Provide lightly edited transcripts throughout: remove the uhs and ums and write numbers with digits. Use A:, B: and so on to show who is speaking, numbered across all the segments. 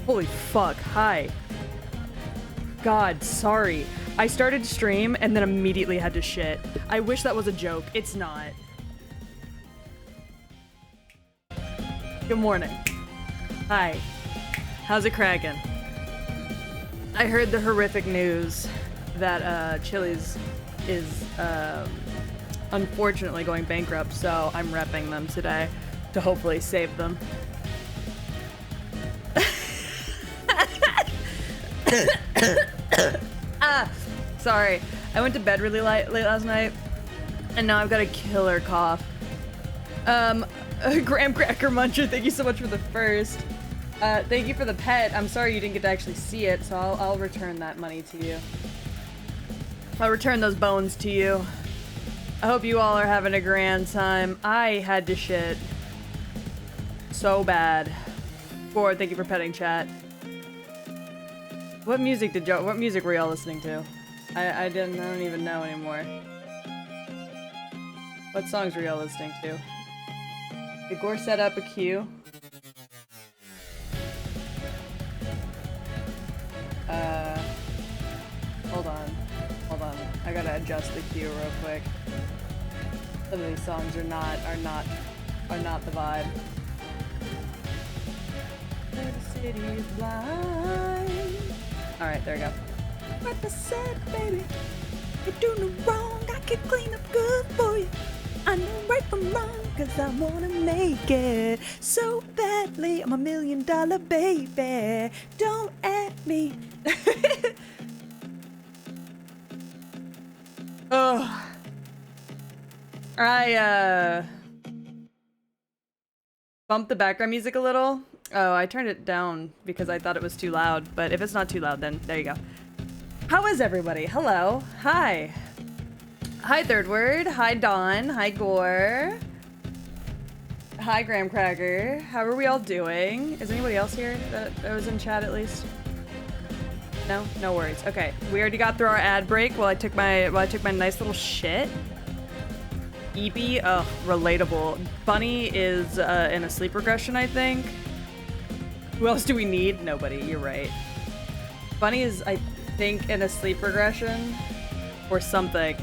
A: Holy fuck, hi. God, sorry. I started to stream and then immediately had to shit. I wish that was a joke. It's not. Good morning. Hi. How's it cracking? I heard the horrific news that Chili's is unfortunately going bankrupt, so I'm repping them today to hopefully save them. Sorry. I went to bed really late last night, and now I've got a killer cough. Graham Cracker Muncher, thank you so much for the first. Thank you for the pet. I'm sorry you didn't get to actually see it, so I'll return that money to you. I'll return those bones to you. I hope you all are having a grand time. I had to shit so bad. Ford, thank you for petting chat. What music were y'all listening to? I don't even know anymore. What songs were y'all listening to? Did Gore set up a queue? Hold on. I gotta adjust the queue real quick. Some of these songs are not the vibe. The city is blind. Alright, there we go. Represent, baby. You're doing it wrong. I can clean up good for you. I know right from wrong, cause I wanna make it so badly. I'm $1 million baby. Don't at me. Oh. I bumped the background music a little. Oh, I turned it down because I thought it was too loud, but if it's not too loud, then there you go. How is everybody? Hello. Hi. Hi, Third Word. Hi, Dawn. Hi, Gore. Hi, Graham Cracker. How are we all doing? Is anybody else here that was in chat at least? No? No worries. Okay. We already got through our ad break while I took my nice little shit. Eepy, ugh, relatable. Bunny is in a sleep regression, I think. Who else do we need? Nobody, you're right. Bunny is, I think, in a sleep regression or something.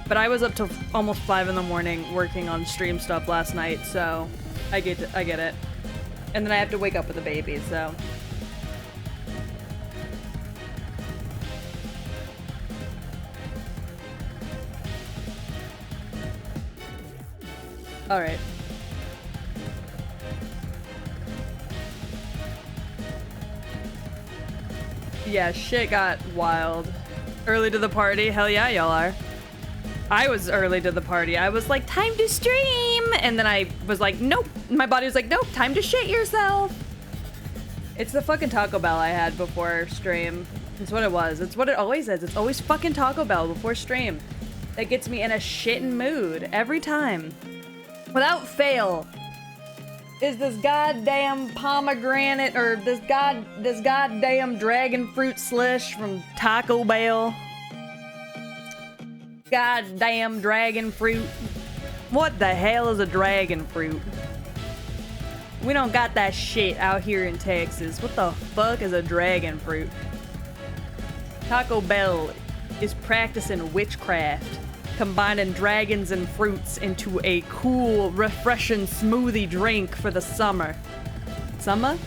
A: But I was up till almost 5 in the morning working on stream stuff last night, so I get it. And then I have to wake up with a baby, so. All right. Yeah, shit got wild. Early to the party? Hell yeah, y'all are. I was early to the party. I was like, time to stream! And then I was like, nope. My body was like, nope, time to shit yourself. It's the fucking Taco Bell I had before stream. It's what it was. It's what it always is. It's always fucking Taco Bell before stream. That gets me in a shitting mood every time. Without fail. Is this goddamn pomegranate or this goddamn dragon fruit slush from Taco Bell. Goddamn dragon fruit. What the hell is a dragon fruit? We don't got that shit out here in Texas. What the fuck is a dragon fruit? Taco Bell is practicing witchcraft, combining dragons and fruits into a cool, refreshing smoothie drink for the summer. Summer?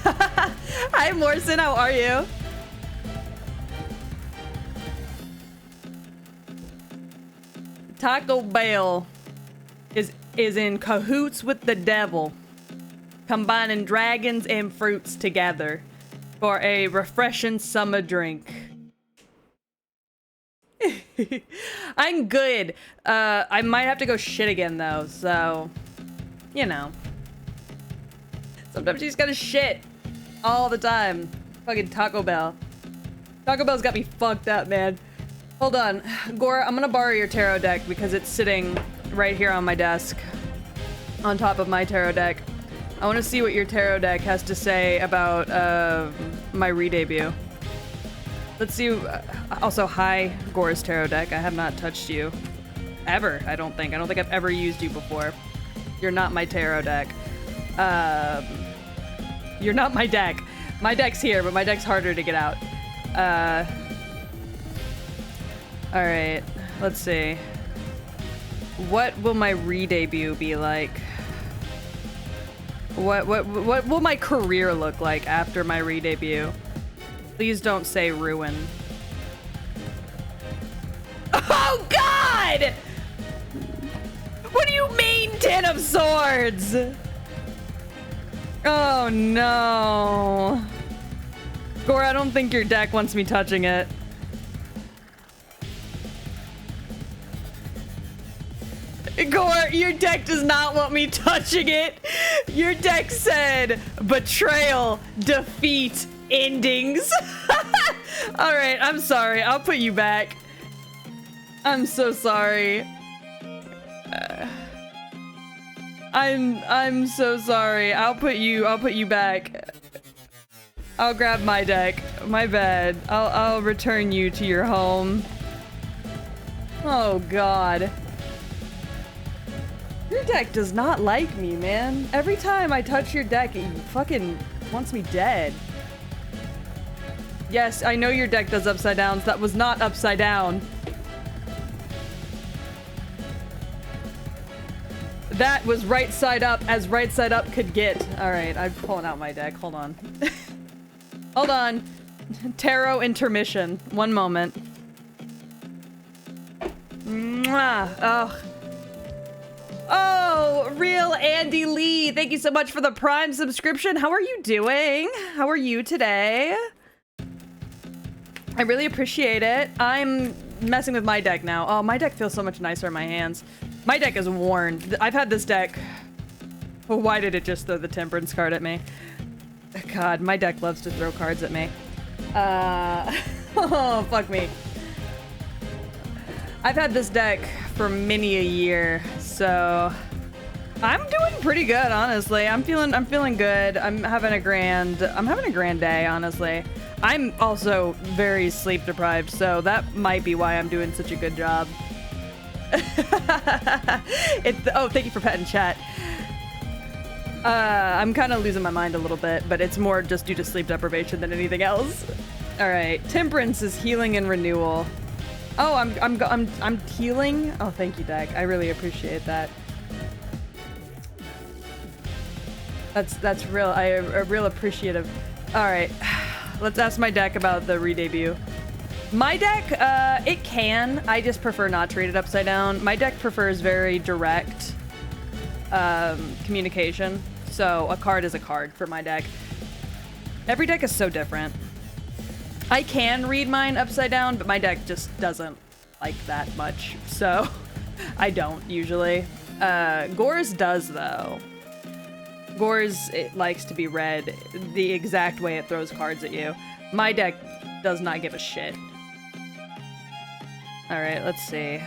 A: Hi Morrison, how are you? Taco Bell is in cahoots with the devil, combining dragons and fruits together for a refreshing summer drink. I'm good. I might have to go shit again though, so you know. Sometimes you just gotta shit all the time. Fucking Taco Bell. Taco Bell's got me fucked up, man. Hold on. Gore, I'm gonna borrow your tarot deck because it's sitting right here on my desk. On top of my tarot deck. I want to see what your tarot deck has to say about my re-debut. Let's see. Also, hi, Gore's tarot deck. I have not touched you. Ever, I don't think. I don't think I've ever used you before. You're not my tarot deck. You're not my deck. My deck's here, but my deck's harder to get out. All right, let's see. What will my re-debut be like? What will my career look like after my re-debut? Please don't say ruin. Oh God! What do you mean, Ten of Swords? Oh no. Gore, I don't think your deck wants me touching it. Gore, your deck does not want me touching it. Your deck said betrayal, defeat, endings. All right, I'm sorry. I'll put you back. I'm so sorry. I'm so sorry. I'll put you back. I'll grab my deck. My bad. I'll return you to your home. Oh God. Your deck does not like me, man. Every time I touch your deck, it fucking wants me dead. Yes, I know your deck does upside downs. That was not upside down. That was right side up as right side up could get. All right, I'm pulling out my deck. Hold on. Hold on. Tarot intermission. One moment. Mwah. Oh. Oh, real Andy Lee. Thank you so much for the Prime subscription. How are you doing? How are you today? I really appreciate it. I'm messing with my deck now. Oh, my deck feels so much nicer in my hands. My deck is worn. I've had this deck. Well, why did it just throw the Temperance card at me? God, my deck loves to throw cards at me. Oh, fuck me. I've had this deck for many a year, so I'm doing pretty good, honestly. I'm feeling good. I'm having a grand day, honestly. I'm also very sleep deprived, so that might be why I'm doing such a good job. Oh, thank you for petting chat. I'm kind of losing my mind a little bit, but it's more just due to sleep deprivation than anything else. All right, Temperance is healing and renewal. Oh, I'm healing. Oh, thank you, deck. I really appreciate that. That's real. I'm real appreciative. All right, let's ask my deck about the re-debut. My deck, it can. I just prefer not to read it upside down. My deck prefers very direct communication. So a card is a card for my deck. Every deck is so different. I can read mine upside down, but my deck just doesn't like that much. So I don't usually. Gore's does though. Gore's, it likes to be read the exact way it throws cards at you. My deck does not give a shit. All right, let's see.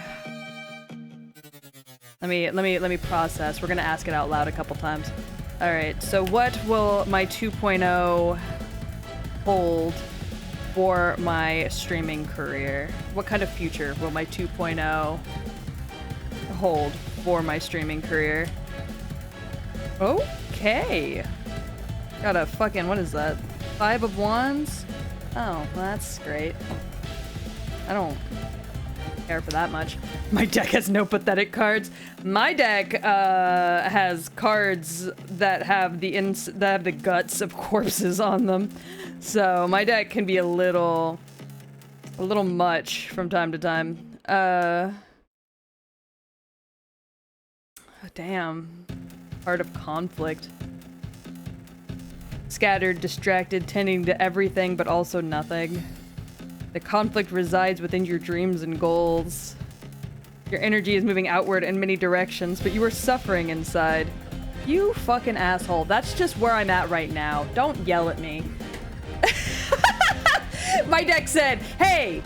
A: Let me process. We're gonna ask it out loud a couple times. All right, so what will my 2.0 hold for my streaming career? What kind of future will my 2.0 hold for my streaming career? Okay. Got a fucking, what is that? 5 of Wands? Oh, well, that's great. I don't care for that much. My deck has no pathetic cards. My deck has cards that have the guts of corpses on them. So my deck can be a little much from time to time. Oh, damn. Heart of Conflict. Scattered, distracted, tending to everything but also nothing. The conflict resides within your dreams and goals. Your energy is moving outward in many directions, but you are suffering inside. You fucking asshole. That's just where I'm at right now. Don't yell at me. My deck said, hey,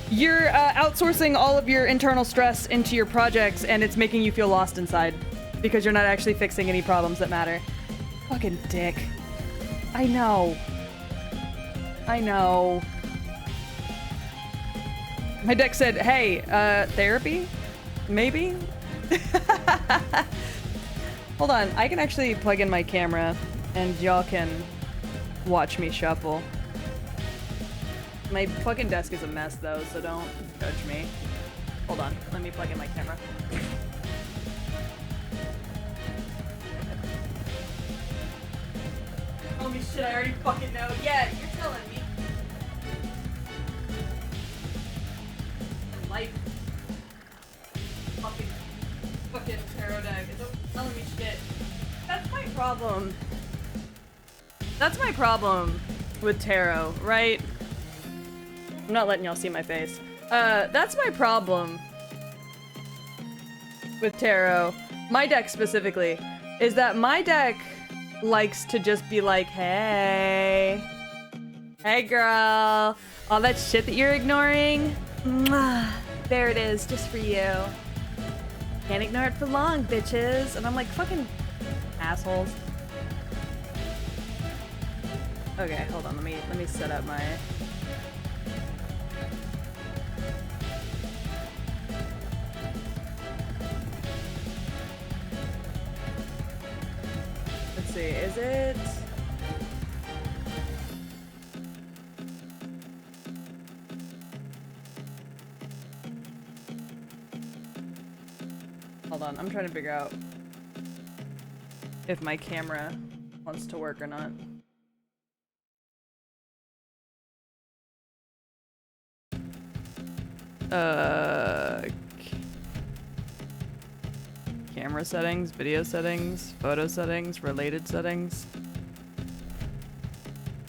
A: you're outsourcing all of your internal stress into your projects and it's making you feel lost inside because you're not actually fixing any problems that matter. Fucking dick. I know. I know. My deck said, hey, therapy? Maybe? Hold on, I can actually plug in my camera and y'all can watch me shuffle. My fucking desk is a mess though, so don't judge me. Hold on, let me plug in my camera. Tell me shit I already fucking know. Yeah, you're telling me. Life. Fucking tarot deck. It's telling me shit. That's my problem. That's my problem with tarot, right? I'm not letting y'all see my face. That's my problem with tarot. My deck specifically is that my deck likes to just be like, hey girl, all that shit that you're ignoring, mwah, there it is, just for you. Can't ignore it for long, bitches. And I'm like, fucking assholes. Okay, hold on, let me set up my... Let's see, is it... Hold on, I'm trying to figure out if my camera wants to work or not. Camera settings, video settings, photo settings, related settings.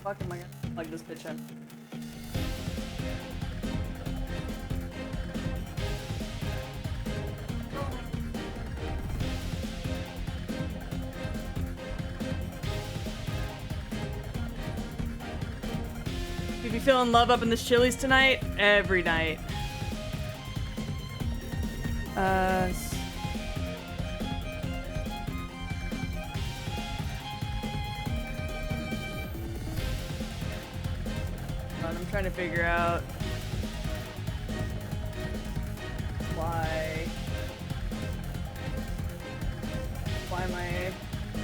A: Fuck am I gonna plug this bitch in? You be feeling love up in the Chili's tonight? Every night. I'm trying to figure out why am I...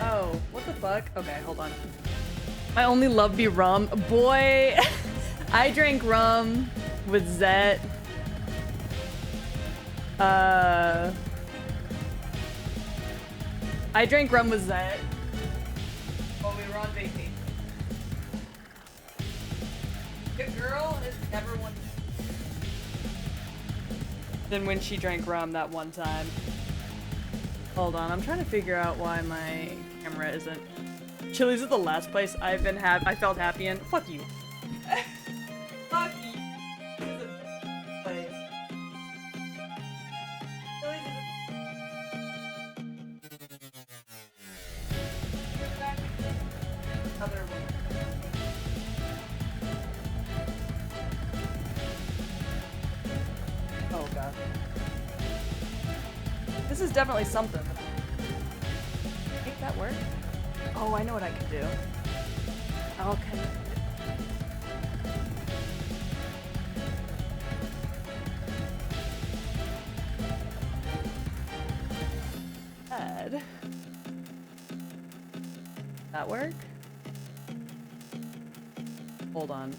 A: Oh, what the fuck? Okay, hold on. My only love be rum. Boy, I drank rum with Zet. I drank rum with Zet while we were on vacation. Your girl is never one than when she drank rum that one time. Hold on, I'm trying to figure out why my camera isn't... Chili's is the last place I've been I felt happy in. Fuck you. Fuck you. Chili's is the place. Chili's is other one. Oh god. This is definitely something. Make that work? Oh, I know what I can do. I'll connect it. Ed. That work? Hold on.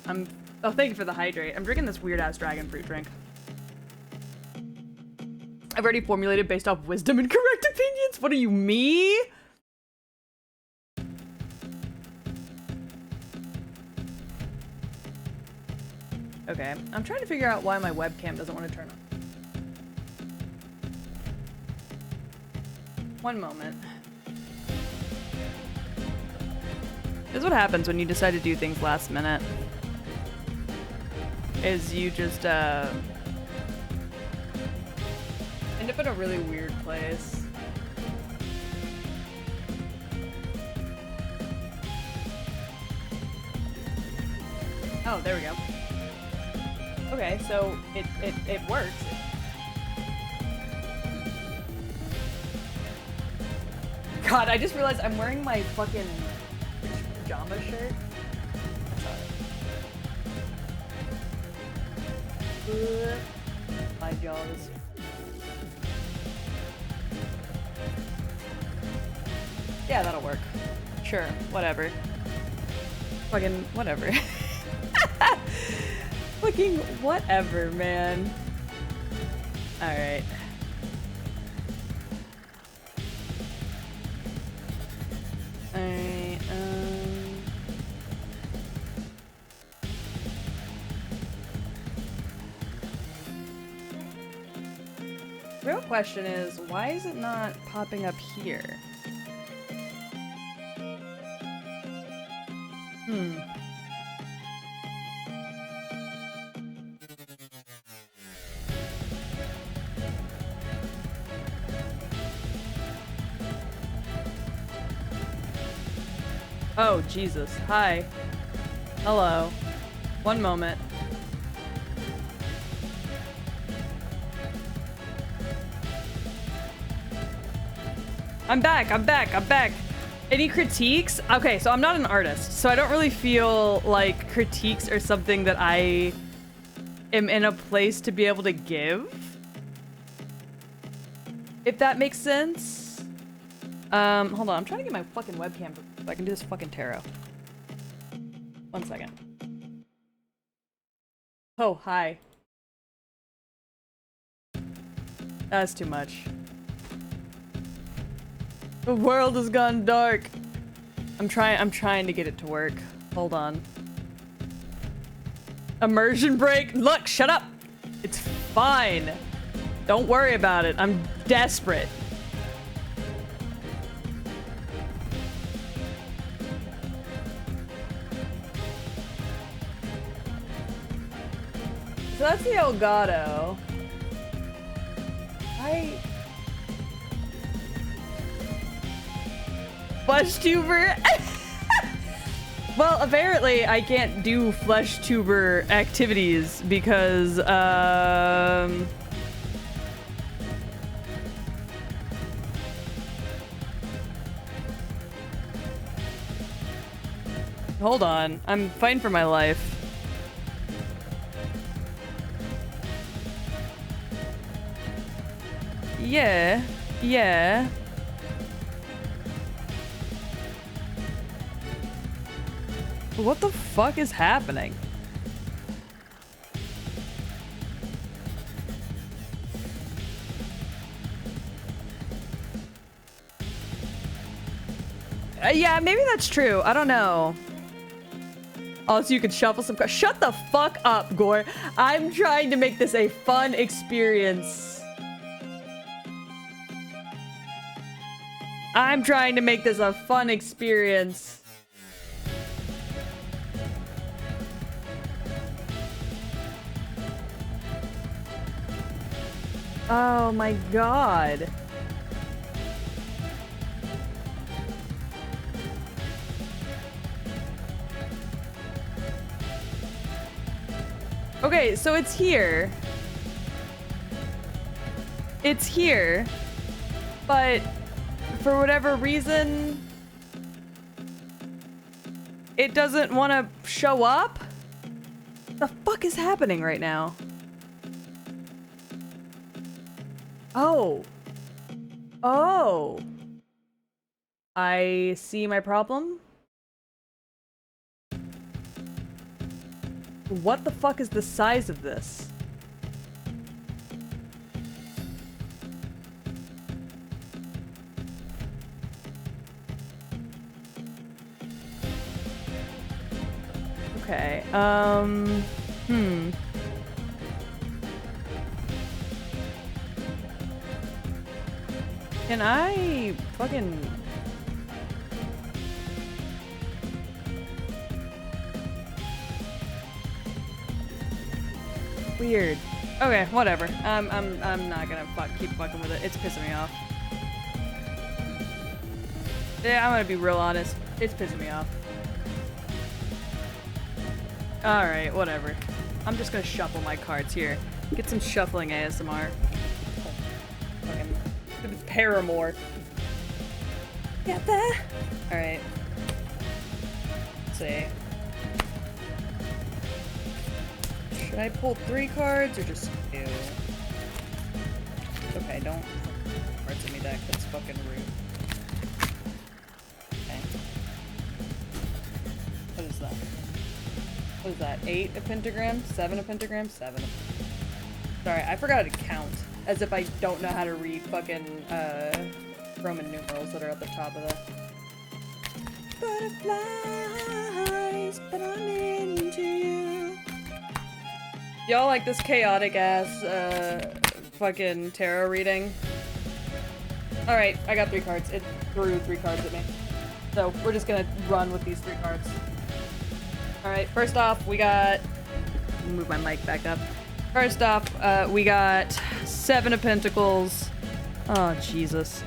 A: Oh, thank you for the hydrate. I'm drinking this weird ass dragon fruit drink. I've already formulated based off wisdom and correct opinions. What are you, me? Okay, I'm trying to figure out why my webcam doesn't want to turn on. One moment. This is what happens when you decide to do things last minute. Is you just, end up in a really weird place. Oh, there we go. Okay, so it works. God, I just realized I'm wearing my fucking pajama shirt. Sorry. My jaws. Yeah, that'll work. Sure, whatever. Fucking whatever. Fucking whatever, man. Alright. Alright, real question is, why is it not popping up here? Oh, Jesus. Hi. Hello. One moment. I'm back, I'm back, I'm back. Any critiques? Okay, so I'm not an artist, so I don't really feel like critiques are something that I am in a place to be able to give. If that makes sense. Hold on, I'm trying to get my fucking webcam so I can do this fucking tarot. 1 second. Oh, hi. That's too much. The world has gone dark. I'm trying to get it to work. Hold on. Immersion break. Look, shut up. It's fine. Don't worry about it. I'm desperate. So that's the Elgato. Flesh tuber. Well, apparently I can't do flesh tuber activities because hold on, I'm fighting for my life. Yeah, yeah. What the fuck is happening? Yeah, maybe that's true. I don't know. Also, you can shuffle some cards. Shut the fuck up, Gore. I'm trying to make this a fun experience. I'm trying to make this a fun experience. Oh my god. Okay, so it's here. It's here. But for whatever reason, it doesn't want to show up? What the fuck is happening right now? Oh. Oh. I see my problem. What the fuck is the size of this? Okay, Can I fucking... Weird. Okay, whatever. I'm not gonna keep fucking with it. It's pissing me off. Yeah, I'm gonna be real honest. It's pissing me off. Alright, whatever. I'm just gonna shuffle my cards here. Get some shuffling ASMR. Fucking Paramore. Get that? Alright. Let's see. Should I pull 3 cards or just 2? Okay, don't cards in me deck. That's fucking rude. Okay. that? What is that? 8 a pentagram? 7 a pentagram? 7. Sorry, I forgot to count. As if I don't know how to read fucking Roman numerals that are at the top of the butterflies, but I'm into you. Y'all like this chaotic ass fucking tarot reading? Alright, I got 3 cards. It threw 3 cards at me. So we're just gonna run with these 3 cards. Alright, first off, we got... Move my mic back up. First off, we got 7 of Pentacles. Oh, Jesus.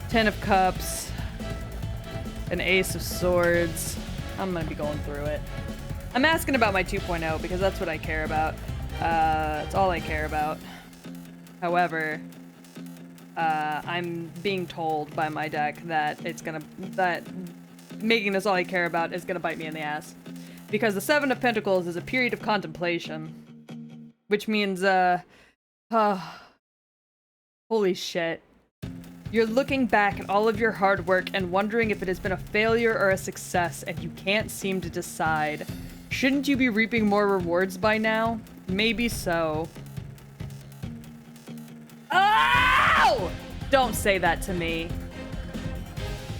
A: 10 of Cups. An Ace of Swords. I'm gonna be going through it. I'm asking about my 2.0 because that's what I care about. It's all I care about. However, I'm being told by my deck that that making this all I care about is gonna bite me in the ass. Because the 7 of Pentacles is a period of contemplation. Which means, holy shit. You're looking back at all of your hard work and wondering if it has been a failure or a success, and you can't seem to decide. Shouldn't you be reaping more rewards by now? Maybe so. Oh! Don't say that to me.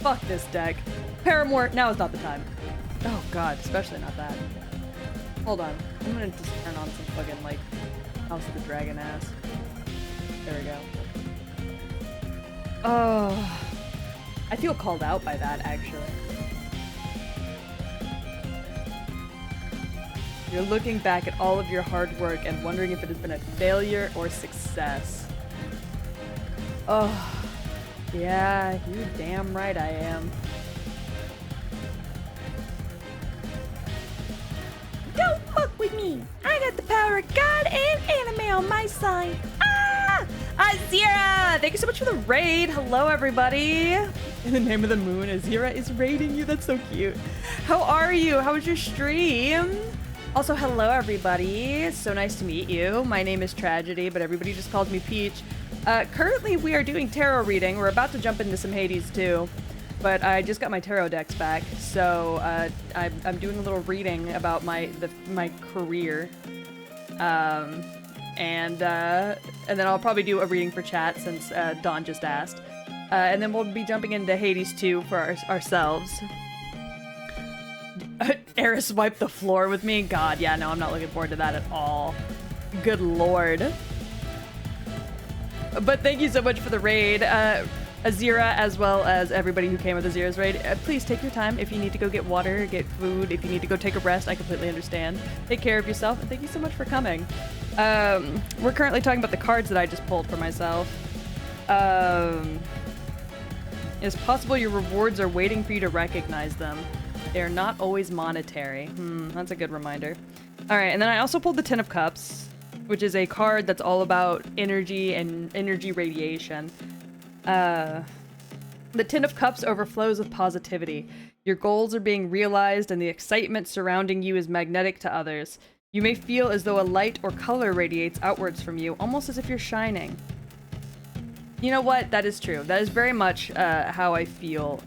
A: Fuck this deck. Paramore, now is not the time. Oh god, especially not that. Hold on. I'm gonna just turn on some fucking, like, House of the Dragon ass. There we go. Oh. I feel called out by that, actually. You're looking back at all of your hard work and wondering if it has been a failure or success. Oh. Yeah, you damn right I am. Don't fuck with me! I got the power of God and anime on my side! Ah! Azira! Thank you so much for the raid! Hello, everybody! In the name of the moon, Azira is raiding you. That's so cute. How are you? How was your stream? Also, hello, everybody. So nice to meet you. My name is Tragedy, but everybody just calls me Peach. Currently, we are doing tarot reading. We're about to jump into some Hades, too. But I just got my tarot decks back, so I'm doing a little reading about my career, and then I'll probably do a reading for chat since Dawn just asked, and then we'll be jumping into Hades 2 for ourselves. Eris wiped the floor with me. God, yeah, no, I'm not looking forward to that at all. Good lord. But thank you so much for the raid. Azira, as well as everybody who came with Azira's raid, please take your time. If you need to go get water, get food, if you need to go take a rest, I completely understand. Take care of yourself, and thank you so much for coming. We're currently talking about the cards that I just pulled for myself. It's possible your rewards are waiting for you to recognize them. They are not always monetary. That's a good reminder. Alright, and then I also pulled the Ten of Cups, which is a card that's all about energy and energy radiation. The Ten of Cups overflows with positivity. Your goals are being realized and the excitement surrounding you is magnetic to others. You may feel as though a light or color radiates outwards from you, almost as if you're shining. You know what? That is true. That is very much how I feel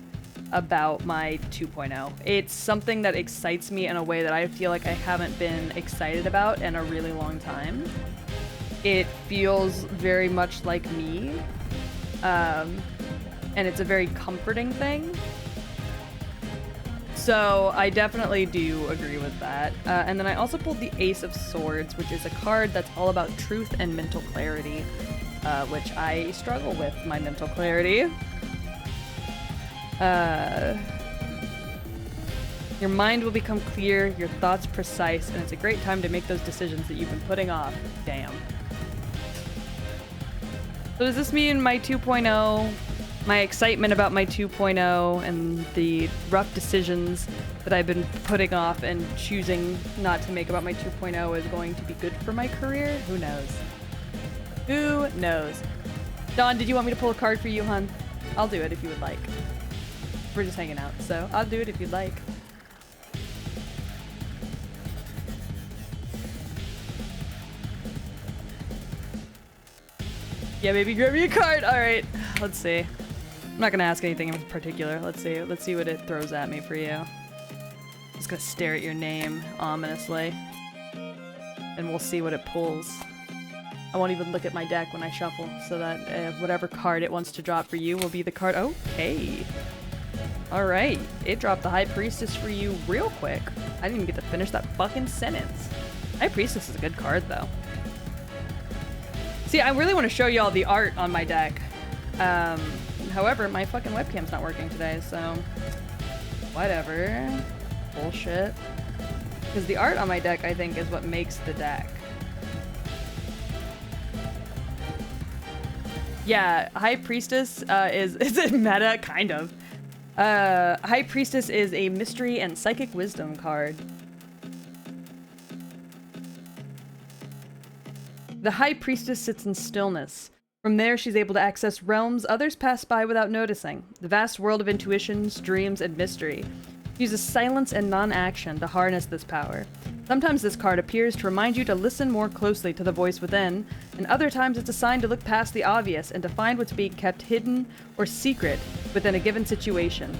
A: about my 2.0. It's something that excites me in a way that I feel like I haven't been excited about in a really long time. It feels very much like me. And it's a very comforting thing. So I definitely do agree with that. And then I also pulled the Ace of Swords, which is a card that's all about truth and mental clarity, which I struggle with my mental clarity. Your mind will become clear, your thoughts precise, and it's a great time to make those decisions that you've been putting off. Damn. So does this mean my 2.0, my excitement about my 2.0, and the rough decisions that I've been putting off and choosing not to make about my 2.0 is going to be good for my career? Who knows? Who knows? Dawn, did you want me to pull a card for you, hun? I'll do it if you would like. We're just hanging out, so I'll do it if you'd like. Yeah, baby, grab me a card. All right, let's see. I'm not gonna ask anything in particular. Let's see what it throws at me for you. Just gonna stare at your name ominously. And we'll see what it pulls. I won't even look at my deck when I shuffle, so that whatever card it wants to drop for you will be the card. Okay. Alright. It dropped the High Priestess for you real quick. I didn't even get to finish that fucking sentence. High Priestess is a good card, though. See, I really want to show y'all the art on my deck. However, my fucking webcam's not working today, so... Whatever. Bullshit. Because the art on my deck, I think, is what makes the deck. Yeah, High Priestess is it meta? Kind of. High Priestess is a mystery and psychic wisdom card. The High Priestess sits in stillness. From there, she's able to access realms others pass by without noticing. The vast world of intuitions, dreams, and mystery. She uses silence and non-action to harness this power. Sometimes this card appears to remind you to listen more closely to the voice within, and other times it's a sign to look past the obvious and to find what's being kept hidden or secret within a given situation.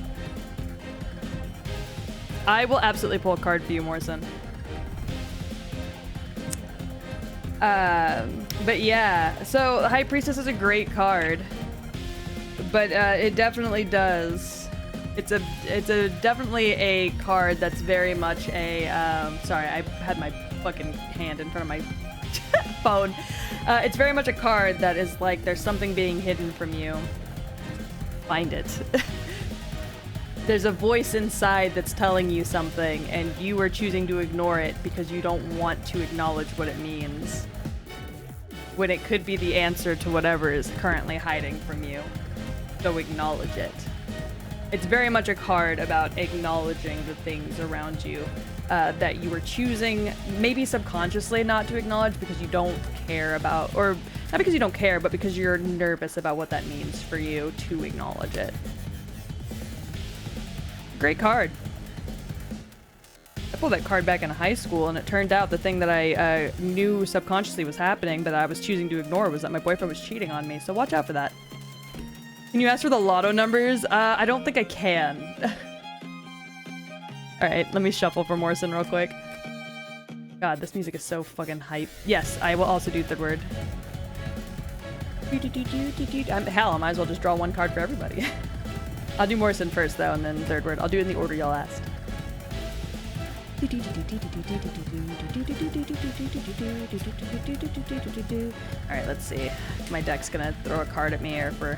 A: I will absolutely pull a card for you, Morrison. But yeah, so High Priestess is a great card, but it definitely does. It's definitely a card that's very much a, sorry, I had my fucking hand in front of my phone. It's very much a card that is like, there's something being hidden from you. Find it. There's a voice inside that's telling you something, and you are choosing to ignore it because you don't want to acknowledge what it means. When it could be the answer to whatever is currently hiding from you. So acknowledge it. It's very much a card about acknowledging the things around you that you were choosing, maybe subconsciously not to acknowledge because you don't care about, or not because you don't care, but because you're nervous about what that means for you to acknowledge it. Great card. I pulled that card back in high school, and it turned out the thing that I knew subconsciously was happening, but I was choosing to ignore, was that my boyfriend was cheating on me, so watch out for that. Can you ask for the lotto numbers? I don't think I can. Alright, let me shuffle for Morrison real quick. God, this music is so fucking hype. Yes, I will also do third word. Hell, I might as well just draw one card for everybody. I'll do Morrison first, though, and then third word. I'll do it in the order y'all asked. Alright, let's see. If my deck's gonna throw a card at me or if we're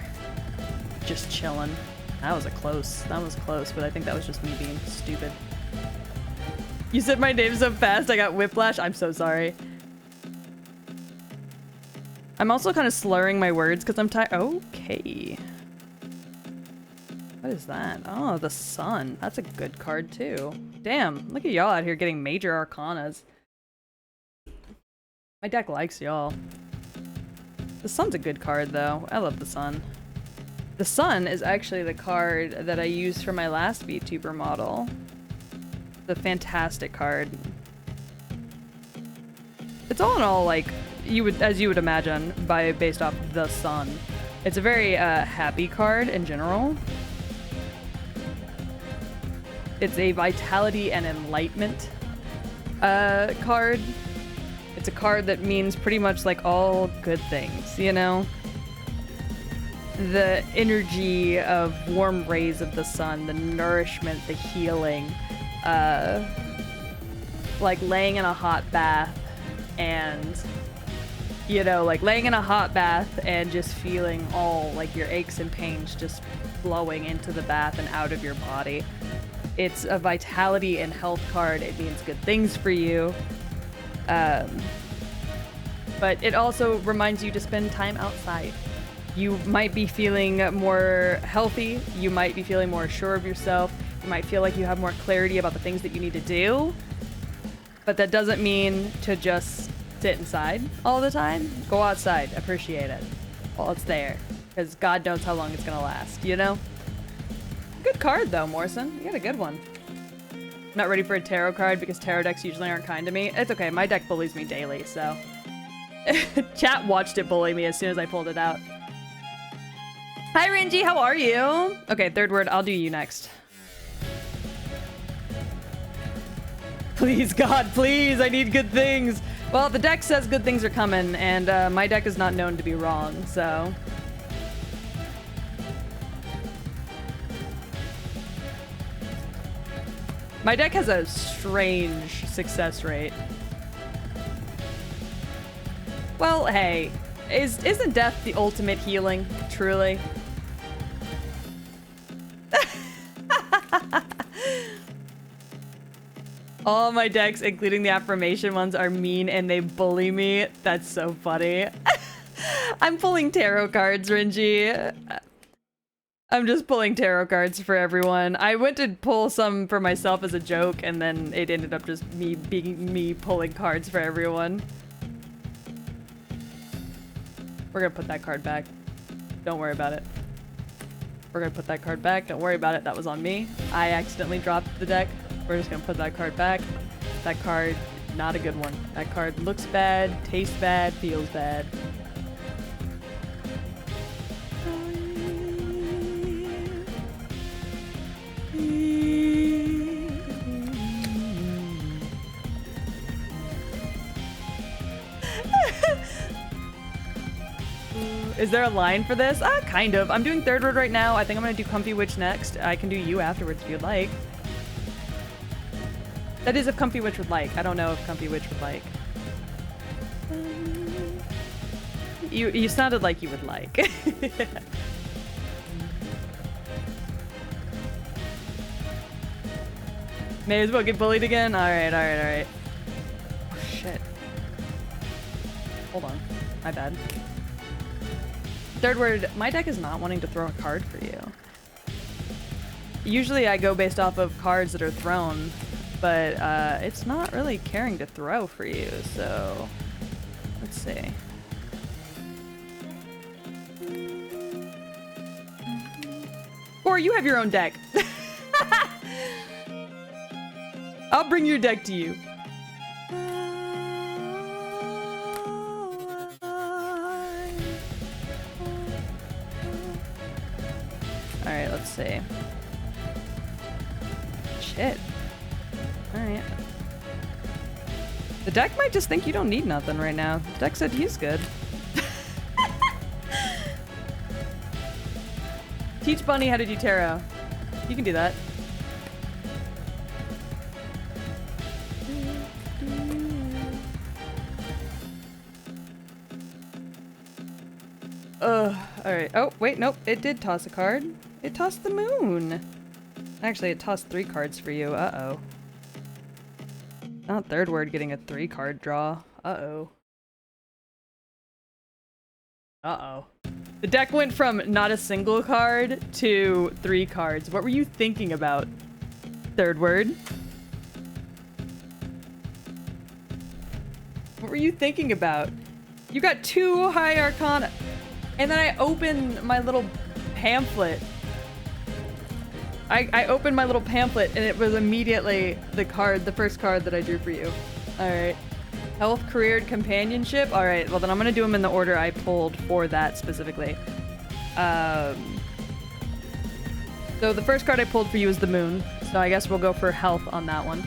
A: just chilling. That was close, but I think that was just me being stupid. You said my name so fast, I got whiplash. I'm so sorry. I'm also kind of slurring my words because I'm tired. Okay. What is that? Oh, the sun. That's a good card, too. Damn, look at y'all out here getting major arcanas. My deck likes y'all. The sun's a good card, though. I love the sun. The sun is actually the card that I used for my last VTuber model. The fantastic card. It's all in all, like, as you would imagine, based off the sun. It's a very happy card in general. It's a vitality and enlightenment card. It's a card that means pretty much like all good things, you know? The energy of warm rays of the sun, the nourishment, the healing, like laying in a hot bath and, you know, like laying in a hot bath and just feeling all like your aches and pains just flowing into the bath and out of your body. It's a vitality and health card. It means good things for you. But it also reminds you to spend time outside. You might be feeling more healthy. You might be feeling more sure of yourself. You might feel like you have more clarity about the things that you need to do. But that doesn't mean to just sit inside all the time. Go outside. Appreciate it while it's there. Because God knows how long it's going to last, you know? Good card, though, Morrison. You got a good one. Not ready for a tarot card because tarot decks usually aren't kind to me. It's okay. My deck bullies me daily, so... Chat watched it bully me as soon as I pulled it out. Hi, Renji. How are you? Okay, third word. I'll do you next. Please, God, please, I need good things. Well, the deck says good things are coming, and my deck is not known to be wrong, so... My deck has a strange success rate. Well, hey, isn't death the ultimate healing, truly? All my decks, including the affirmation ones, are mean and they bully me. That's so funny. I'm pulling tarot cards, Renji. I'm just pulling tarot cards for everyone. I went to pull some for myself as a joke, and then it ended up just me being me pulling cards for everyone. We're gonna put that card back. Don't worry about it. We're gonna put that card back. Don't worry about it. That was on me. I accidentally dropped the deck. We're just gonna put that card back. That card, not a good one. That card looks bad, tastes bad, feels bad. Is there a line for this? Kind of. I'm doing third word right now. I think I'm gonna do Comfy Witch next. I can do you afterwards if you'd like. That is if Comfy Witch would like. I don't know if Comfy Witch would like. You sounded like you would like. May as well get bullied again? Alright, alright, alright. Oh, shit. Hold on. My bad. Third word, my deck is not wanting to throw a card for you. Usually I go based off of cards that are thrown, but it's not really caring to throw for you, so let's see. Or you have your own deck. I'll bring your deck to you. Alright, let's see. Shit. Alright. The deck might just think you don't need nothing right now. The deck said he's good. Teach Bunny how to do tarot. You can do that. Alright. Oh, wait, nope. It did toss a card. It tossed the moon. Actually, it tossed 3 cards for you. Uh-oh. Not third word getting a 3-card draw. Uh-oh. Uh-oh. The deck went from not a single card to 3 cards. What were you thinking about, third word? What were you thinking about? You got 2 high arcana. And then I opened my little pamphlet. I opened my little pamphlet and it was immediately the first card that I drew for you. Alright. Health, career, and companionship? Alright, well then I'm gonna do them in the order I pulled for that specifically. So the first card I pulled for you is the moon. So I guess we'll go for health on that one.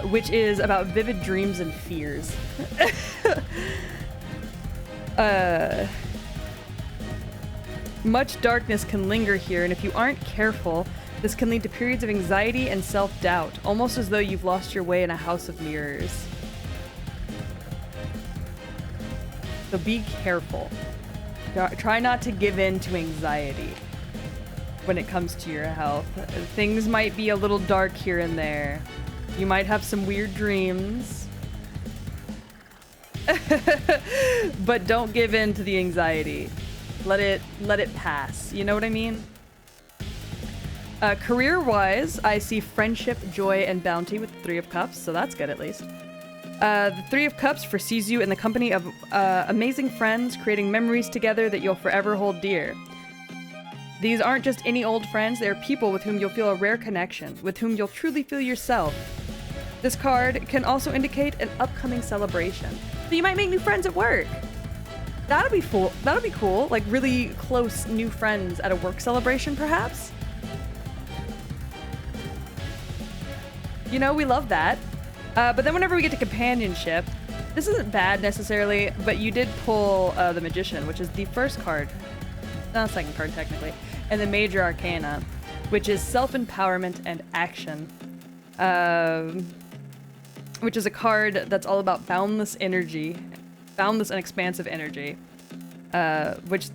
A: Which is about vivid dreams and fears. Much darkness can linger here, and if you aren't careful, this can lead to periods of anxiety and self-doubt, almost as though you've lost your way in a house of mirrors. So be careful. Try not to give in to anxiety when it comes to your health. Things might be a little dark here and there. You might have some weird dreams. But don't give in to the anxiety. Let it pass. You know what I mean? Career-wise, I see friendship, joy, and bounty with the 3 of Cups, so that's good at least. The 3 of Cups foresees you in the company of amazing friends, creating memories together that you'll forever hold dear. These aren't just any old friends, they're people with whom you'll feel a rare connection, with whom you'll truly feel yourself. This card can also indicate an upcoming celebration. So you might make new friends at work. That'll be cool. That'll be cool. Like really close new friends at a work celebration, perhaps? You know, we love that. But then whenever we get to companionship, this isn't bad necessarily, but you did pull the Magician, which is the first card. Not the second card, technically. And the Major Arcana, which is self-empowerment and action. Which is a card that's all about boundless energy. Boundless and expansive energy. But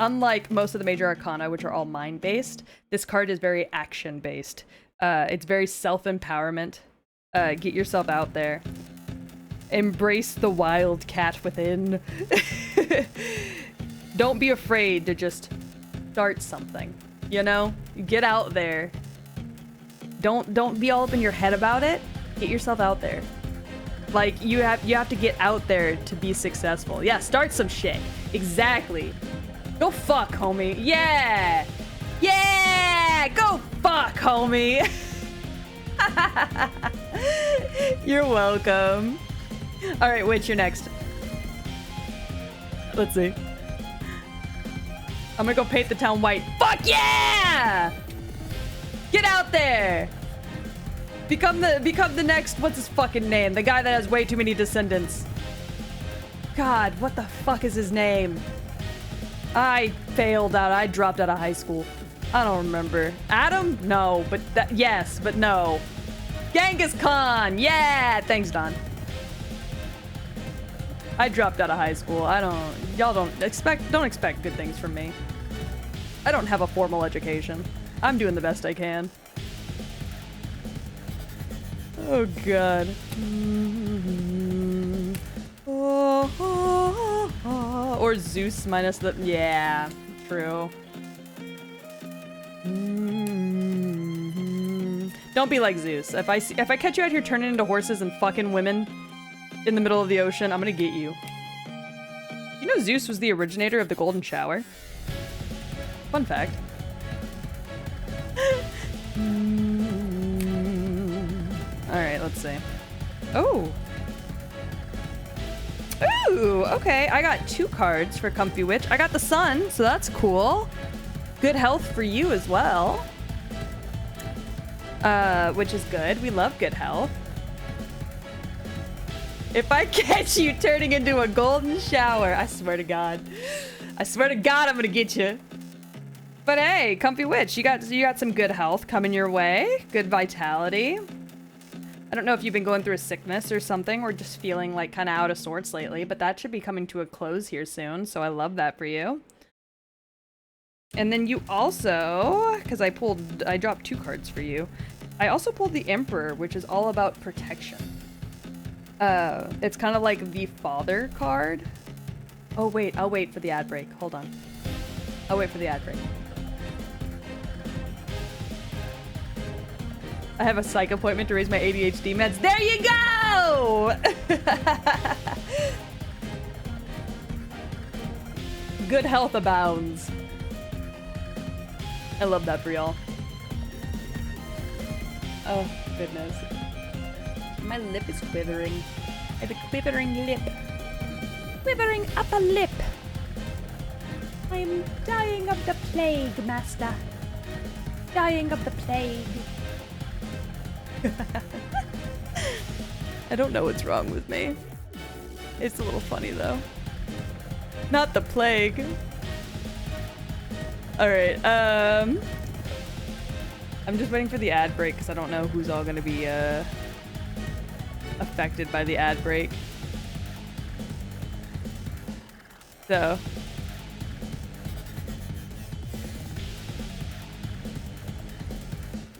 A: unlike most of the Major Arcana, which are all mind-based, this card is very action-based. It's very self-empowerment. Get yourself out there. Embrace the wild cat within. Don't be afraid to just start something. You know? Get out there. Don't be all up in your head about it. Get yourself out there. Like, you have to get out there to be successful. Yeah, start some shit. Exactly. Go fuck, homie. Yeah! Yeah! Go fuck, homie! You're welcome. Alright, Witch, you're next. Let's see. I'm gonna go paint the town white. Fuck yeah! Get out there! Become the next, what's his fucking name? The guy that has way too many descendants. God, what the fuck is his name? I failed out. I dropped out of high school. I don't remember. Adam? No, but yes, but no. Genghis Khan! Yeah! Thanks, Don. I dropped out of high school. Y'all don't expect good things from me. I don't have a formal education. I'm doing the best I can. Oh god. Or Zeus minus the... Yeah, true. Don't be like Zeus. If I catch you out here turning into horses and fucking women in the middle of the ocean, I'm gonna get you. You know Zeus was the originator of the golden shower? Fun fact. Alright, let's see. Oh! Ooh, okay. I got 2 cards for Comfy Witch. I got the sun, so that's cool. Good health for you as well. Which is good. We love good health. If I catch you turning into a golden shower, I swear to God. I swear to God I'm gonna get you. But hey, Comfy Witch, you got some good health coming your way. Good vitality. I don't know if you've been going through a sickness or something, or just feeling like kind of out of sorts lately, but that should be coming to a close here soon, so I love that for you. And then you also, because I dropped 2 cards for you, I also pulled the Emperor, which is all about protection. It's kind of like the father card. Oh wait, I'll wait for the ad break. Hold on. I'll wait for the ad break. I have a psych appointment to raise my ADHD meds. There you go! Good health abounds. I love that for y'all. Oh, goodness. My lip is quivering. I have a quivering lip. Quivering upper lip. I'm dying of the plague, master. Dying of the plague. I don't know what's wrong with me. It's a little funny though. Not the plague. Alright, I'm just waiting for the ad break because I don't know who's all gonna be affected by the ad break. So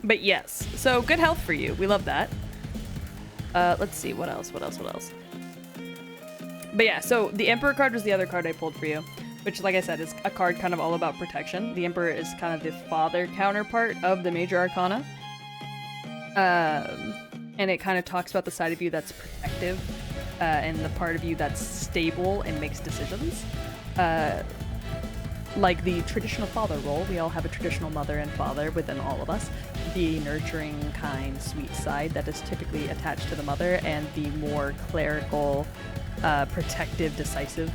A: but yes, so good health for you. We love that. Let's see, what else? But yeah, so the Emperor card was the other card I pulled for you, which, like I said, is a card kind of all about protection. The Emperor is kind of the father counterpart of the Major Arcana. And it kind of talks about the side of you that's protective, and the part of you that's stable and makes decisions. Like the traditional father role, we all have a traditional mother and father within all of us. The nurturing, kind, sweet side that is typically attached to the mother, and the more clerical, protective, decisive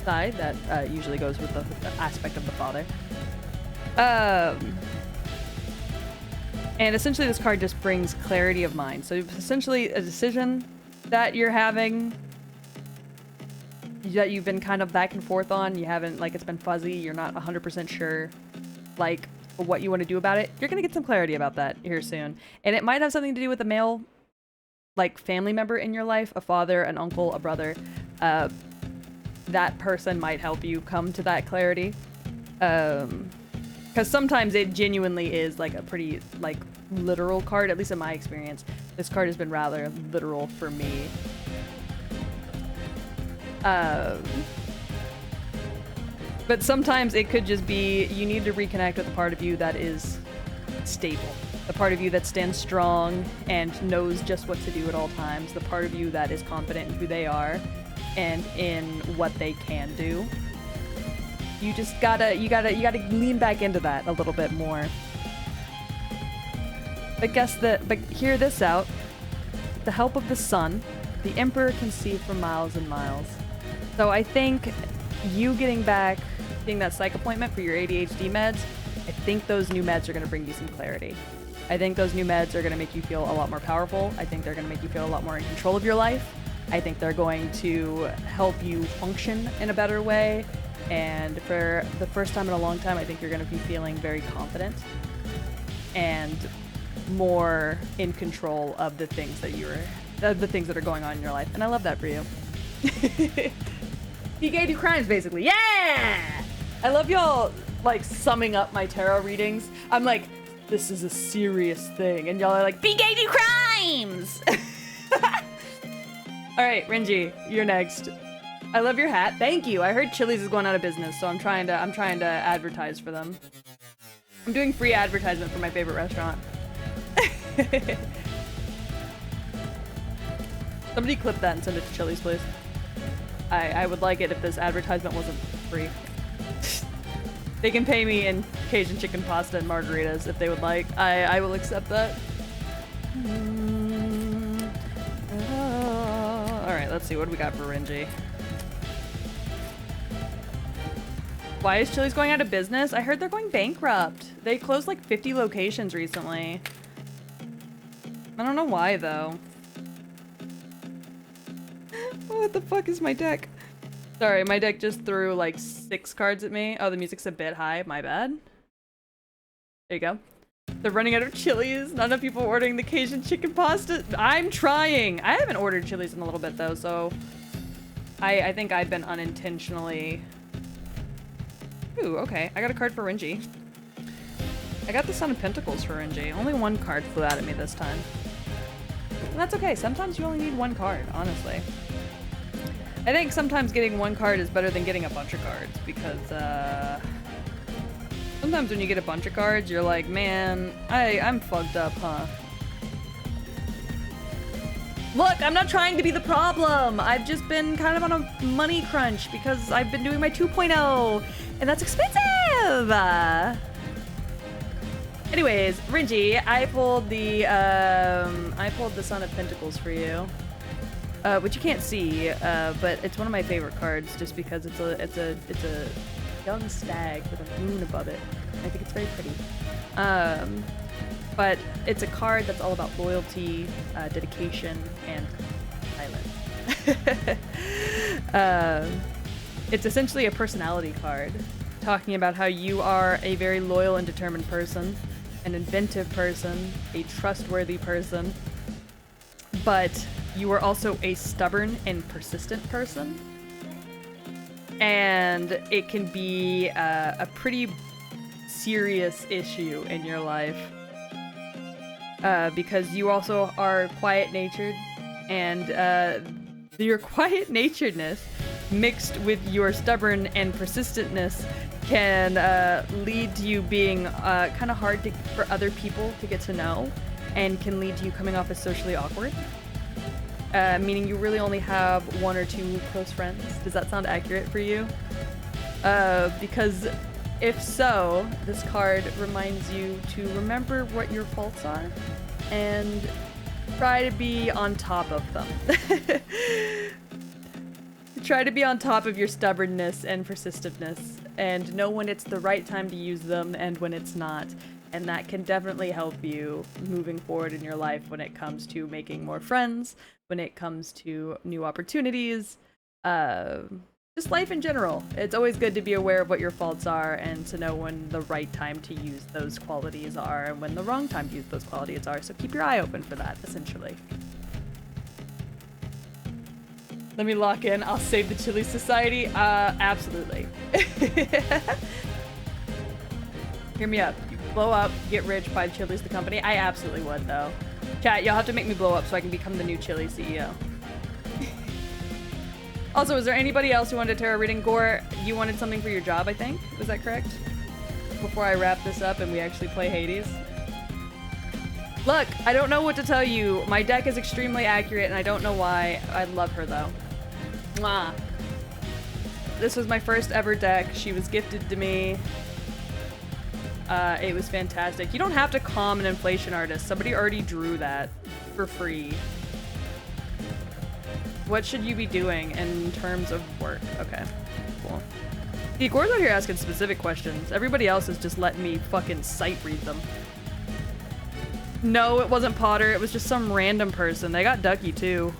A: side that usually goes with the aspect of the father. And essentially this card just brings clarity of mind. So essentially a decision that you're having that you've been kind of back and forth on, you haven't, like, it's been fuzzy, you're not 100% sure, like, what you want to do about it, you're gonna get some clarity about that here soon. And it might have something to do with a male, like, family member in your life, a father, an uncle, a brother. That person might help you come to that clarity. Because sometimes it genuinely is, like, a pretty, like, literal card, at least in my experience. This card has been rather literal for me. But sometimes it could just be you need to reconnect with the part of you that is stable. The part of you that stands strong and knows just what to do at all times. The part of you that is confident in who they are and in what they can do. You just gotta lean back into that a little bit more. But hear this out. With the help of the sun, the Emperor can see for miles and miles. So I think you getting that psych appointment for your ADHD meds, I think those new meds are going to bring you some clarity. I think those new meds are going to make you feel a lot more powerful. I think they're going to make you feel a lot more in control of your life. I think they're going to help you function in a better way. And for the first time in a long time, I think you're going to be feeling very confident and more in control of the things that are going on in your life. And I love that for you. Be gay, do crimes, basically. Yeah! I love y'all, like, summing up my tarot readings. I'm like, this is a serious thing. And y'all are like, be gay, do crimes! Alright, Renji, you're next. I love your hat. Thank you. I heard Chili's is going out of business, so I'm trying to advertise for them. I'm doing free advertisement for my favorite restaurant. Somebody clip that and send it to Chili's, please. I would like it if this advertisement wasn't free. They can pay me in Cajun chicken pasta and margaritas if they would like. I will accept that. Alright, let's see. What do we got for Renji? Why is Chili's going out of business? I heard they're going bankrupt. They closed like 50 locations recently. I don't know why, though. What the fuck is my deck? Sorry, my deck just threw like 6 cards at me. Oh, the music's a bit high. My bad. There you go. They're running out of Chili's. Not enough people ordering the Cajun chicken pasta. I'm trying. I haven't ordered Chili's in a little bit, though, so... I think I've been unintentionally... Ooh, okay. I got a card for Renji. I got the Son of Pentacles for Renji. Only one card flew out at me this time. And that's okay. Sometimes you only need one card, honestly. I think sometimes getting one card is better than getting a bunch of cards, because, sometimes when you get a bunch of cards, you're like, man, I'm fucked up, huh? Look, I'm not trying to be the problem. I've just been kind of on a money crunch because I've been doing my 2.0, and that's expensive! Anyways, Renji, I pulled the Son of Pentacles for you. Which you can't see, but it's one of my favorite cards just because it's a young stag with a moon above it. I think it's very pretty. But it's a card that's all about loyalty, dedication, and silence. It's essentially a personality card, talking about how you are a very loyal and determined person, an inventive person, a trustworthy person, but you are also a stubborn and persistent person. And it can be a pretty serious issue in your life. Because you also are quiet-natured, and your quiet-naturedness mixed with your stubborn and persistentness can lead to you being kind of hard for other people to get to know, and can lead to you coming off as socially awkward. Meaning you really only have 1 or 2 close friends. Does that sound accurate for you? Because if so, this card reminds you to remember what your faults are and try to be on top of them. Try to be on top of your stubbornness and persistentness and know when it's the right time to use them and when it's not. and that can definitely help you moving forward in your life when it comes to making more friends, when it comes to new opportunities, just life in general. It's always good to be aware of what your faults are and to know when the right time to use those qualities are and when the wrong time to use those qualities are. So keep your eye open for that, essentially. Let me lock in. I'll save the Chili Society. Absolutely. Hear me up. You blow up, get rich, buy Chili's the company. I absolutely would, though. Chat, you'll have to make me blow up so I can become the new Chili CEO. Also, is there anybody else who wanted a tarot reading? Gore, you wanted something for your job, I think? Was that correct? Before I wrap this up and we actually play Hades. Look, I don't know what to tell you. My deck is extremely accurate and I don't know why. I love her though. Mwah. This was my first ever deck. She was gifted to me. It was fantastic. You don't have to calm an inflation artist. Somebody already drew that for free. What should you be doing in terms of work? Okay, cool. See, Gore's out here asking specific questions. Everybody else is just letting me fucking sight read them. No, it wasn't Potter. It was just some random person. They got Ducky too.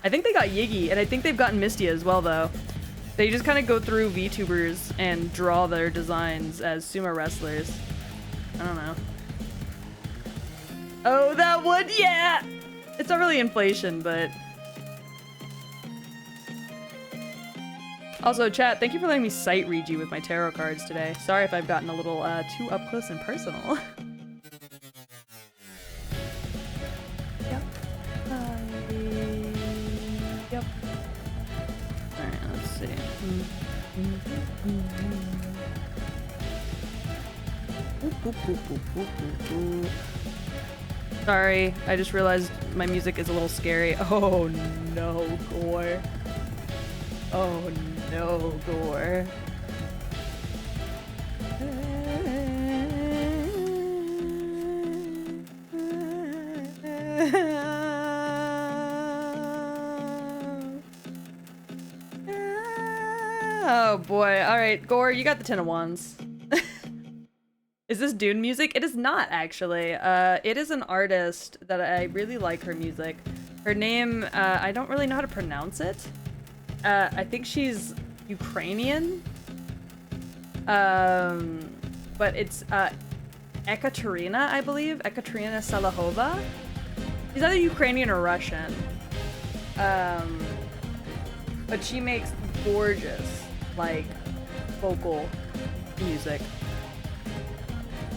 A: I think they got Yiggy, and I think they've gotten Mistia as well, though. They just kind of go through VTubers and draw their designs as sumo wrestlers. I don't know. Oh, that one, yeah! It's not really inflation, but... Also, chat, thank you for letting me sight read you with my tarot cards today. Sorry if I've gotten a little too up close and personal. Yep. Yep. Alright, let's see. Sorry, I just realized my music is a little scary. Oh no, Gore. Oh no, Gore. Oh boy. Alright, Gore, you got the 10 of Wands. Is this Dune music? It is not, actually. It is an artist that I really like her music. Her name, I don't really know how to pronounce it. I think she's Ukrainian. But it's, Ekaterina, I believe. Ekaterina Salahova. She's either Ukrainian or Russian. But she makes gorgeous, like, vocal music.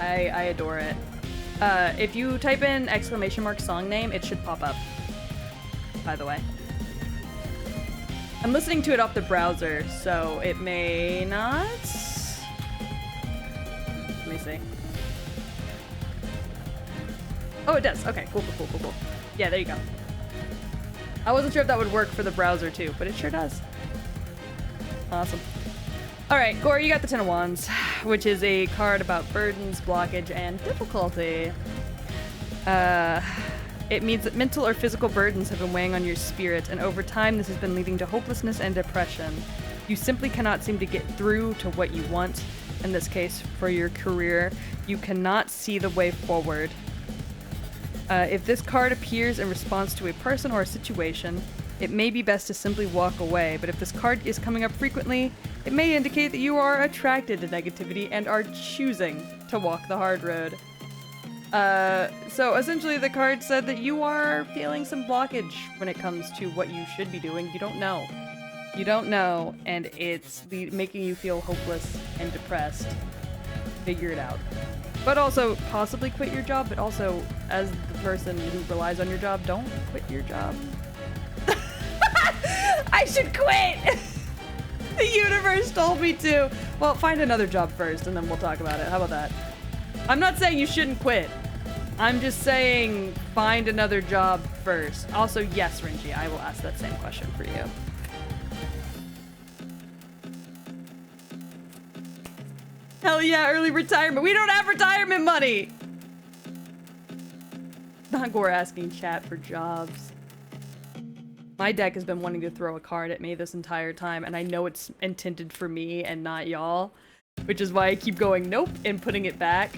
A: I adore it. If you type in ! song name, it should pop up, by the way. I'm listening to it off the browser, so it may not. Let me see. Oh, it does. Okay, cool. Yeah, there you go. I wasn't sure if that would work for the browser too, but it sure does. Awesome. Alright, Gore, you got the 10 of Wands, which is a card about burdens, blockage, and difficulty. It means that mental or physical burdens have been weighing on your spirit, and over time this has been leading to hopelessness and depression. You simply cannot seem to get through to what you want. In this case, for your career, you cannot see the way forward. If this card appears in response to a person or a situation, it may be best to simply walk away, but if this card is coming up frequently, it may indicate that you are attracted to negativity and are choosing to walk the hard road. So essentially the card said that you are feeling some blockage when it comes to what you should be doing. You don't know. You don't know, and it's making you feel hopeless and depressed. Figure it out. But also, possibly quit your job, but also, as the person who relies on your job, don't quit your job. I should quit! The universe told me to. Well, find another job first, and then we'll talk about it. How about that? I'm not saying you shouldn't quit. I'm just saying find another job first. Also, yes, Renji, I will ask that same question for you. Hell yeah, early retirement. We don't have retirement money! Not Gore asking chat for jobs. My deck has been wanting to throw a card at me this entire time, and I know it's intended for me and not y'all, which is why I keep going nope and putting it back.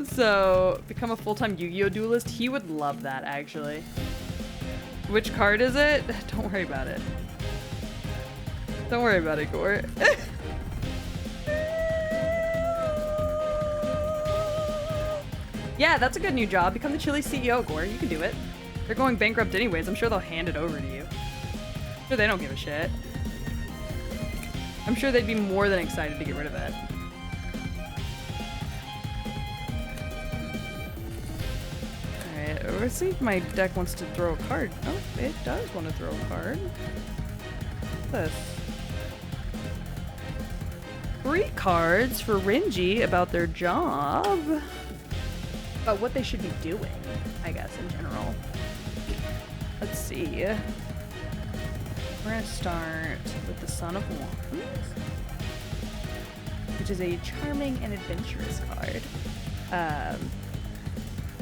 A: So, become a full-time Yu-Gi-Oh duelist. He would love that, actually. Which card is it? Don't worry about it. Don't worry about it, Gore. Yeah, that's a good new job. Become the Chili CEO, Gore. You can do it. They're going bankrupt anyways. I'm sure they'll hand it over to you. I'm sure they don't give a shit. I'm sure they'd be more than excited to get rid of it. Alright, let's see if my deck wants to throw a card. Oh, it does want to throw a card. What's this? 3 cards for Renji about their job. About what they should be doing, I guess, in general. Let's see. We're gonna start with the Son of Wands, which is a charming and adventurous card.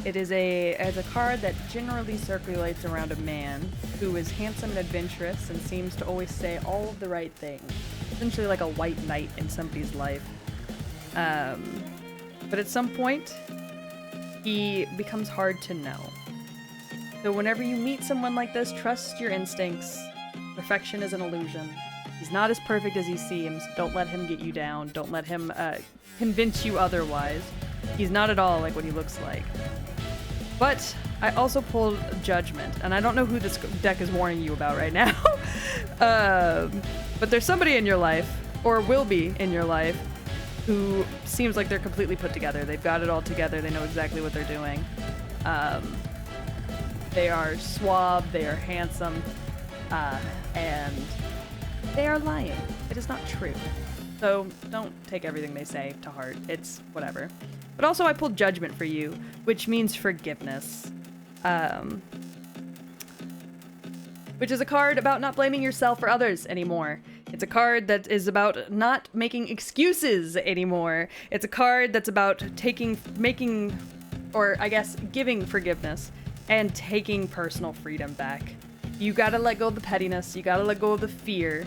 A: It's a card that generally circulates around a man who is handsome and adventurous and seems to always say all of the right things. Essentially like a white knight in somebody's life. But at some point, he becomes hard to know. So whenever you meet someone like this, trust your instincts. Perfection is an illusion. He's not as perfect as he seems. Don't let him get you down. Don't let him convince you otherwise. He's not at all like what he looks like. But I also pulled Judgment, and I don't know who this deck is warning you about right now. But there's somebody in your life, or will be in your life, who seems like they're completely put together. They've got it all together. They know exactly what they're doing. They are suave, they are handsome, and they are lying. It is not true. So don't take everything they say to heart. It's whatever. But also I pulled Judgment for you, which means forgiveness. Which is a card about not blaming yourself or others anymore. It's a card that is about not making excuses anymore. It's a card that's about making, or I guess giving forgiveness and taking personal freedom back. You gotta let go of the pettiness. You gotta let go of the fear.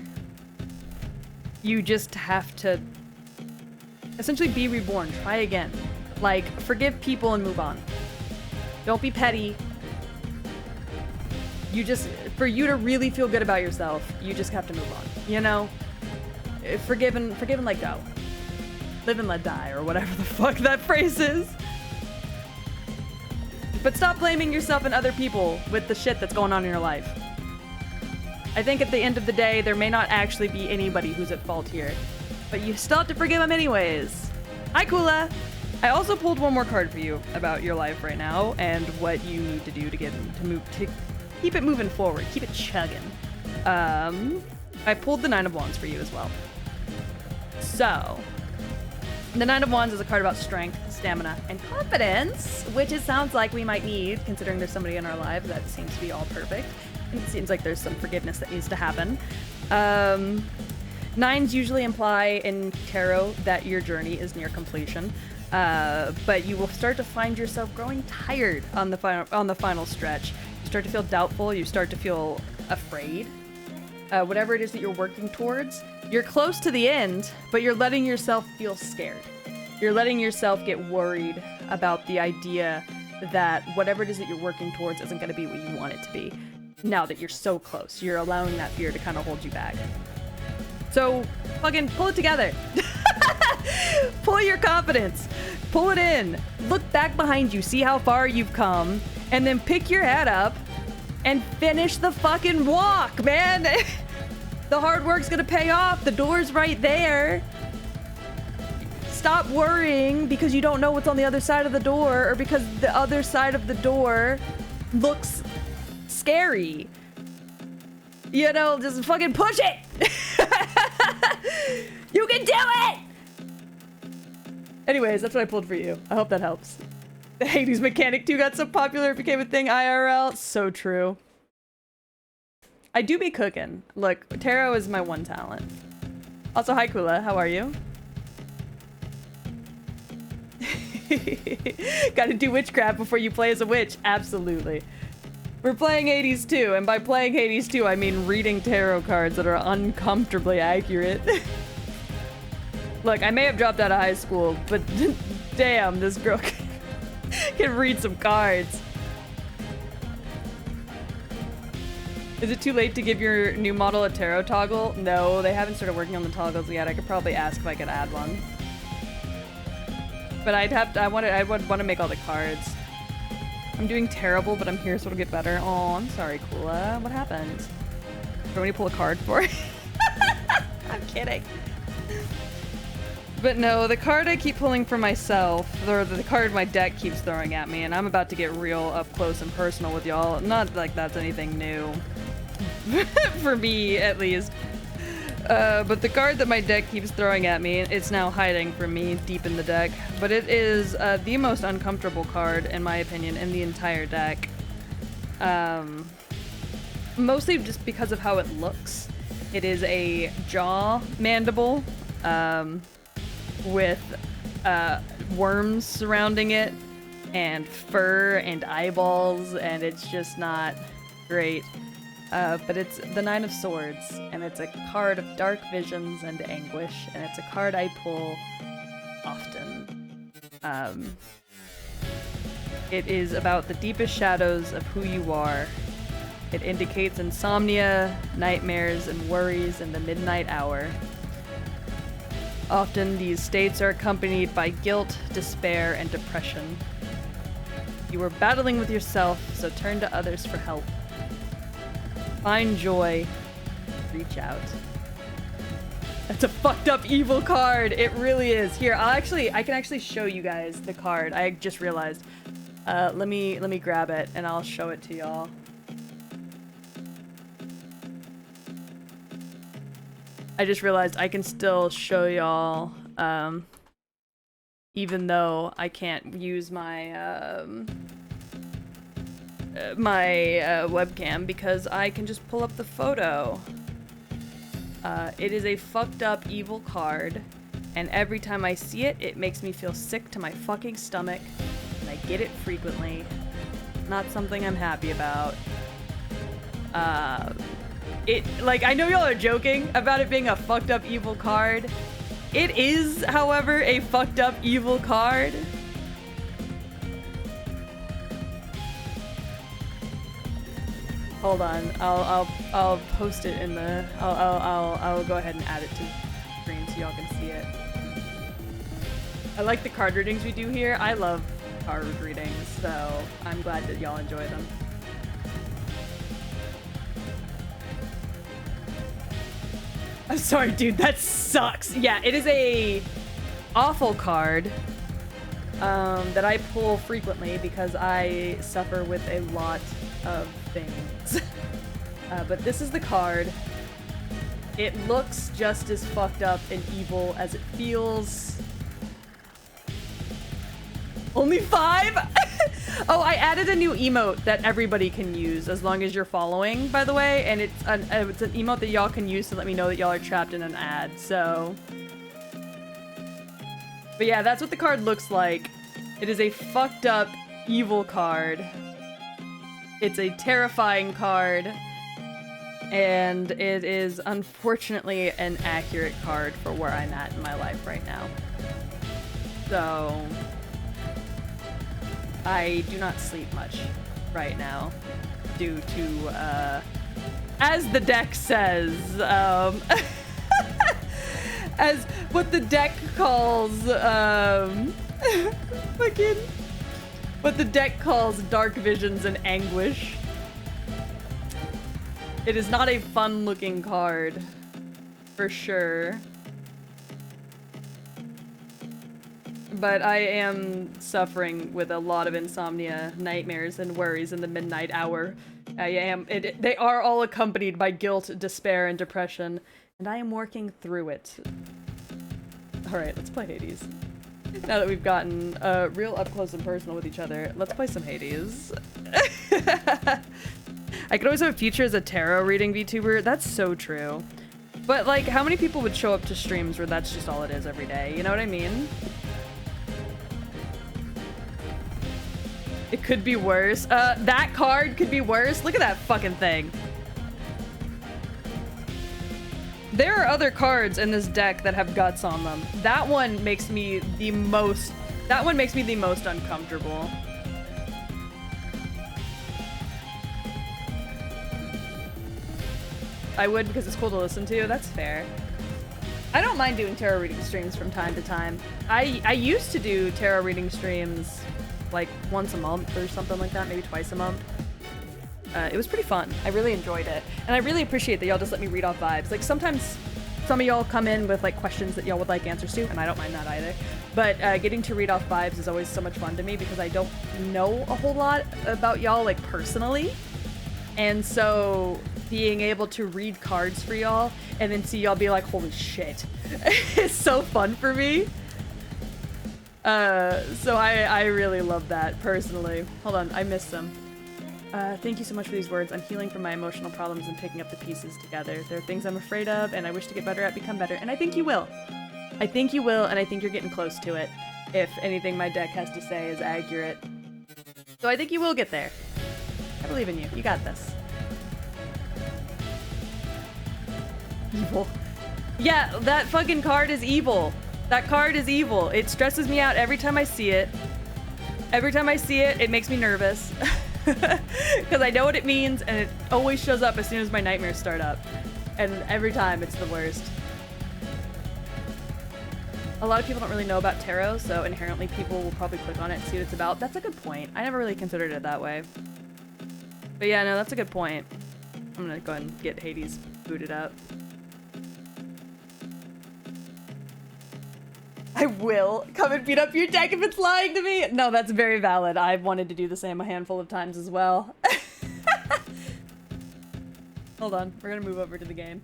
A: You just have to essentially be reborn. Try again. Like, forgive people and move on. Don't be petty. For you to really feel good about yourself, you just have to move on. You know? Forgive and let go. Live and let die, or whatever the fuck that phrase is. But stop blaming yourself and other people with the shit that's going on in your life. I think at the end of the day, there may not actually be anybody who's at fault here. But you still have to forgive them anyways. Hi, Kula! I also pulled one more card for you about your life right now and what you need to do to keep it moving forward. Keep it chugging. I pulled the Nine of Wands for you as well. So, the Nine of Wands is a card about strength, stamina, and confidence, which it sounds like we might need, considering there's somebody in our lives that seems to be all perfect. And it seems like there's some forgiveness that needs to happen. Nines usually imply in tarot that your journey is near completion. But you will start to find yourself growing tired on the final stretch. You start to feel doubtful. You start to feel afraid. Whatever it is that you're working towards, you're close to the end, but you're letting yourself feel scared. You're letting yourself get worried about the idea that whatever it is that you're working towards isn't going to be what you want it to be. Now that you're so close, you're allowing that fear to kind of hold you back. So, fucking pull it together. Pull your confidence. Pull it in. Look back behind you. See how far you've come. And then pick your head up and finish the fucking walk, man. The hard work's gonna pay off. The door's right there. Stop worrying because you don't know what's on the other side of the door, or because the other side of the door looks scary. You know, just fucking push it. You can do it! Anyways, that's what I pulled for you. I hope that helps. The Hades mechanic 2 got so popular it became a thing IRL. So true. I do be cooking. Look, tarot is my one talent. Also, hi Kula, how are you? Gotta do witchcraft before you play as a witch. Absolutely. We're playing Hades 2, and by playing Hades 2, I mean reading tarot cards that are uncomfortably accurate. Look, I may have dropped out of high school, but damn, this girl can read some cards. Is it too late to give your new model a tarot toggle? No, they haven't started working on the toggles yet. I could probably ask if I could add one. But I would want to make all the cards. I'm doing terrible, but I'm here so it'll get better. Oh, I'm sorry, Kula. What happened? Do we pull a card for it? I'm kidding. But no, the card I keep pulling for myself, or the card my deck keeps throwing at me, and I'm about to get real up close and personal with y'all. Not like that's anything new. For me, at least. But the card that my deck keeps throwing at me, it's now hiding from me deep in the deck. But it is the most uncomfortable card, in my opinion, in the entire deck. Mostly just because of how it looks. It is a jaw mandible with worms surrounding it and fur and eyeballs, and it's just not great. But it's the Nine of Swords, and it's a card of dark visions and anguish, and it's a card I pull often. It is about the deepest shadows of who you are. It indicates insomnia, nightmares, and worries in the midnight hour. Often these states are accompanied by guilt, despair, and depression. You are battling with yourself, so turn to others for help. Find joy. Reach out. That's a fucked up evil card. It really is. Here, I can actually show you guys the card. I just realized. Let me grab it and I'll show it to y'all. I just realized I can still show y'all, even though I can't use my webcam, because I can just pull up the photo. It is a fucked up evil card, and every time I see it, it makes me feel sick to my fucking stomach, and I get it frequently. Not something I'm happy about. I know y'all are joking about it being a fucked up evil card. It is, however, a fucked up evil card. Hold on, I'll post it in the. I'll go ahead and add it to the screen so y'all can see it. I like the card readings we do here. I love card readings, so I'm glad that y'all enjoy them. I'm sorry, dude, that sucks. Yeah, it is a awful card that I pull frequently because I suffer with a lot of things. But this is the card. It looks just as fucked up and evil as it feels. Only 5? Oh, I added a new emote that everybody can use as long as you're following, by the way, and it's an emote that y'all can use to let me know that y'all are trapped in an ad, so. But yeah, that's what the card looks like. It is a fucked up, evil card. It's a terrifying card, and it is unfortunately an accurate card for where I'm at in my life right now. So, I do not sleep much right now due to, as the deck says, as what the deck calls, what the deck calls dark visions and anguish. It is not a fun-looking card, for sure. But I am suffering with a lot of insomnia, nightmares, and worries in the midnight hour. They are all accompanied by guilt, despair, and depression, and I am working through it. Alright, let's play Hades. Now that we've gotten real up close and personal with each other, let's play some Hades. I could always have a future as a tarot reading VTuber. That's so true. But like, how many people would show up to streams where that's just all it is every day? You know what I mean? It could be worse. That card could be worse. Look at that fucking thing. There are other cards in this deck that have guts on them. That one makes me the most uncomfortable. I would because it's cool to listen to. That's fair. I don't mind doing tarot reading streams from time to time. I used to do tarot reading streams like once a month or something like that, maybe twice a month. It was pretty fun. I really enjoyed it. And I really appreciate that y'all just let me read off vibes. Like sometimes some of y'all come in with like questions that y'all would like answers to, and I don't mind that either. But getting to read off vibes is always so much fun to me because I don't know a whole lot about y'all like personally. And so being able to read cards for y'all and then see y'all be like, holy shit. It's so fun for me. So I really love that personally. Hold on, I missed some. Thank you so much for these words. I'm healing from my emotional problems and picking up the pieces together. There are things I'm afraid of and I wish to get better at, become better. And I think you will. I think you will, and I think you're getting close to it. If anything my deck has to say is accurate. So I think you will get there. I believe in you. You got this. Evil. Yeah, that fucking card is evil. That card is evil. It stresses me out every time I see it. Every time I see it, it makes me nervous. Because I know what it means, and it always shows up as soon as my nightmares start up. And every time, it's the worst. A lot of people don't really know about tarot, so inherently people will probably click on it and see what it's about. That's a good point. I never really considered it that way. But yeah, no, that's a good point. I'm gonna go ahead and get Hades booted up. I will come and beat up your deck if it's lying to me. No, that's very valid. I've wanted to do the same a handful of times as well. Hold on, we're gonna move over to the game.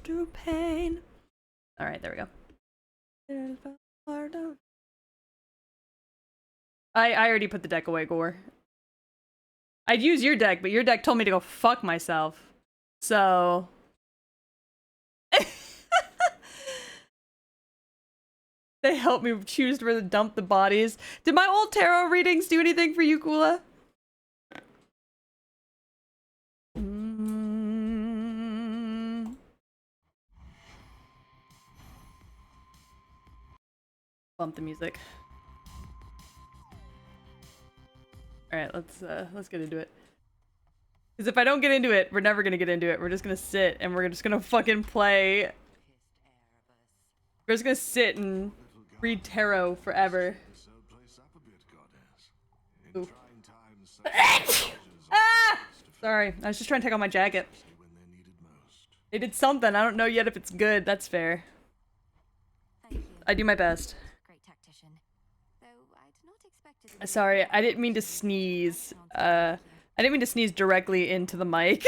A: To pain. All right, there we go. I already put the deck away, Gore. I'd use your deck, but your deck told me to go fuck myself. So... They helped me choose where to dump the bodies. Did my old tarot readings do anything for you, Kula? Bump the music. All right, let's get into it. Because if I don't get into it, we're never gonna get into it. We're just gonna sit and we're just gonna fucking play. We're just gonna sit and read tarot forever. Ooh. Ah! Sorry, I was just trying to take off my jacket. They did something. I don't know yet if it's good. That's fair. I do my best. Sorry, I didn't mean to sneeze. I didn't mean to sneeze directly into the mic.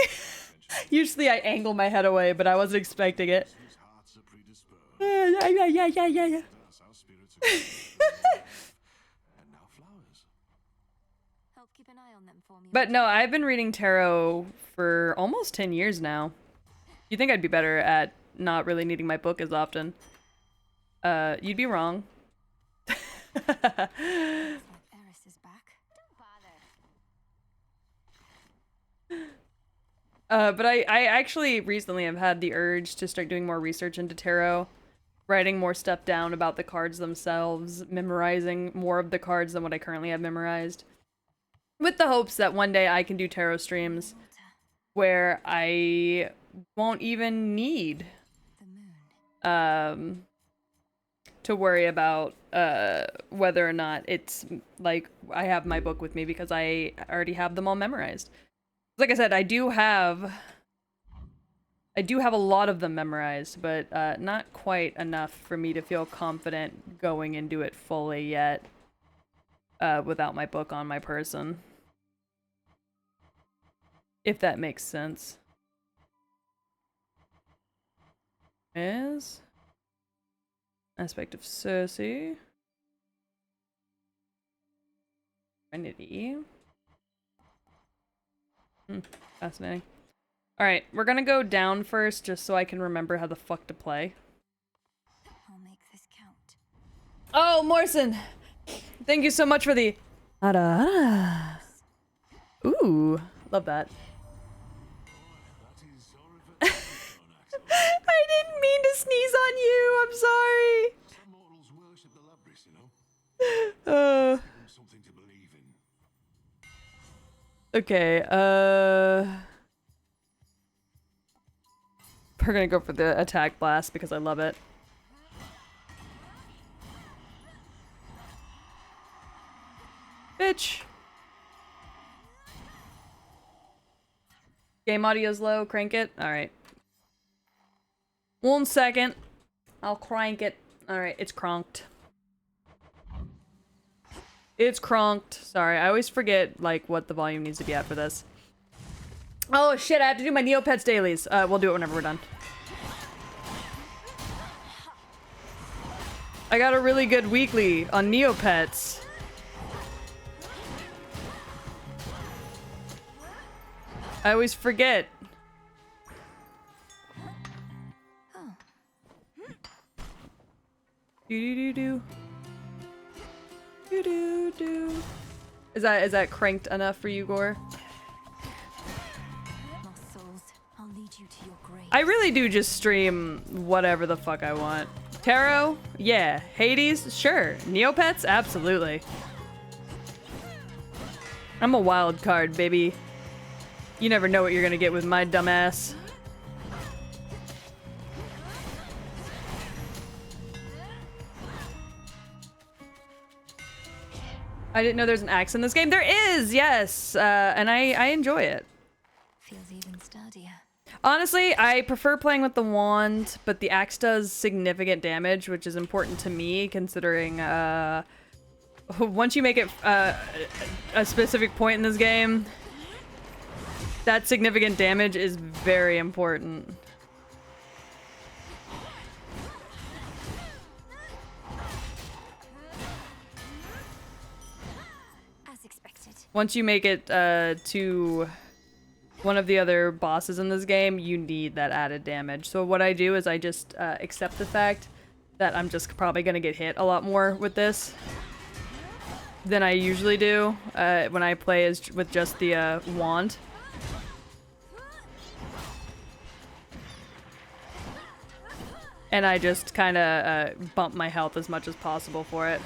A: Usually I angle my head away, but I wasn't expecting it. Yeah. But no, I've been reading tarot for almost 10 years now. You'd think I'd be better at not really needing my book as often. You'd be wrong. But I actually recently have had the urge to start doing more research into tarot, writing more stuff down about the cards themselves, memorizing more of the cards than what I currently have memorized, with the hopes that one day I can do tarot streams where I won't even need to worry about whether or not it's like I have my book with me, because I already have them all memorized. Like I said, I do have a lot of them memorized, but not quite enough for me to feel confident going into it fully yet, without my book on my person. If that makes sense. Is aspect of Cersei. Trinity. Fascinating. Alright, we're gonna go down first just so I can remember how the fuck to play.
B: I'll make this count.
A: Oh, Morrison! Thank you so much for the... Ooh, love that. I didn't mean to sneeze on you, I'm sorry!
C: Some mortals worship the Labrys, you know? Something to believe in.
A: Okay, we're gonna go for the attack blast because I love it. Bitch! Game audio's low, crank it. Alright. 1 second. I'll crank it. Alright, it's cronked. It's cronked. Sorry, I always forget, like, what the volume needs to be at for this. Oh shit, I have to do my Neopets dailies. We'll do it whenever we're done. I got a really good weekly on Neopets. I always forget. Do. Do. Is that cranked enough for you, Gore?
B: Muscles, I'll lead you to your grave.
A: I really do just stream whatever the fuck I want. Tarot? Yeah. Hades? Sure. Neopets? Absolutely. I'm a wild card, baby. You never know what you're gonna get with my dumbass. I didn't know there's an axe in this game. There is, yes, and I enjoy it.
B: Feels even sturdier.
A: Honestly, I prefer playing with the wand, but the axe does significant damage, which is important to me, considering once you make it a specific point in this game, that significant damage is very important. Once you make it to one of the other bosses in this game, you need that added damage. So what I do is I just accept the fact that I'm just probably gonna get hit a lot more with this than I usually do when I play with just the wand. And I just kind of bump my health as much as possible for it.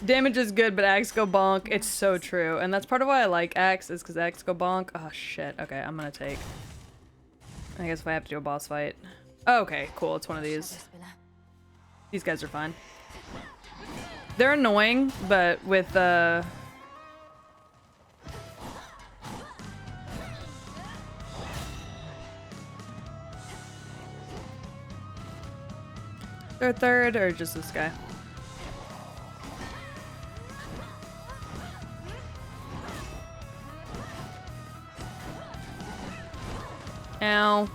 A: Damage is good, but axe go bonk. It's so true. And that's part of why I like axe, is because axe go bonk. Oh, shit. Okay, I'm gonna take... I guess if I have to do a boss fight. Oh, okay, cool. It's one of these. These guys are fine. They're annoying, but with, They're third, or just this guy? Ow.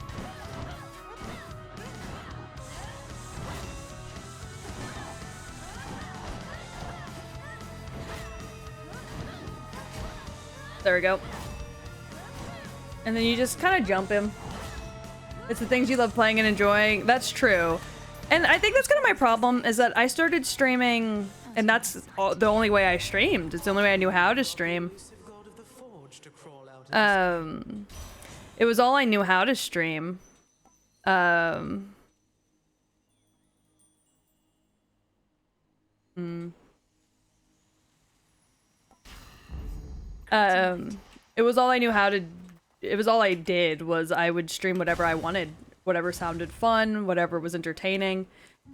A: There we go. And then you just kind of jump him. It's the things you love playing and enjoying. That's true. And I think that's kind of my problem, is that I started streaming, and that's the only way I streamed. It's the only way I knew how to stream. It was all I knew how to stream. It was all I knew how to... It was all I did, was I would stream whatever I wanted. Whatever sounded fun, whatever was entertaining.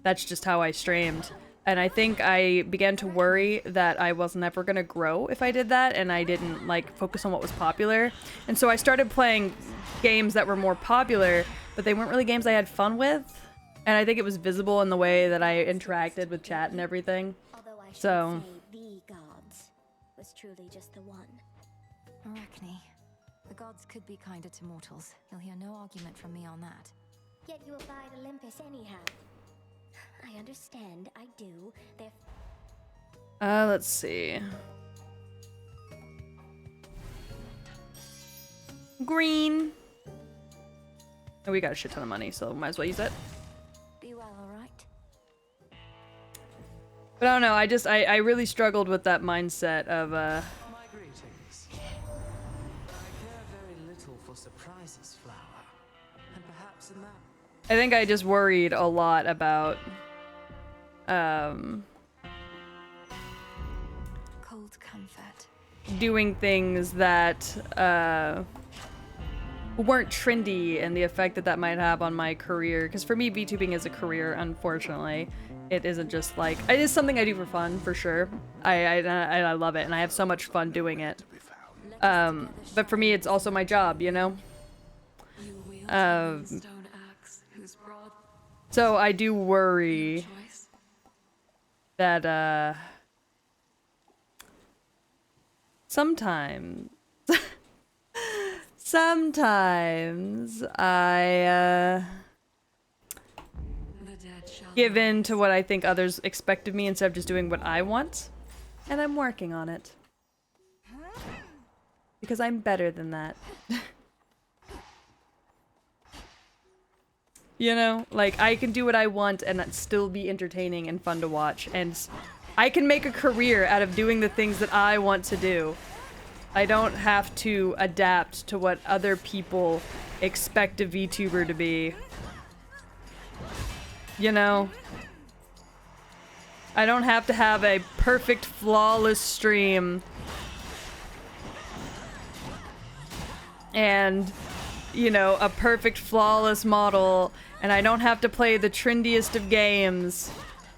A: That's just how I streamed. And I think I began to worry that I was never gonna grow if I did that, and I didn't, like, focus on what was popular. And so I started playing games that were more popular, but they weren't really games I had fun with. And I think it was visible in the way that I interacted with chat and everything.
D: Although I should
A: So...
D: say the gods was truly just the one.
B: Arachne. The gods could be kinder to mortals. You'll hear no argument from me on that.
D: Yet you abide Olympus anyhow. I understand. I do. They're
A: Let's see. Green. Oh, we got a shit ton of money, so might as well use it.
B: Be well, alright?
A: But I don't know, I really struggled with that mindset of,
E: My greetings. I care very little for surprises, Flower. And perhaps in that
A: I think I just worried a lot about,
B: Cold comfort.
A: doing things that, weren't trendy and the effect that that might have on my career. Because for me, VTubing is a career, unfortunately. It isn't just like, it is something I do for fun, for sure. I love it, and I have so much fun doing it. But for me, it's also my job, you know?
F: You wield
A: Um,
F: a stone axe whose broad
A: So I do worry
F: choice.
A: that, sometimes I,
F: The dead shall
A: give in to what I think others expect of me instead of just doing what I want. And I'm working on it. Because I'm better than that. You know? Like, I can do what I want and that still be entertaining and fun to watch. And I can make a career out of doing the things that I want to do. I don't have to adapt to what other people expect a VTuber to be. You know? I don't have to have a perfect, flawless stream. And, you know, a perfect, flawless model. And I don't have to play the trendiest of games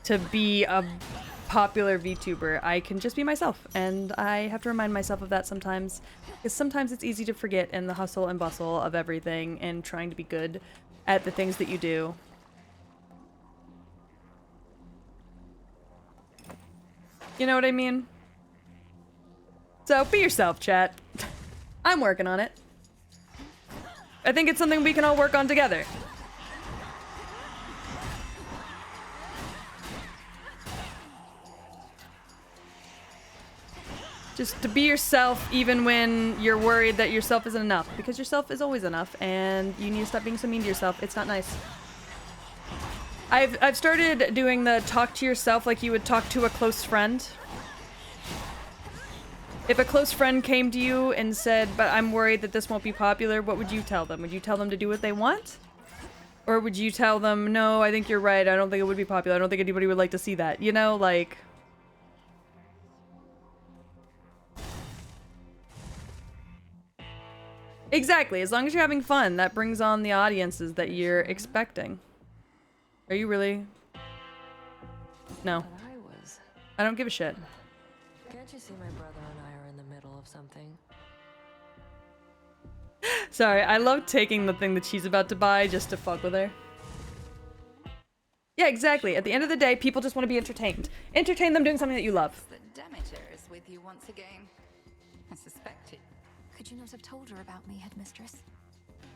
A: to be a popular VTuber. I can just be myself. And I have to remind myself of that sometimes. Because sometimes it's easy to forget in the hustle and bustle of everything and trying to be good at the things that you do. You know what I mean? So, be yourself, chat. I'm working on it. I think it's something we can all work on together. Just to be yourself even when you're worried that yourself isn't enough. Because yourself is always enough, and you need to stop being so mean to yourself. It's not nice. I've started doing the talk to yourself like you would talk to a close friend. If a close friend came to you and said, but I'm worried that this won't be popular, what would you tell them? Would you tell them to do what they want? Or would you tell them, no, I think you're right, I don't think it would be popular, I don't think anybody would like to see that. You know, like... Exactly, as long as you're having fun, that brings on the audiences that you're expecting. Are you really? No.
G: But I was.
A: I don't give a shit.
G: Can't you see my brother and I are in the middle of something?
A: Sorry, I love taking the thing that she's about to buy just to fuck with her. Yeah, exactly. At the end of the day, people just want to be entertained. Entertain them doing something that you love.
H: The Demeter is with you once again. I suspected.
B: Could you not have told her about me, headmistress?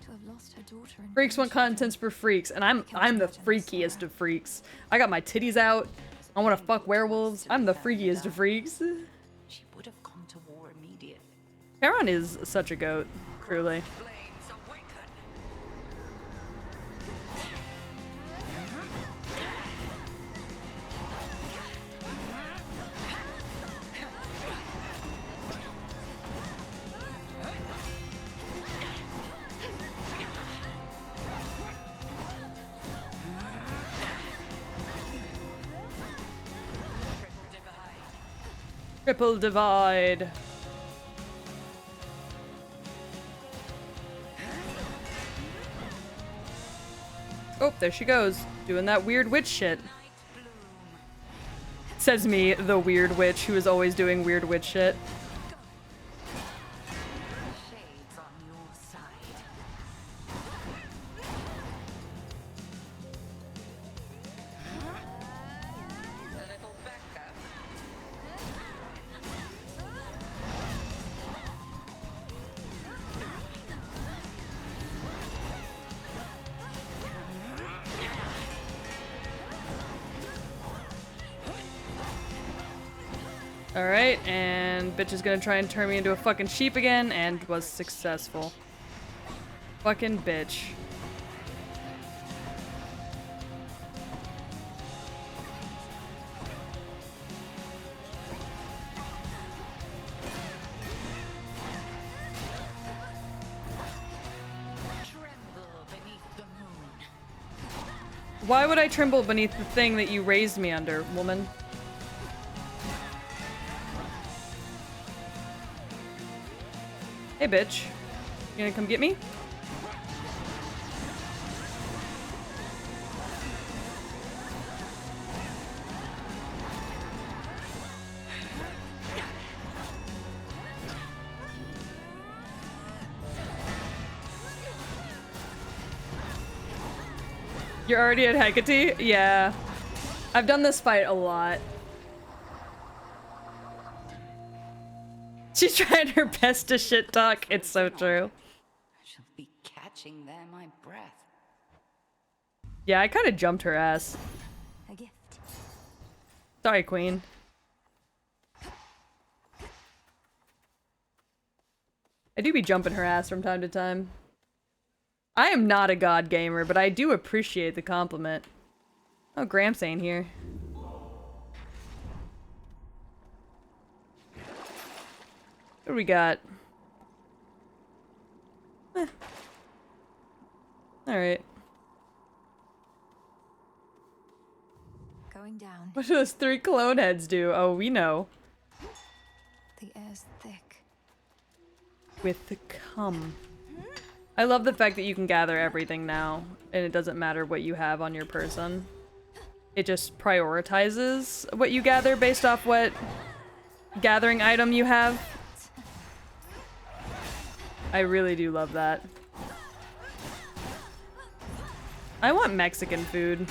B: To have lost her daughter and
A: Freaks want contents for freaks, and I'm the freakiest of freaks. I got my titties out. I want to fuck werewolves. I'm the freakiest of freaks.
H: She would have gone to war immediately.
A: Charon is such a goat, truly.
H: Flames awaken.
A: Triple divide. Oh, there she goes, doing that weird witch shit. Says me, the weird witch who is always doing weird witch shit.
H: Shades on your side. A little backup.
A: Alright, and bitch is gonna try and turn me into a fucking sheep again, and was successful. Fucking bitch. Why would I tremble beneath the thing that you raised me under, woman? Hey, bitch. You gonna come get me? You're already at Hecate? Yeah. I've done this fight a lot. She's trying her best to shit talk. It's so true.
H: I shall be catching there my breath.
A: Yeah, I kind of jumped her ass.
B: A gift.
A: Sorry, queen. I do be jumping her ass from time to time. I am not a god gamer, but I do appreciate the compliment. Oh, Gramps ain't here. What do we got? Alright.
B: Going down.
A: What do those 3 clone heads do? Oh, we know.
B: The air's thick.
A: With the cum. I love the fact that you can gather everything now, and it doesn't matter what you have on your person. It just prioritizes what you gather based off what gathering item you have. I really do love that. I want Mexican food.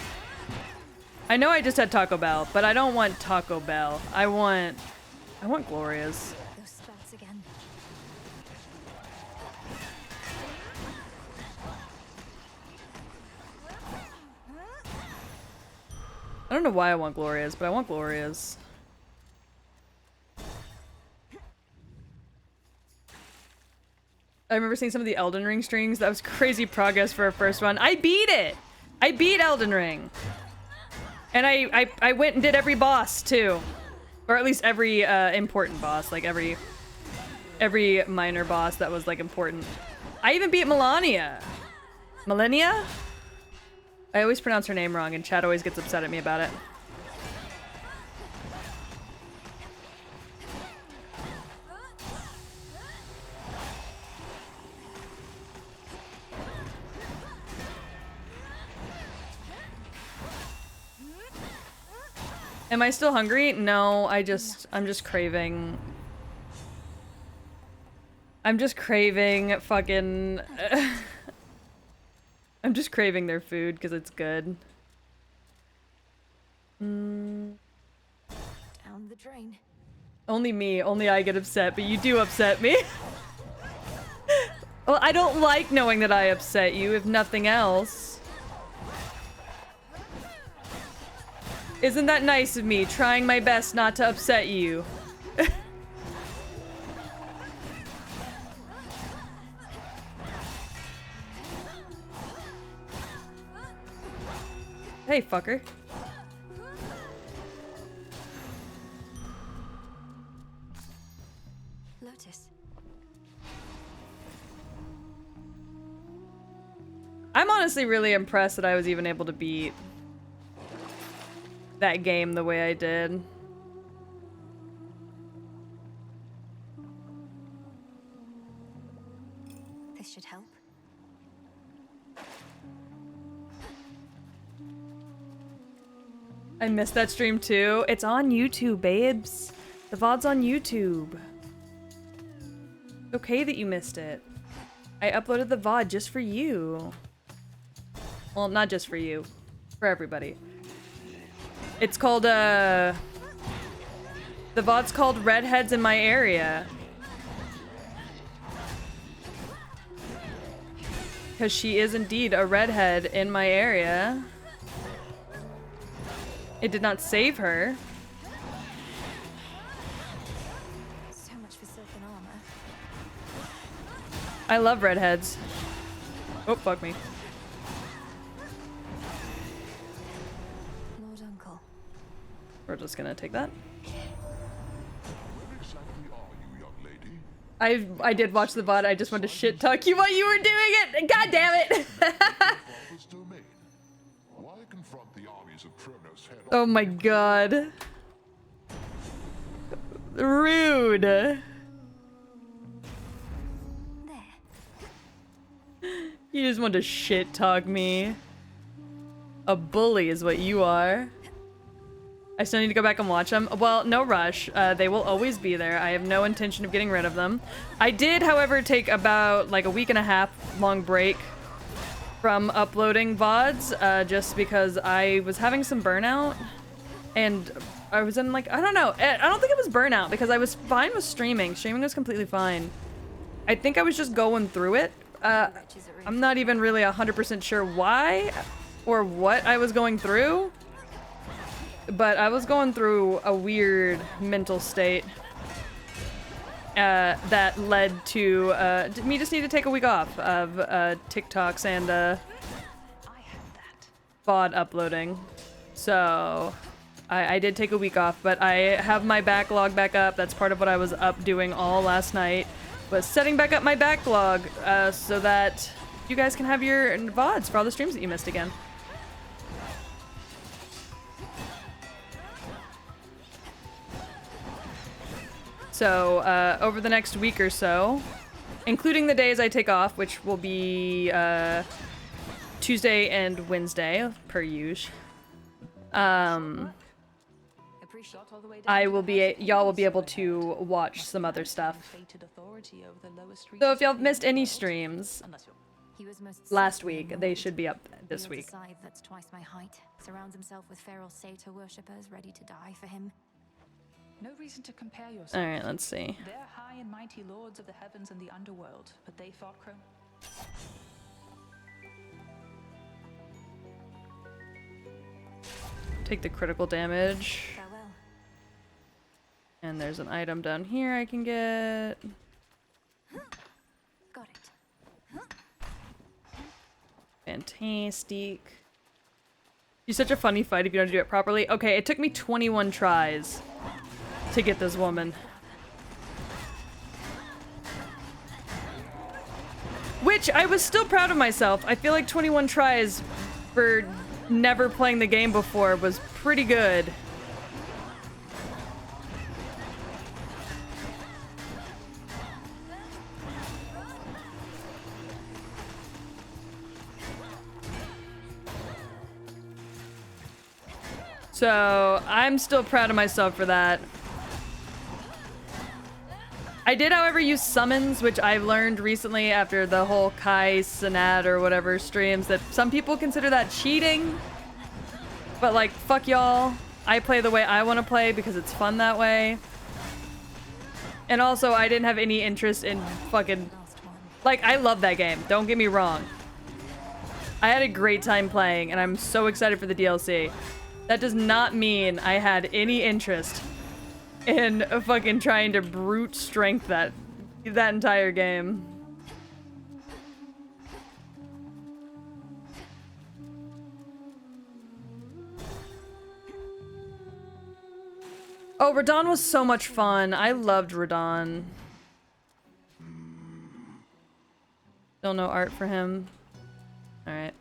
A: I know I just had Taco Bell, but I don't want Taco Bell. I want Gloria's.
B: Those spats again.
A: I don't know why I want Gloria's, but I want Gloria's. I remember seeing some of the Elden Ring streams. That was crazy progress for a first one. I beat it! I beat Elden Ring! And I went and did every boss, too. Or at least every important boss. Like, every minor boss that was, like, important. I even beat Melania! Melania? I always pronounce her name wrong, and Chad always gets upset at me about it. Am I still hungry? No, I'm just craving... I'm just craving fucking... I'm just craving their food because it's good.
B: Down the drain.
A: Only me, only I get upset, but you do upset me. Well, I don't like knowing that I upset you, if nothing else. Isn't that nice of me, trying my best not to upset you? Hey, fucker.
B: Lotus.
A: I'm honestly really impressed that I was even able to beat that game the way I did.
B: This should help.
A: I missed that stream too. It's on YouTube, babes. The VOD's on YouTube. It's okay that you missed it. I uploaded the VOD just for you. Well, not just for you. For everybody. It's called, the VOD's called Redheads in My Area. Because she is indeed a redhead in my area. It did not save her. I love redheads. Oh, fuck me.
B: Lord Uncle.
A: We're just gonna take that.
C: Where exactly are you, young lady?
A: I did watch the VOD. I just wanted to shit talk you while you were doing it. God damn it.
C: Father's domain. Why confront the armies of Kronos head
A: Oh my god. Rude.
B: There.
A: You just want to shit talk me. A bully is what you are. I still need to go back and watch them. Well, no rush. They will always be there. I have no intention of getting rid of them. I did, however, take about like a week and a half long break from uploading VODs, just because I was having some burnout. And I was in like, I don't know. I don't think it was burnout because I was fine with streaming. Streaming was completely fine. I think I was just going through it. I'm not even really 100% sure why or what I was going through. But I was going through a weird mental state that led to me just need to take a week off of TikToks and VOD uploading. So I did take a week off, but I have my backlog back up. That's part of what I was up doing all last night, was setting back up my backlog so that you guys can have your VODs for all the streams that you missed again. So over the next week or so, including the days I take off, which will be Tuesday and Wednesday per usual, I will be, y'all will be able to watch some other stuff. So if y'all missed any streams last week, they should be up this week.
B: That's twice my height. Surrounds himself with feral satyr worshippers ready to die for him.
I: No reason to compare yourself.
A: All right, let's see.
I: They're high and mighty lords of the heavens and the underworld, but they fought Kronos.
A: Take the critical damage.
B: Farewell.
A: And there's an item down here I can get.
B: Got it.
A: Fantastic. You're such a funny fight if you don't do it properly. Okay, it took me 21 tries to get this woman. Which, I was still proud of myself. I feel like 21 tries for never playing the game before was pretty good. So, I'm still proud of myself for that. I did, however, use summons, which I've learned recently after the whole Kai Sinat or whatever streams, that some people consider that cheating. But, like, fuck y'all. I play the way I want to play because it's fun that way. And also, I didn't have any interest in fucking... Like, I love that game. Don't get me wrong. I had a great time playing, and I'm so excited for the DLC. That does not mean I had any interest in fucking trying to brute strength that entire game. Oh, Radahn was so much fun. I loved Radahn. Still no art for him. Alright.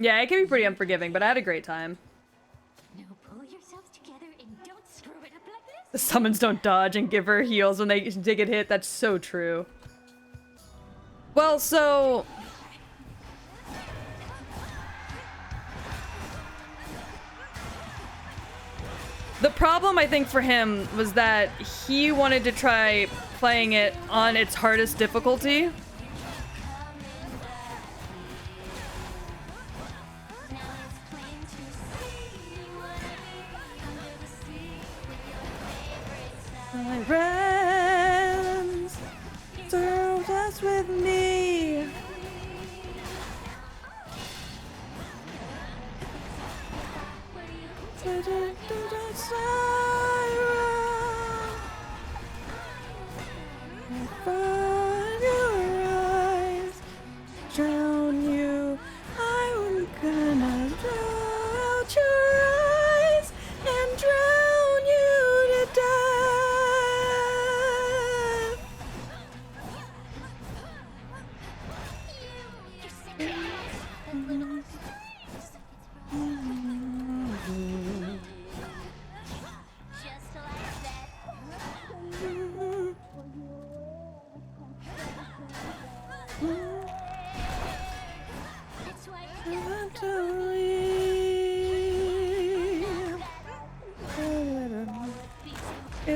A: Yeah, it can be pretty unforgiving, but I had a great time.
D: Now pull yourselves together and don't screw it up like this.
A: The summons don't dodge and give her heals when they get hit. That's so true. Well, so... The problem, I think, for him was that he wanted to try playing it on its hardest difficulty. My friends, so just with me.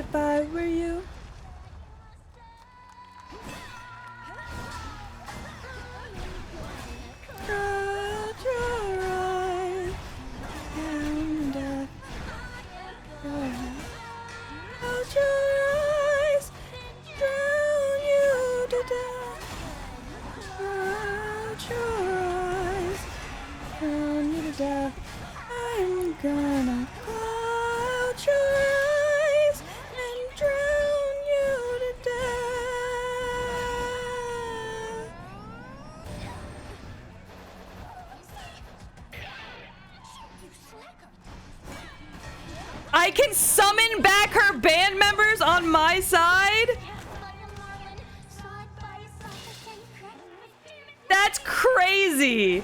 A: if I were you. Close your eyes and close your eyes, drown you to death. Close your eyes, drown you to death. I'm gonna close your eyes and drown you to death. I can summon back her band members on my side? That's crazy!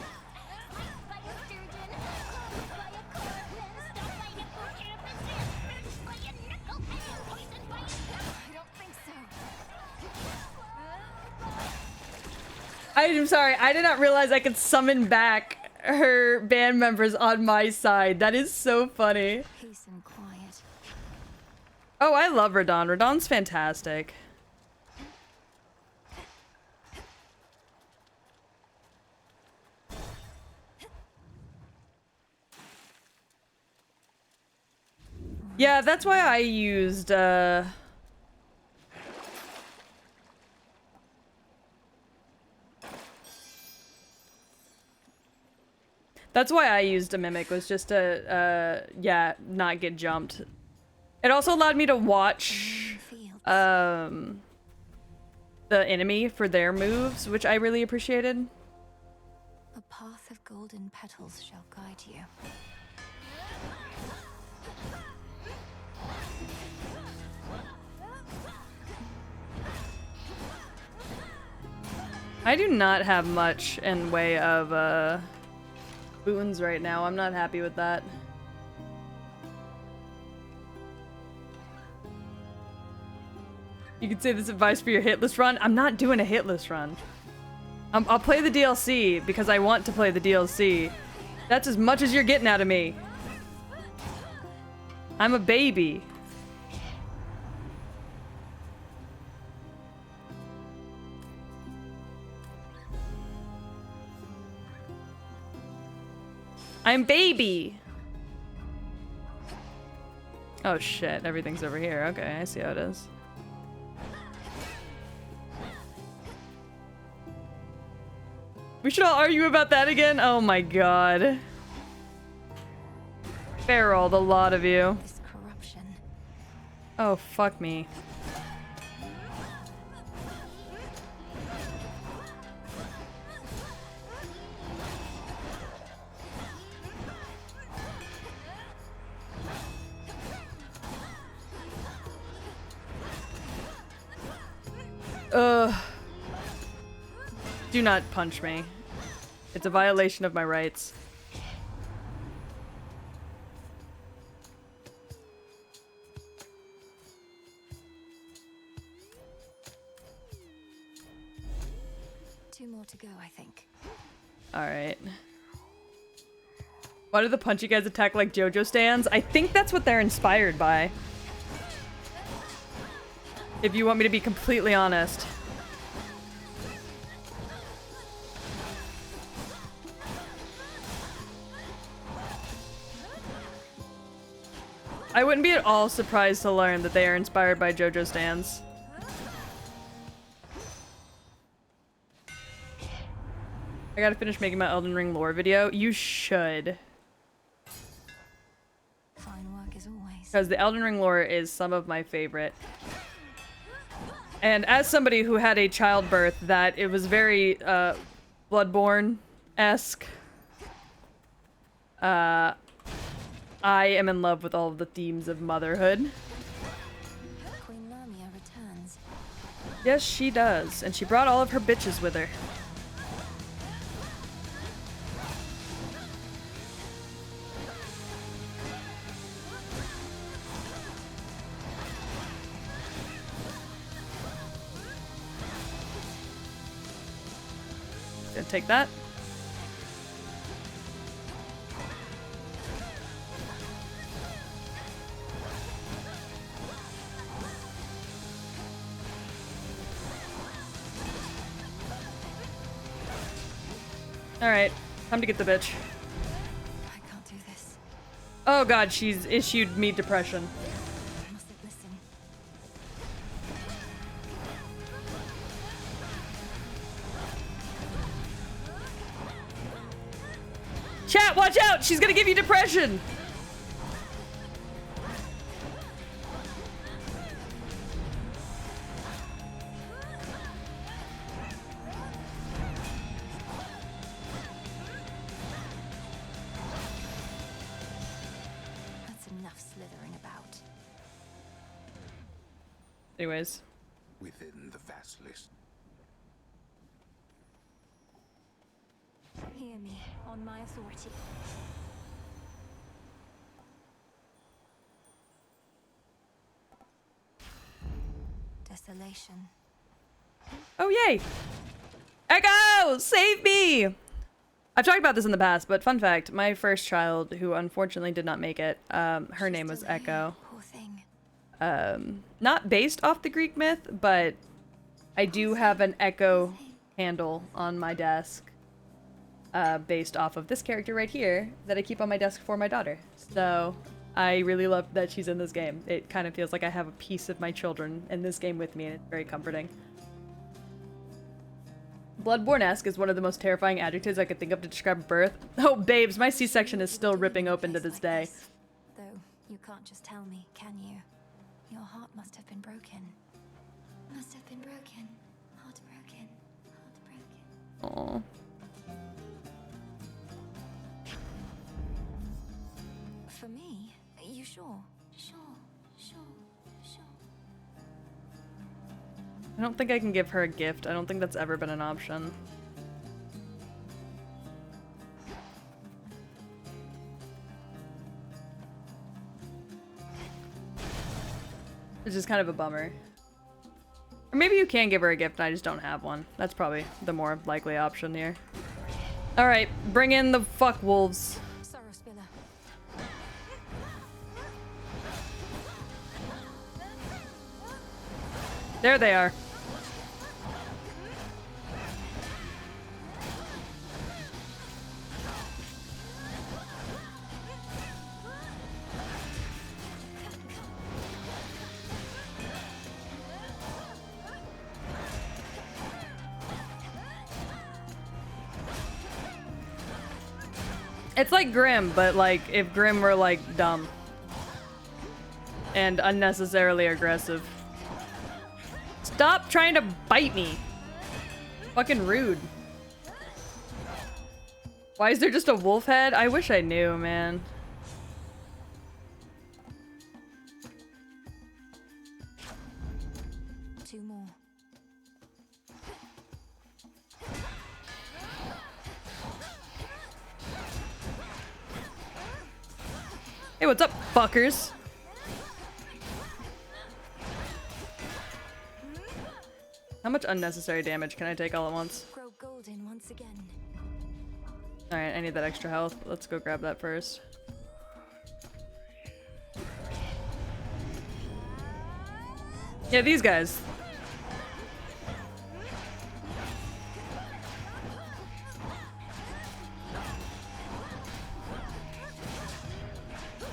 A: I'm sorry, I did not realize I could summon back her band members on my side. That is so funny.
B: Peace and quiet.
A: Oh, I love Radon. Radon's fantastic. Yeah, that's why I used, that's why I used a mimic, was just to, yeah, not get jumped. It also allowed me to watch, the enemy for their moves, which I really appreciated.
B: A path of golden petals shall guide you.
A: I do not have much in way of, boons right now. I'm not happy with that. You could say this advice for your hit list run. I'm not doing a hit list run. I'll play the DLC because I want to play the DLC. That's as much as you're getting out of me. I'm a baby. I'm baby. Oh shit, everything's over here. Okay, I see how it is. We should all argue about that again? Oh my god. Feral, the lot of you.
B: This corruption.
A: Oh, fuck me. Do not punch me. It's a violation of my rights.
B: Two more to go, I think.
A: Alright. Why do the punchy guys attack like JoJo stands? I think that's what they're inspired by. If you want me to be completely honest. I wouldn't be at all surprised to learn that they are inspired by JoJo stands. I gotta finish making my Elden Ring lore video. You should.
B: Fine work as always.
A: Because the Elden Ring lore is some of my favorite. And as somebody who had a childbirth that it was very Bloodborne-esque, I am in love with all of the themes of motherhood.
B: Queen Lamia returns.
A: Yes, she does. And she brought all of her bitches with her. Gonna take that. Alright, time to get the bitch.
B: I can't do this.
A: Oh god, she's issued me depression.
B: I mustn't listen.
A: Chat, watch out! She's gonna give you depression!
B: That's enough slithering about.
A: Anyways.
C: Within the vast list.
B: Hear me, on my authority. Desolation.
A: Oh, yay! Echo! Save me! I've talked about this in the past, but fun fact, my first child, who unfortunately did not make it, her name was Echo.
B: Poor thing.
A: Not based off the Greek myth, but I do have an Echo handle on my desk, based off of this character right here that I keep on my desk for my daughter. So I really love that she's in this game. It kind of feels like I have a piece of my children in this game with me, and it's very comforting. Bloodborne-esque is one of the most terrifying adjectives I could think of to describe birth. Oh, babes, my C-section is still ripping open to this day.
B: Though, you can't just tell me, can you? Your heart must have been broken. Must have been broken. Heartbroken. Heartbroken.
A: Aww.
B: For me? You sure? Sure.
A: I don't think I can give her a gift. I don't think that's ever been an option. Which is kind of a bummer. Or maybe you can give her a gift and I just don't have one. That's probably the more likely option here. Alright, bring in the fuck wolves.
B: Sorrow Spiller.
A: There they are. It's like Grimm, but like if Grimm were like dumb and unnecessarily aggressive. Stop trying to bite me. Fucking rude. Why is there just a wolf head? I wish I knew, man.
B: Two more.
A: Hey, what's up, fuckers? How much unnecessary damage can I take all at once?
B: Grow golden once again.
A: Alright, I need that extra health. Let's go grab that first. Yeah, these guys.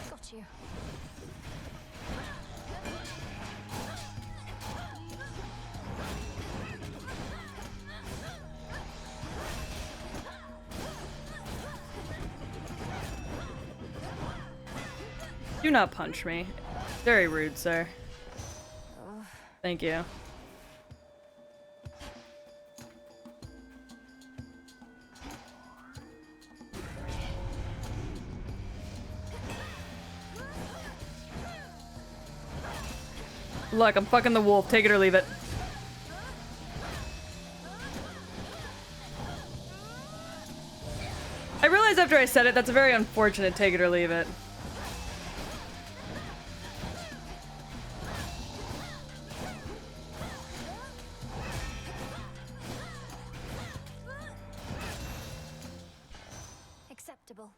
B: Got you.
A: Do not punch me. Very rude, sir. Thank you. Look, I'm fucking the wolf. Take it or leave it. I realized after I said it, that's a very unfortunate take it or leave it.
B: Acceptable.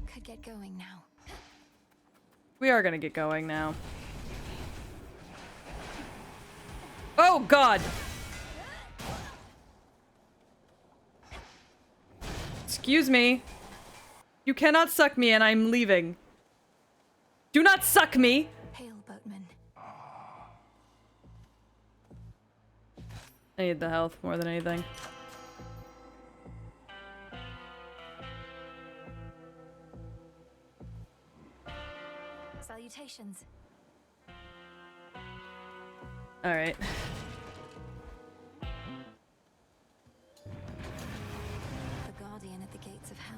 B: Could get going now.
A: We are gonna get going now. Oh god! Excuse me. You cannot suck me and I'm leaving. Do not suck me!
B: Hail, boatman.
A: I need the health more than anything.
B: Salutations.
A: Alright.
B: The guardian at the gates of hell.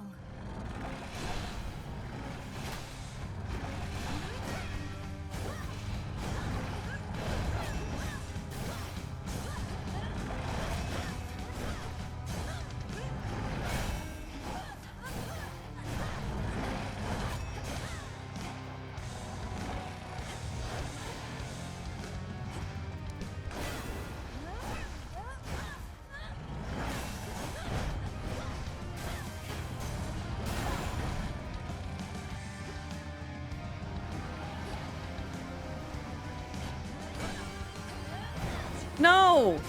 A: No!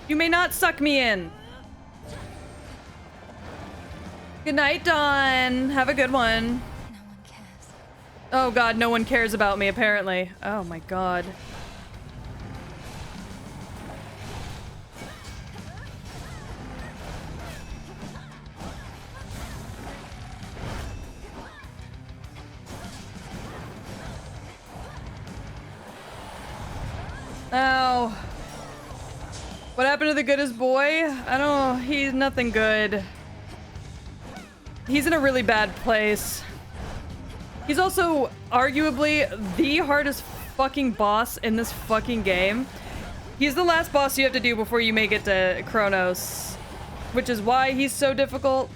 A: You may not suck me in. Good night, Dawn. Have a good one.
B: No one cares.
A: Oh god, no one cares about me, apparently. Oh my god. Oh. What happened to the goodest boy? I don't know. He's nothing good. He's in a really bad place. He's also arguably the hardest fucking boss in this fucking game. He's the last boss you have to do before you make it to Kronos, which is why he's so difficult.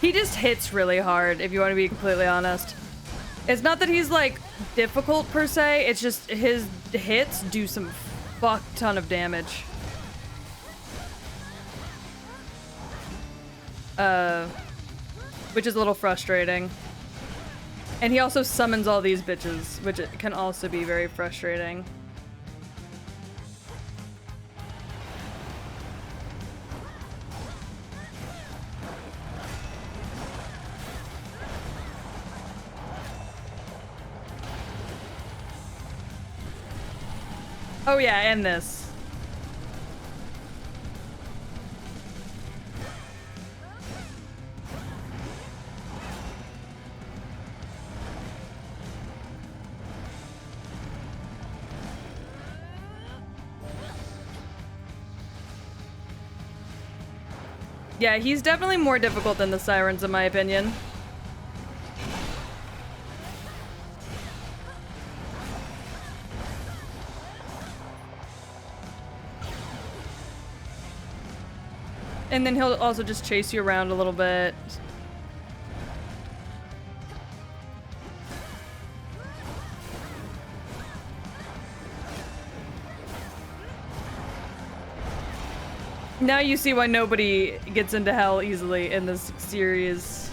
A: He just hits really hard, if you want to be completely honest. It's not that he's, like, difficult per se, it's just his hits do some fuck ton of damage. Which is a little frustrating. And he also summons all these bitches, which can also be very frustrating. Oh yeah, and this. Yeah, he's definitely more difficult than the Sirens in my opinion. And then he'll also just chase you around a little bit. Now you see why nobody gets into hell easily in this series.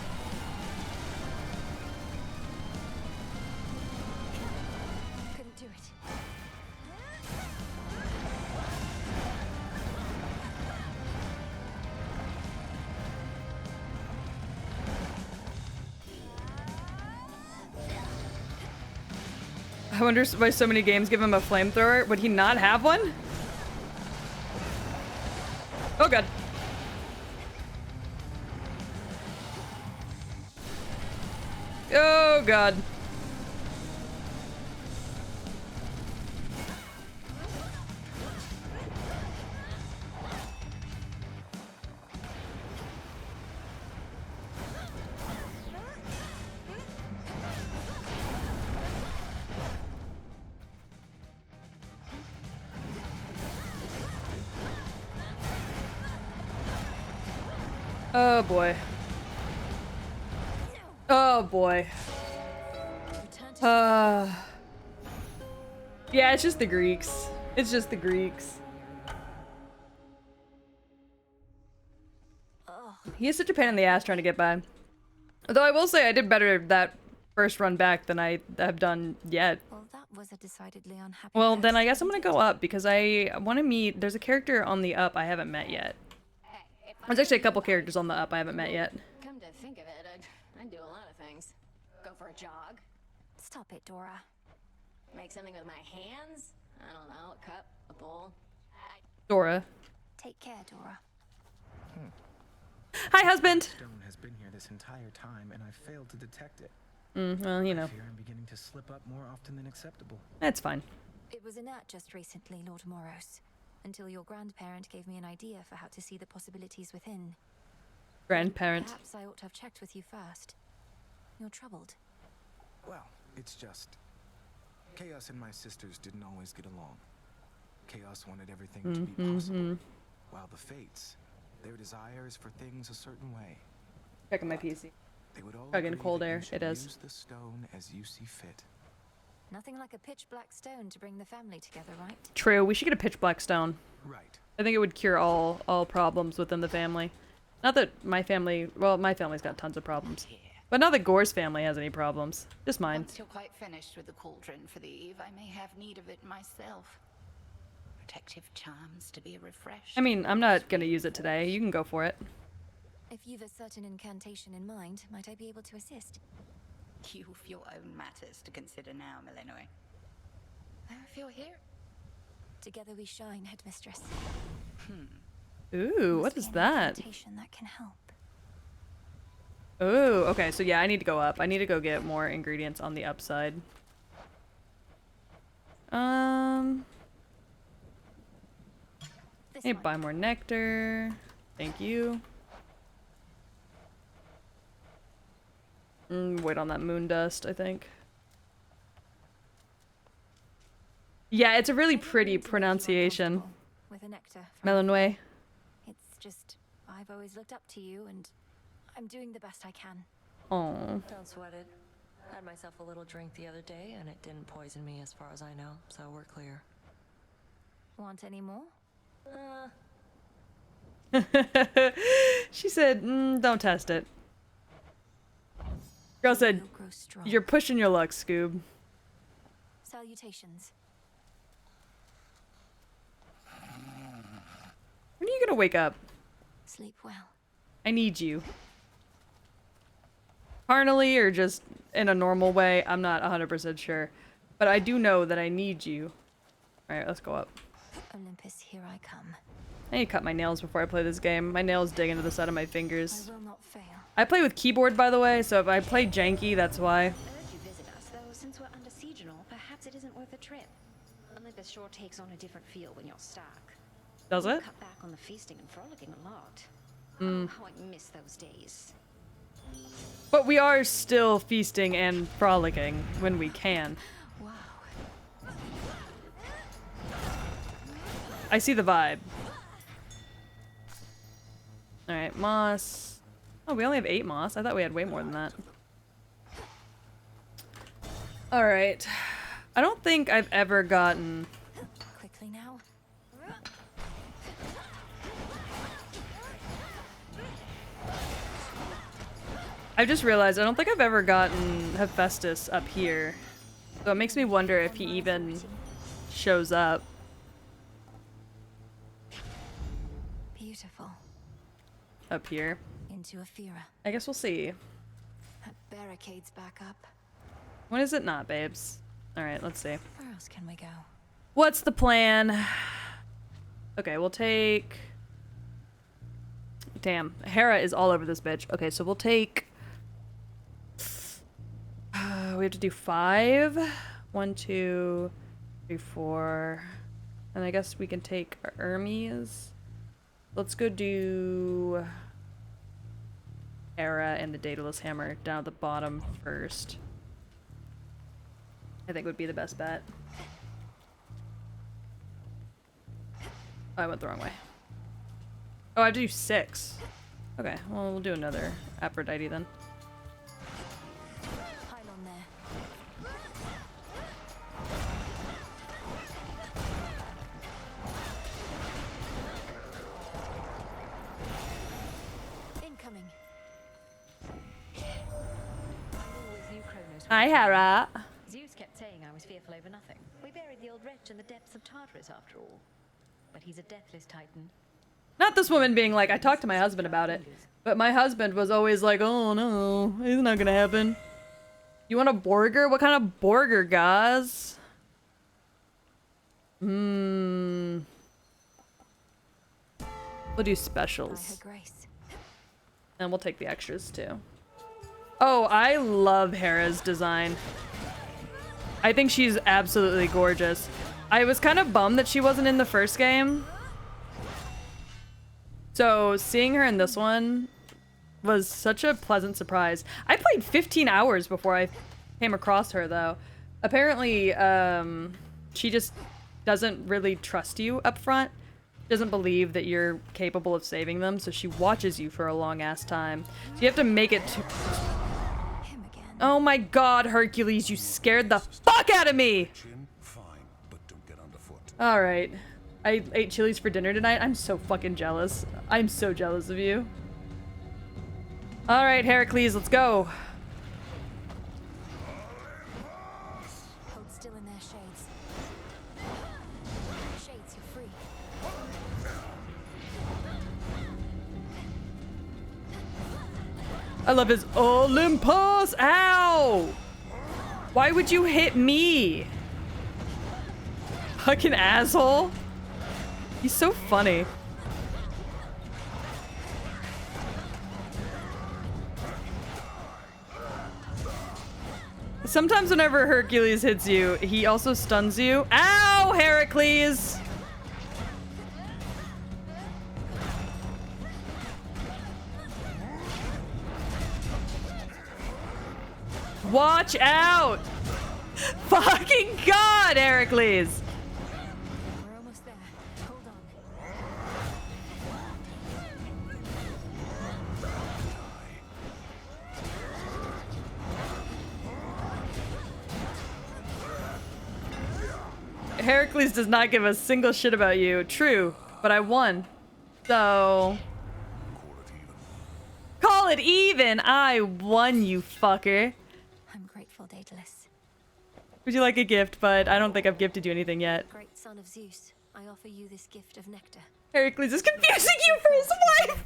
B: Couldn't do it.
A: I wonder why so many games give him a flamethrower. Would he not have one? Oh god. Oh god. Oh boy. Oh boy. Yeah, it's just the Greeks. It's just the Greeks. He is such a pain in the ass trying to get by. Although I will say I did better that first run back than I have done yet.
B: Well, that was a decidedly unhappy.
A: Well, then I
B: person,
A: guess I'm gonna
B: wasn't
A: go
B: it?
A: up because I want to meet. There's a character on the up I haven't met yet. There's actually a couple characters on the up I haven't met yet.
D: Come to think of it, I'd do a lot of things. Go for a jog,
B: Stop it, Dora.
D: make something with my hands. I don't know, a cup, a bowl.
A: Dora.
B: Take care, Dora.
A: Hi, husband.
J: Stone has been here this entire time, and I failed to detect it.
A: Well, you know,
J: I fear I'm beginning to slip up more often than acceptable.
A: that's fine.
B: It was inert just recently, Lord Moros. Until your grandparent gave me an idea for how to see the possibilities within.
A: Grandparent.
B: Perhaps I ought to have checked with you first. You're troubled.
J: Well, it's just... Chaos and my sisters didn't always get along. Chaos wanted everything to be possible, while the Fates, their desire is for things a certain way.
A: Checking my PC.
J: They would all
A: Chugging
J: agree
A: cold
J: that
A: air,
J: you should
A: it is.
J: use the stone as you see fit.
B: Nothing like a pitch black stone to bring the family together, right?
A: True. We should get a pitch black stone.
J: Right.
A: I think it would cure all problems within the family. Not that my family. Well, my family's got tons of problems. But not that Gore's family has any problems. Just mine.
H: Once you're quite finished with the cauldron for the eve, I may have need of it myself. Protective charms to be refreshed.
A: I mean, I'm not gonna use it today. You can go for it.
B: If you've a certain incantation in mind, might I be able to assist?
H: You've your own matters to consider now, Millenoi. If you're here,
B: Together we shine, headmistress.
A: Ooh, what
B: Must be
A: is
B: an
A: that?
B: incantation that can help.
A: Ooh, okay, so yeah, I need to go up. I need to go get more ingredients on the upside.
B: This
A: Need to
B: one.
A: buy more nectar. Thank you. Wait on that moon dust, I think. Yeah, it's a really pretty pronunciation.
B: With a nectar. from-
A: Melonway.
B: It's just, I've always looked up to you, and I'm doing the best I can.
A: Oh.
G: Don't sweat it. Had myself a little drink the other day, and it didn't poison me as far as I know, so we're clear.
B: Want any more?
A: She said, don't test it. Girl said,
B: You'll grow strong.
A: you're pushing your luck, Scoob.
B: Salutations.
A: When are you gonna wake up?
B: Sleep well.
A: I need you. Carnally or just in a normal way, I'm not 100% sure. But I do know that I need you. Alright, let's go up.
B: Olympus, here I come.
A: I need to cut my nails before I play this game. My nails dig into the side of my fingers.
B: I will not fail.
A: I play with keyboard, by the way, so if I play janky, that's why.
D: Urge you visit us, though, since we're under siege and all, perhaps it isn't worth a trip. Olympus sure takes on a different feel when you're stuck.
A: Does it?
D: Cut back on the feasting and frolicking a lot. Oh, how I miss those days.
A: But we are still feasting and frolicking when we can.
B: Wow.
A: I see the vibe. Alright, moss. Oh, we only have 8 moss. I thought we had way more than that. Alright. I don't think I've ever gotten...
B: Quickly now.
A: I just realized I don't think I've ever gotten Hephaestus up here. So it makes me wonder if he even shows up.
B: Beautiful.
A: Up here.
B: Into Aphira.
A: I guess we'll see.
B: That barricade's back up.
A: When is it not, babes? All right, let's see.
B: Where else can we go?
A: What's the plan? Okay, we'll take... Damn, Hera is all over this bitch. Okay, so we'll take... we have to do 5. 1, 2, 3, 4. And I guess we can take Hermes. Let's go do... Hera and the Daedalus Hammer down at the bottom first. I think would be the best bet. Oh, I went the wrong way. Oh, I have to do 6. Okay, well, we'll do another Aphrodite then.
B: Pylon there. Incoming.
A: Hi, Hera.
D: Zeus kept saying I was fearful over nothing. We buried the old wretch in the depths of Tartarus after all. But he's a deathless titan.
A: Not this woman being like, I talked to my husband about it. But my husband was always like, oh no, it's not gonna happen. You want a burger? What kind of burger, guys? We'll do specials. And we'll take the extras too. Oh, I love Hera's design. I think she's absolutely gorgeous. I was kind of bummed that she wasn't in the first game. So seeing her in this one was such a pleasant surprise. I played 15 hours before I came across her though. Apparently, she just doesn't really trust you up front. Doesn't believe that you're capable of saving them, so she watches you for a long ass time. So you have to make it to... Oh my god, Hercules, you scared the fuck out of me! Alright. I ate Chili's for dinner tonight. I'm so fucking jealous. I'm so jealous of you. Alright, Heracles, let's go.
B: Hold still in their shades. Shades, you're free.
A: I love his Olympus! Ow! Why would you hit me? Fucking asshole. He's so funny. Sometimes whenever Hercules hits you, he also stuns you. Ow, Heracles! Watch out! Fucking God, Heracles!
B: We're almost there. Hold on.
A: Heracles does not give a single shit about you. True, but I won. So... Call it even! I won, you fucker.
B: I'm grateful, Daedalus.
A: Would you like a gift, bud? I don't think I've gifted you anything yet.
B: Great son of Zeus, I offer you this gift of nectar.
A: Heracles is confusing you for his wife!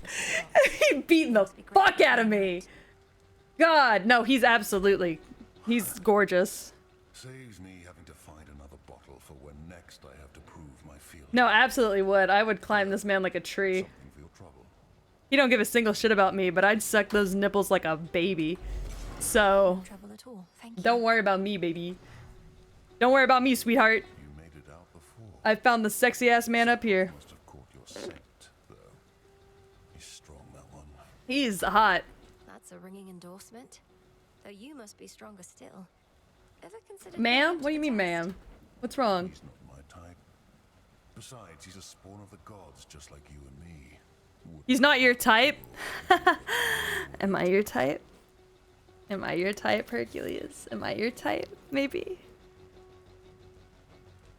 A: He beating the fuck out of me! God, no, he's absolutely... He's gorgeous.
C: Saves me having to find another bottle for when next I have to prove my feelings.
A: No, absolutely would. I would climb this man like a tree.
C: Something for your trouble.
A: He don't give a single shit about me, but I'd suck those nipples like a baby. So...
B: No trouble at all. Thank you.
A: Don't worry about me, baby. Don't worry about me, sweetheart.
C: You made it out before.
A: I found the sexy ass man up here.
C: Must have caught your scent, though. He's strong, that one.
A: He's hot.
B: That's a ringing endorsement. Though you must be stronger still. Ever considered...
A: Ma'am? What do you mean, ma'am? What's wrong?
C: He's not my type. Besides, he's a spawn of the gods, just like you and me.
A: He's not your type? Am I your type? Am I your type, Hercules? Am I your type? Maybe.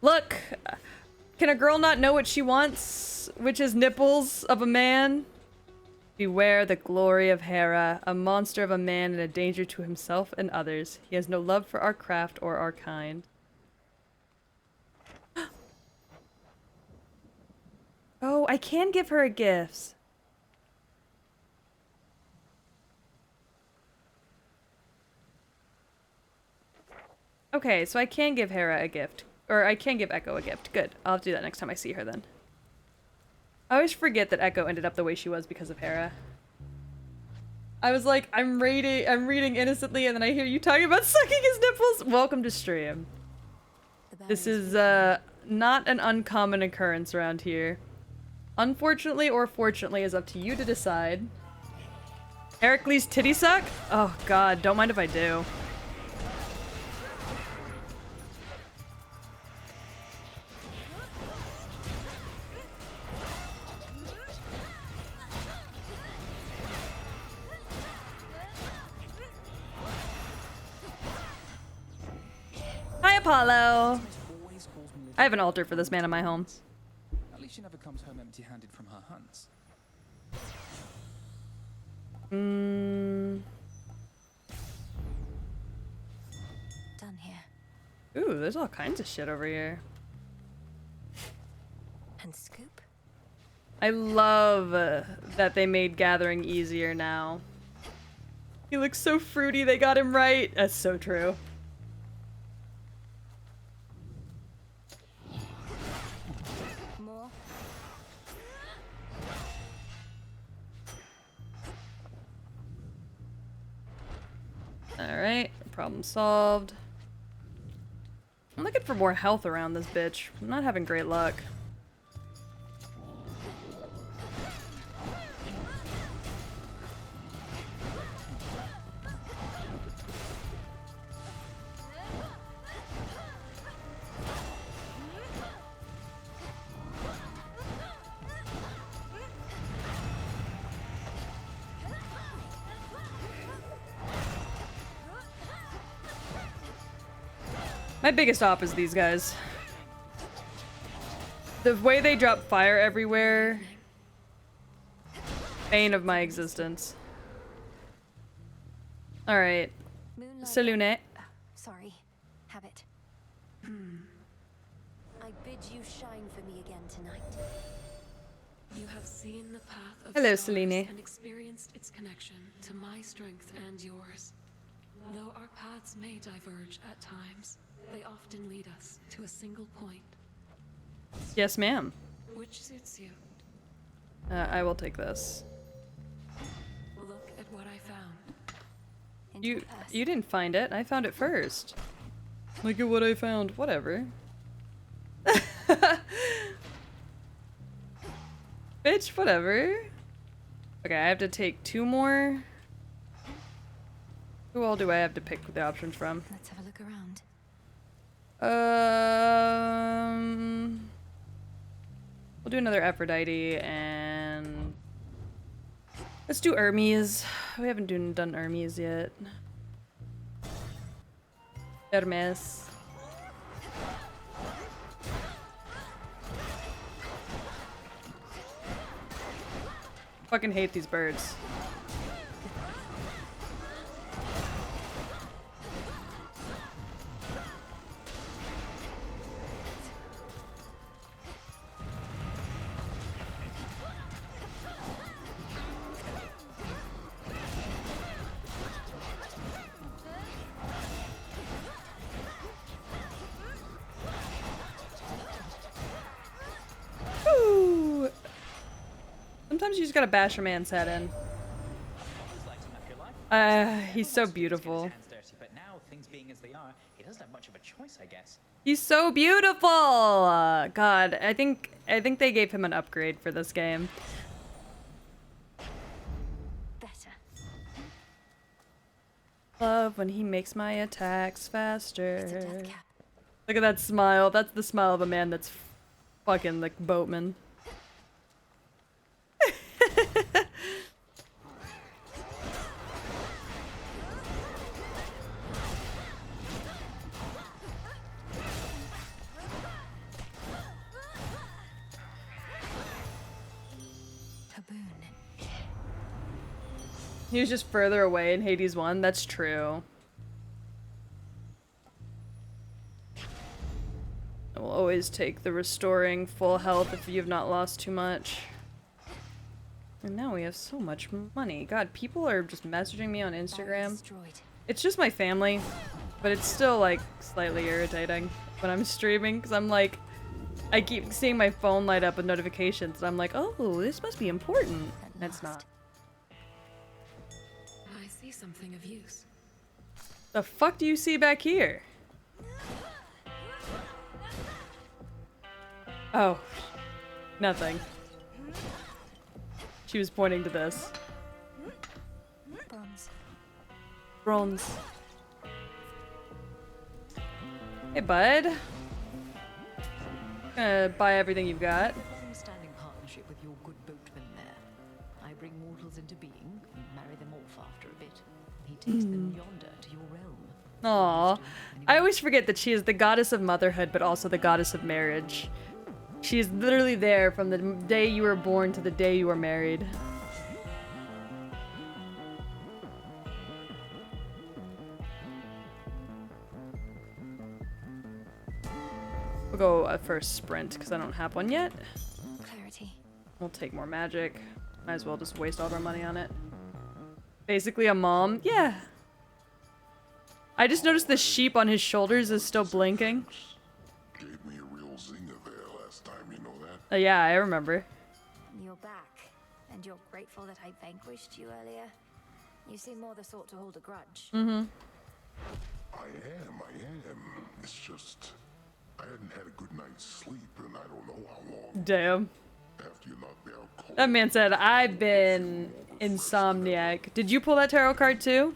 A: Look! Can a girl not know what she wants? Which is nipples of a man? Beware the glory of Hera, a monster of a man and a danger to himself and others. He has no love for our craft or our kind. Oh, I can give her a gift. Okay, so I can give Hera a gift. Or I can give Echo a gift. Good. I'll have to do that next time I see her then. I always forget that Echo ended up the way she was because of Hera. I was like, I'm reading innocently, and then I hear you talking about sucking his nipples. Welcome to stream. This is not an uncommon occurrence around here. Unfortunately or fortunately is up to you to decide. Heracles titty suck? Oh god, don't mind if I do. Hi, Apollo. I have an altar for this man in my home.
K: At least she never comes home empty-handed from her hunts.
B: Done here.
A: Ooh, there's all kinds of shit over here.
B: And scoop.
A: I love that they made gathering easier now. He looks so fruity, they got him right. That's so true.
B: More.
A: Alright, problem solved. I'm looking for more health around this bitch. I'm not having great luck. My biggest op is these guys. The way they drop fire everywhere. Bane of my existence. Alright. Salune.
B: Sorry. Habit. I bid you shine for me again tonight.
F: You have seen the path of
A: Hello,
F: stars
A: Selene.
F: and experienced its connection to my strength and yours. Though our paths may diverge at times, they often lead us to a single point.
A: Yes, ma'am.
F: Which suits you?
A: I will take this.
F: Look at what I found.
A: You didn't find it. I found it first. Look at what I found. Whatever. Bitch, whatever. Okay, I have to take 2 more. Who all do I have to pick the options from?
B: Let's have a look around.
A: We'll do another Aphrodite and let's do Hermes. We haven't done Hermes yet. Hermes. Fucking hate these birds. Ooh. Sometimes you just gotta bash a man's head in. He's so beautiful.
L: But now, things being as they are, he doesn't have much of a choice, I guess.
A: He's so beautiful. God, I think they gave him an upgrade for this game.
B: Better.
A: Love when he makes my attacks faster. Look at that smile. That's the smile of a man that's fucking like boatman. He was just further away in Hades 1. That's true. I will always take the restoring full health if you've not lost too much. And now we have so much money. God, people are just messaging me on Instagram. It's just my family. But it's still like slightly irritating when I'm streaming because I'm like, I keep seeing my phone light up with notifications and I'm like, oh, this must be important. And it's not.
F: I see something of use.
A: The fuck do you see back here? Oh, nothing. She was pointing to this.
B: Bronze.
A: Bronze. Hey, bud. Gonna buy everything you've got.
M: Long-standing partnership with your good boatman there. I bring mortals into being, marry them off after a bit. He takes them yonder to your realm.
A: Aww. I always forget that she is the goddess of motherhood, but also the goddess of marriage. She is literally there from the day you were born to the day you were married. We'll go a first sprint because I don't have one yet.
B: Clarity.
A: We'll take more magic. Might as well just waste all of our money on it. Basically a mom. Yeah. I just noticed the sheep on his shoulders is still blinking.
C: Gave me a real zinger there last time, you know that?
A: Yeah, I remember.
B: You're back, and you're grateful that I vanquished you earlier. You seem more the sort to hold a grudge.
A: Mm-hmm.
C: I am. It's just, I hadn't had a good night's sleep and I don't know how long.
A: Damn.
C: After you knocked me out cold.
A: That man said, I've been insomniac. Did you pull that tarot card too?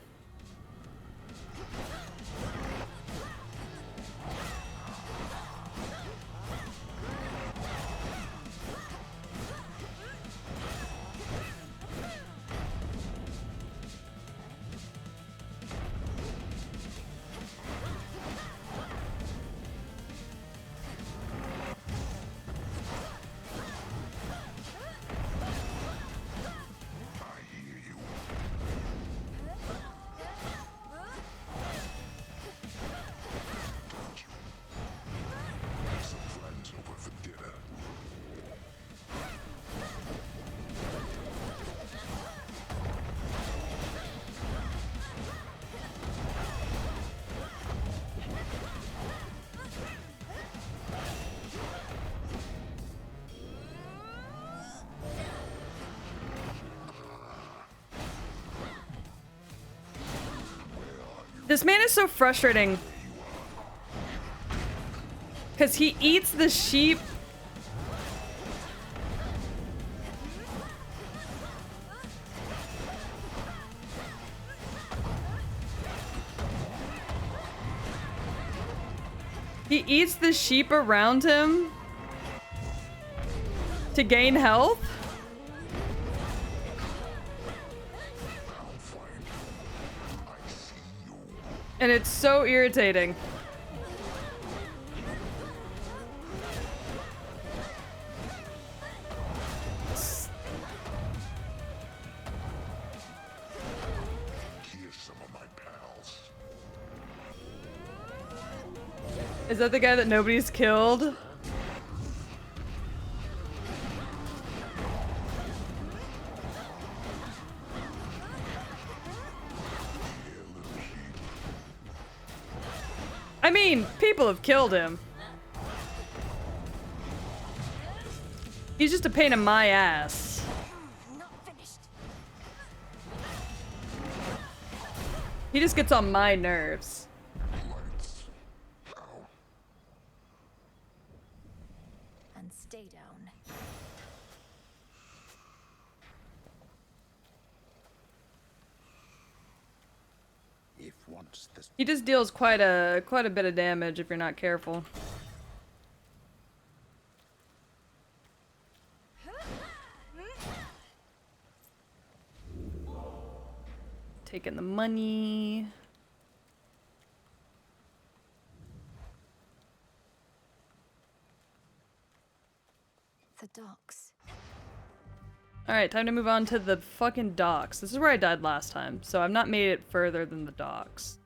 C: Some friends over for dinner.
A: This man is so frustrating. Because he eats the sheep. He eats the sheep around him to gain health. And it's so irritating.
C: Here's some of my pals.
A: Is that the guy that nobody's killed? I mean, people have killed him. He's just a pain in my ass. He just gets on my nerves.
B: And stay down.
C: If once this
A: He just deals quite a bit of damage if you're not careful. Taking the money.
B: The docks.
A: Alright, time to move on to the fucking docks. This is where I died last time, so I've not made it further than the docks.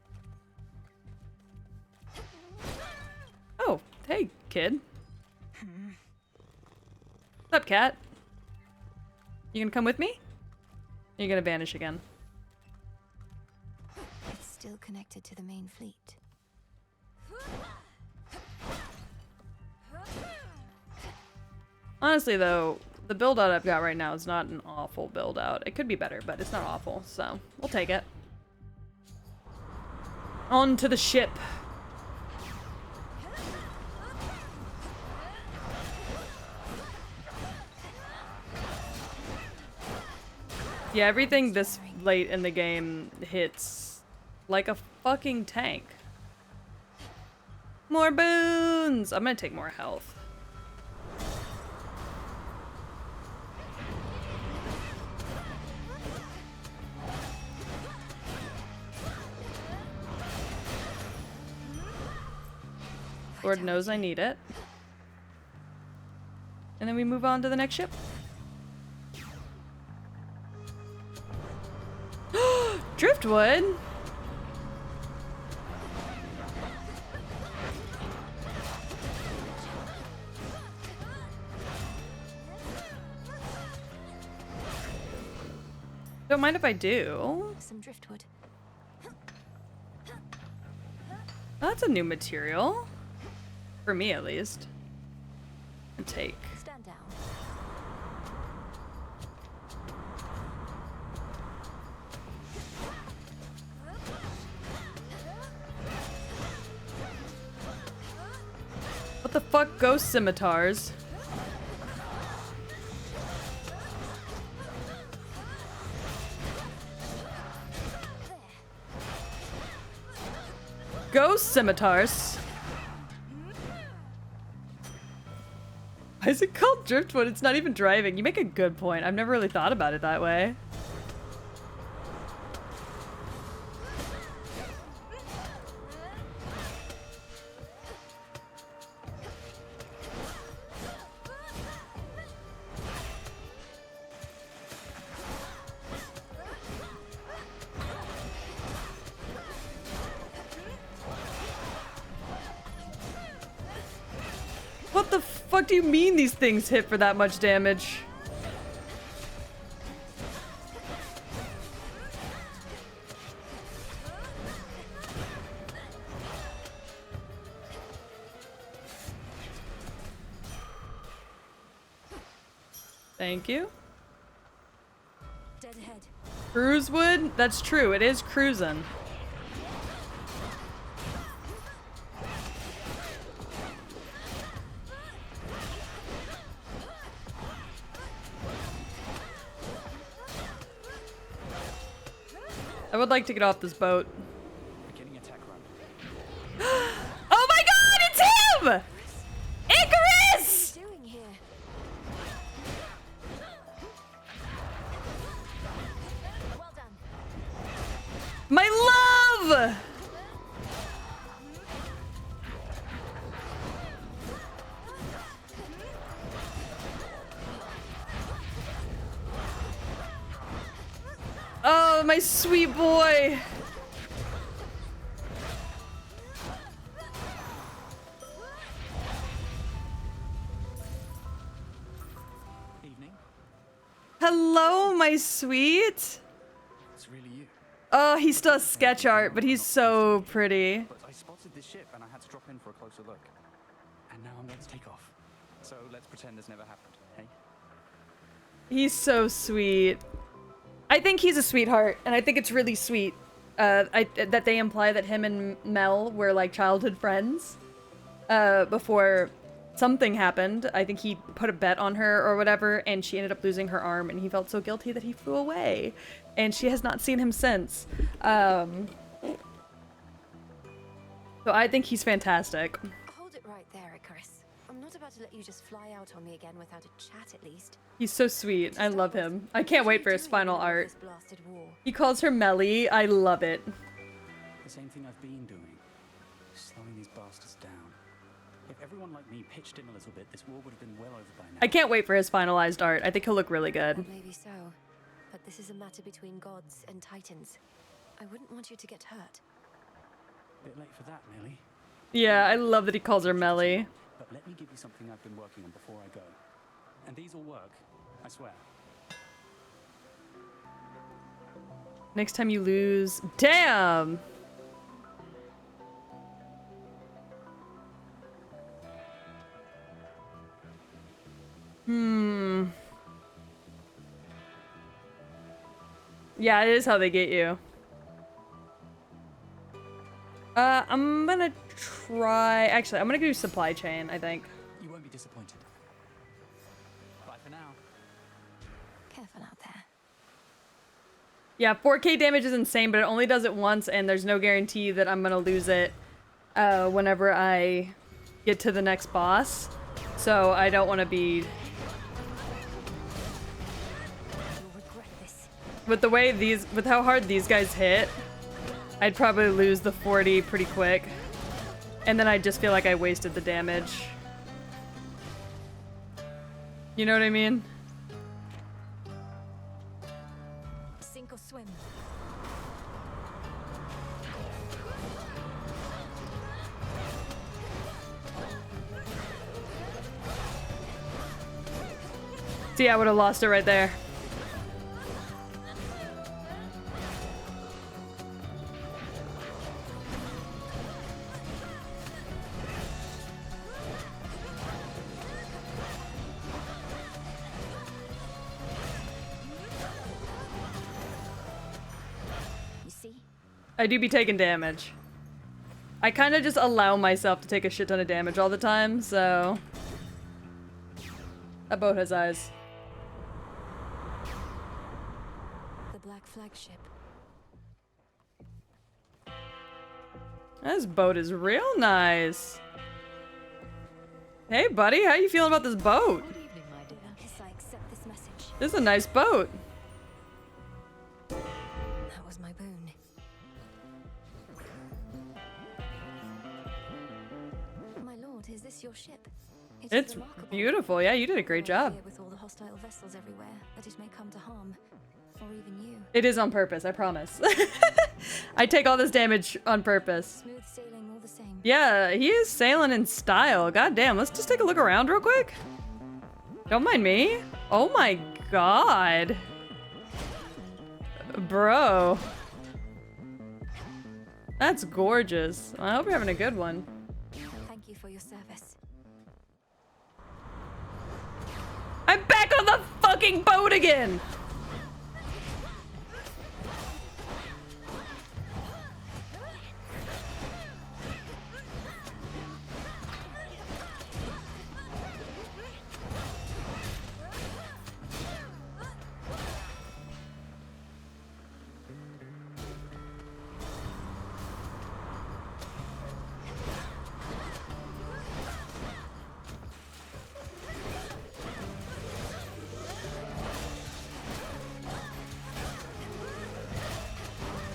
A: Oh, hey, kid. What's up, cat? You gonna come with me? Or are you gonna vanish again?
B: It's still connected to the main fleet.
A: Honestly, though, the build-out I've got right now is not an awful build-out. It could be better, but it's not awful, so we'll take it. On to the ship. Yeah, everything this late in the game hits like a fucking tank. More boons! I'm gonna take more health. Lord knows I need it. And then we move on to the next ship. Driftwood? Don't mind if I do.
B: Some driftwood.
A: That's a new material. For me, at least. And take.
B: Stand down.
A: What the fuck? Ghost scimitars? Ghost scimitars? Why is it called driftwood? It's not even driving. You make a good point. I've never really thought about it that way. What the fuck do you mean these things hit for that much damage? Thank you.
B: Dead ahead.
A: Cruisewood? That's true, it is cruising. I would like to get off this boat.
K: Beginning attack run.
A: Oh my god, it's him! Icarus!
B: What are you doing here? Well done.
A: My love! Oh, my sweet boy.
K: Evening.
A: Hello, my sweet.
K: It's really you.
A: Oh, he still has sketch art, but he's so pretty.
K: But I spotted this ship and I had to drop in for a closer look. And now I'm going to take off. So let's pretend this never happened, hey?
A: He's so sweet. I think he's a sweetheart, and I think it's really sweet that they imply that him and Mel were like childhood friends before something happened. I think he put a bet on her or whatever, and she ended up losing her arm, and he felt so guilty that he flew away, and she has not seen him since. So I think he's fantastic.
B: Hold it right there, Icarus. I'm not about to let you just fly out on me again without a chat at least.
A: He's so sweet. I love him. I can't wait for his final art.
B: This blasted war.
A: He calls her Melly. I love it.
K: The same thing I've been doing. Slowing these bastards down. If everyone like me pitched in a little bit, this war would have been well over by now.
A: I can't wait for his finalized art. I think he'll look really good.
B: Maybe so. But this is a matter between gods and titans. I wouldn't want you to get hurt.
K: Bit late for that, Melly.
A: Yeah, I love that he calls her Melly.
K: But let me give you something I've been working on before I go. And these will work, I swear.
A: Next time you lose... Damn! Yeah, it is how they get you. I'm gonna try... Actually, I'm gonna do supply chain, I think.
K: You won't be disappointed. Bye for now.
B: Careful out there.
A: Yeah, 4k damage is insane, but it only does it once, and there's no guarantee that I'm gonna lose it whenever I get to the next boss. So I don't want to be... With the way these... With how hard these guys hit, I'd probably lose the 40 pretty quick. And then I'd just feel like I wasted the damage. You know what I mean?
B: Sink or swim.
A: See, I would have lost it right there. I do be taking damage. I kind of just allow myself to take a shit ton of damage all the time, so... That boat has eyes.
B: The Black Flagship.
A: This boat is real nice. Hey buddy, how you feeling about this boat?
B: Good evening, my dear. Yes, I accept this message.
A: This is a nice boat.
B: That was my boon. My lord, is this your ship? It is
A: It's
B: remarkable.
A: beautiful. Yeah, you did a great job.
B: With all the hostile vessels everywhere, that it may come to harm, or even you.
A: It is on purpose, I promise. I take all this damage on purpose.
B: Smooth sailing all the same.
A: Yeah, he is sailing in style. God damn, let's just take a look around real quick. Don't mind me. Oh my god. Bro. That's gorgeous. I hope you're having a good one.
B: Thank you for your service.
A: I'm back on the fucking boat again!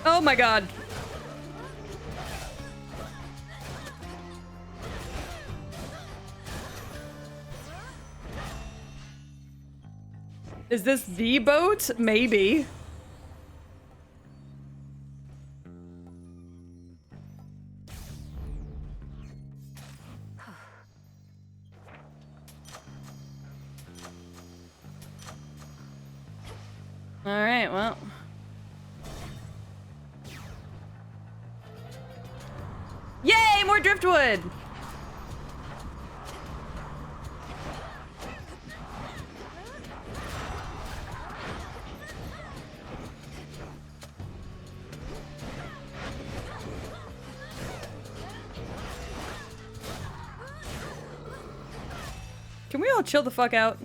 A: Oh my god. Is this the boat? Maybe. All right, well. Yay, more driftwood! Can we all chill the fuck out?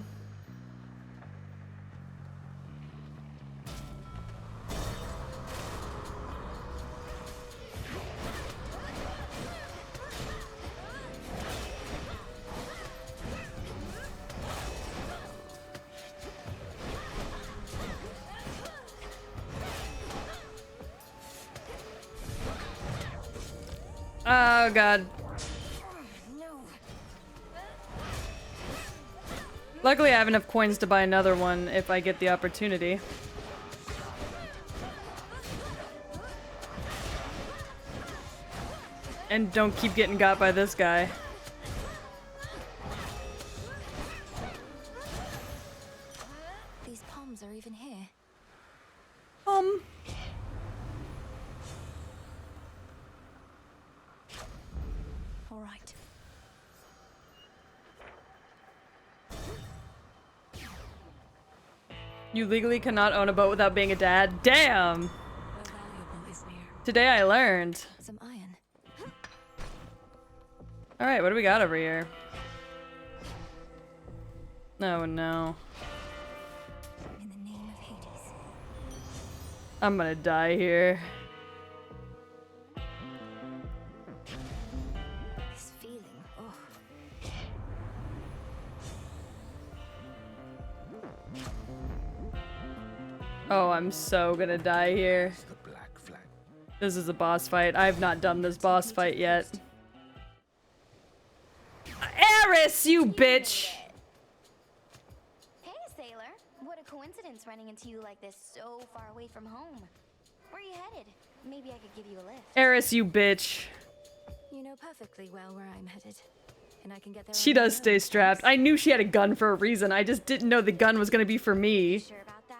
A: Oh god. Luckily I have enough coins to buy another one if I get the opportunity. And don't keep getting got by this guy.
B: These palms are even here. All right.
A: You legally cannot own a boat without being a dad. Damn! Today I learned.
B: Some iron.
A: Alright, what do we got over here? Oh no.
B: In the name of Hades.
A: I'm gonna die here.
B: This feeling, oh.
A: Oh, I'm so gonna die here. This is a boss fight. I've not done this boss fight yet. Eris, you bitch!
N: Hey, sailor. What a coincidence running into you like this so far away from home. Where are you headed? Maybe I could give you a lift.
A: Eris, you bitch.
B: You know perfectly well where I'm headed. And I can get there.
A: She does stay strapped. I knew she had a gun for a reason. I just didn't know the gun was gonna be for me.
N: Sure about that?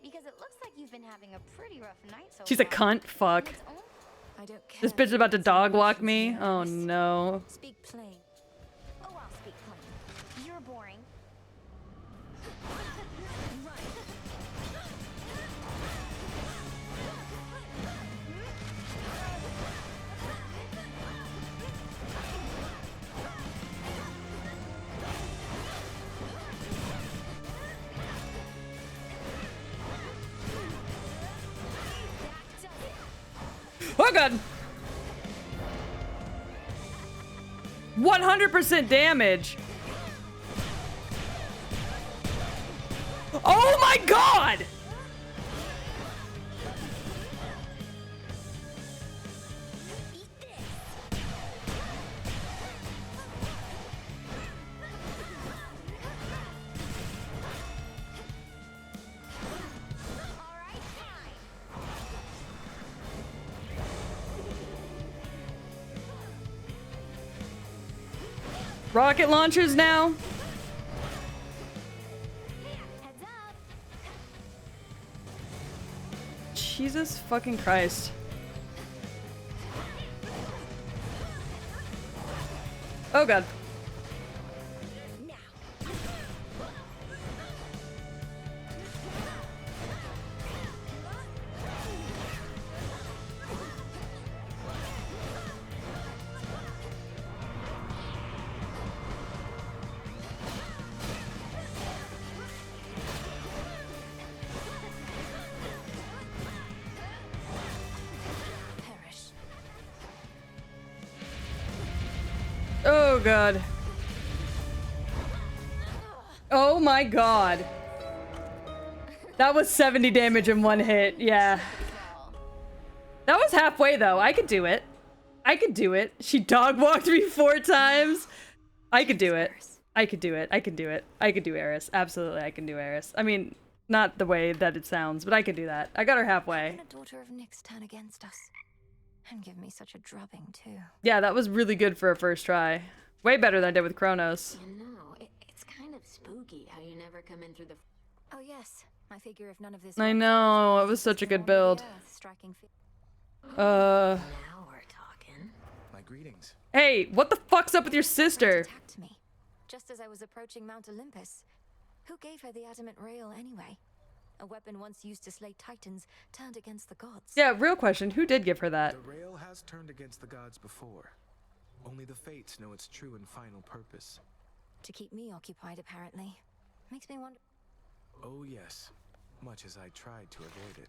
N: Because it looks like you've been having a pretty rough night so
A: She's a
N: far.
A: cunt. Fuck.
B: I don't care.
A: This bitch is about to dog walk me. Oh no.
B: Speak plain.
N: Oh, I'll speak plain. You're boring.
A: Oh god! 100% damage! Oh my god! Rocket launchers now? Jesus fucking Christ. Oh god. Oh god. Oh my god. That was 70 damage in one hit. Yeah. That was halfway though. I could do it. I could do it. She dog walked me 4 times. I could do it. I could do it. I could do it. I could do Eris. Absolutely, I can do Eris. I mean, not the way that it sounds, but I could do that. I got her halfway.
B: A daughter of Nyx turn against us. And give me such a drubbing too.
A: Yeah, that was really good for a first try. Way better than I did with Kronos.
O: You know, it's kind of spooky how you never come in through the...
B: Oh yes, I figure if none of this...
A: I know, it was such a good build.
O: Now we're talking.
J: My greetings.
A: Hey, what the fuck's up with your sister?
B: Attacked me, just as I was approaching Mount Olympus. Who gave her the adamant rail anyway? A weapon once used to slay titans, turned against the gods.
A: Yeah, real question. Who did give her that?
J: The rail has turned against the gods before. Only the fates know its true and final purpose.
B: To keep me occupied, apparently. Makes me wonder...
J: Oh yes, much as I tried to avoid it.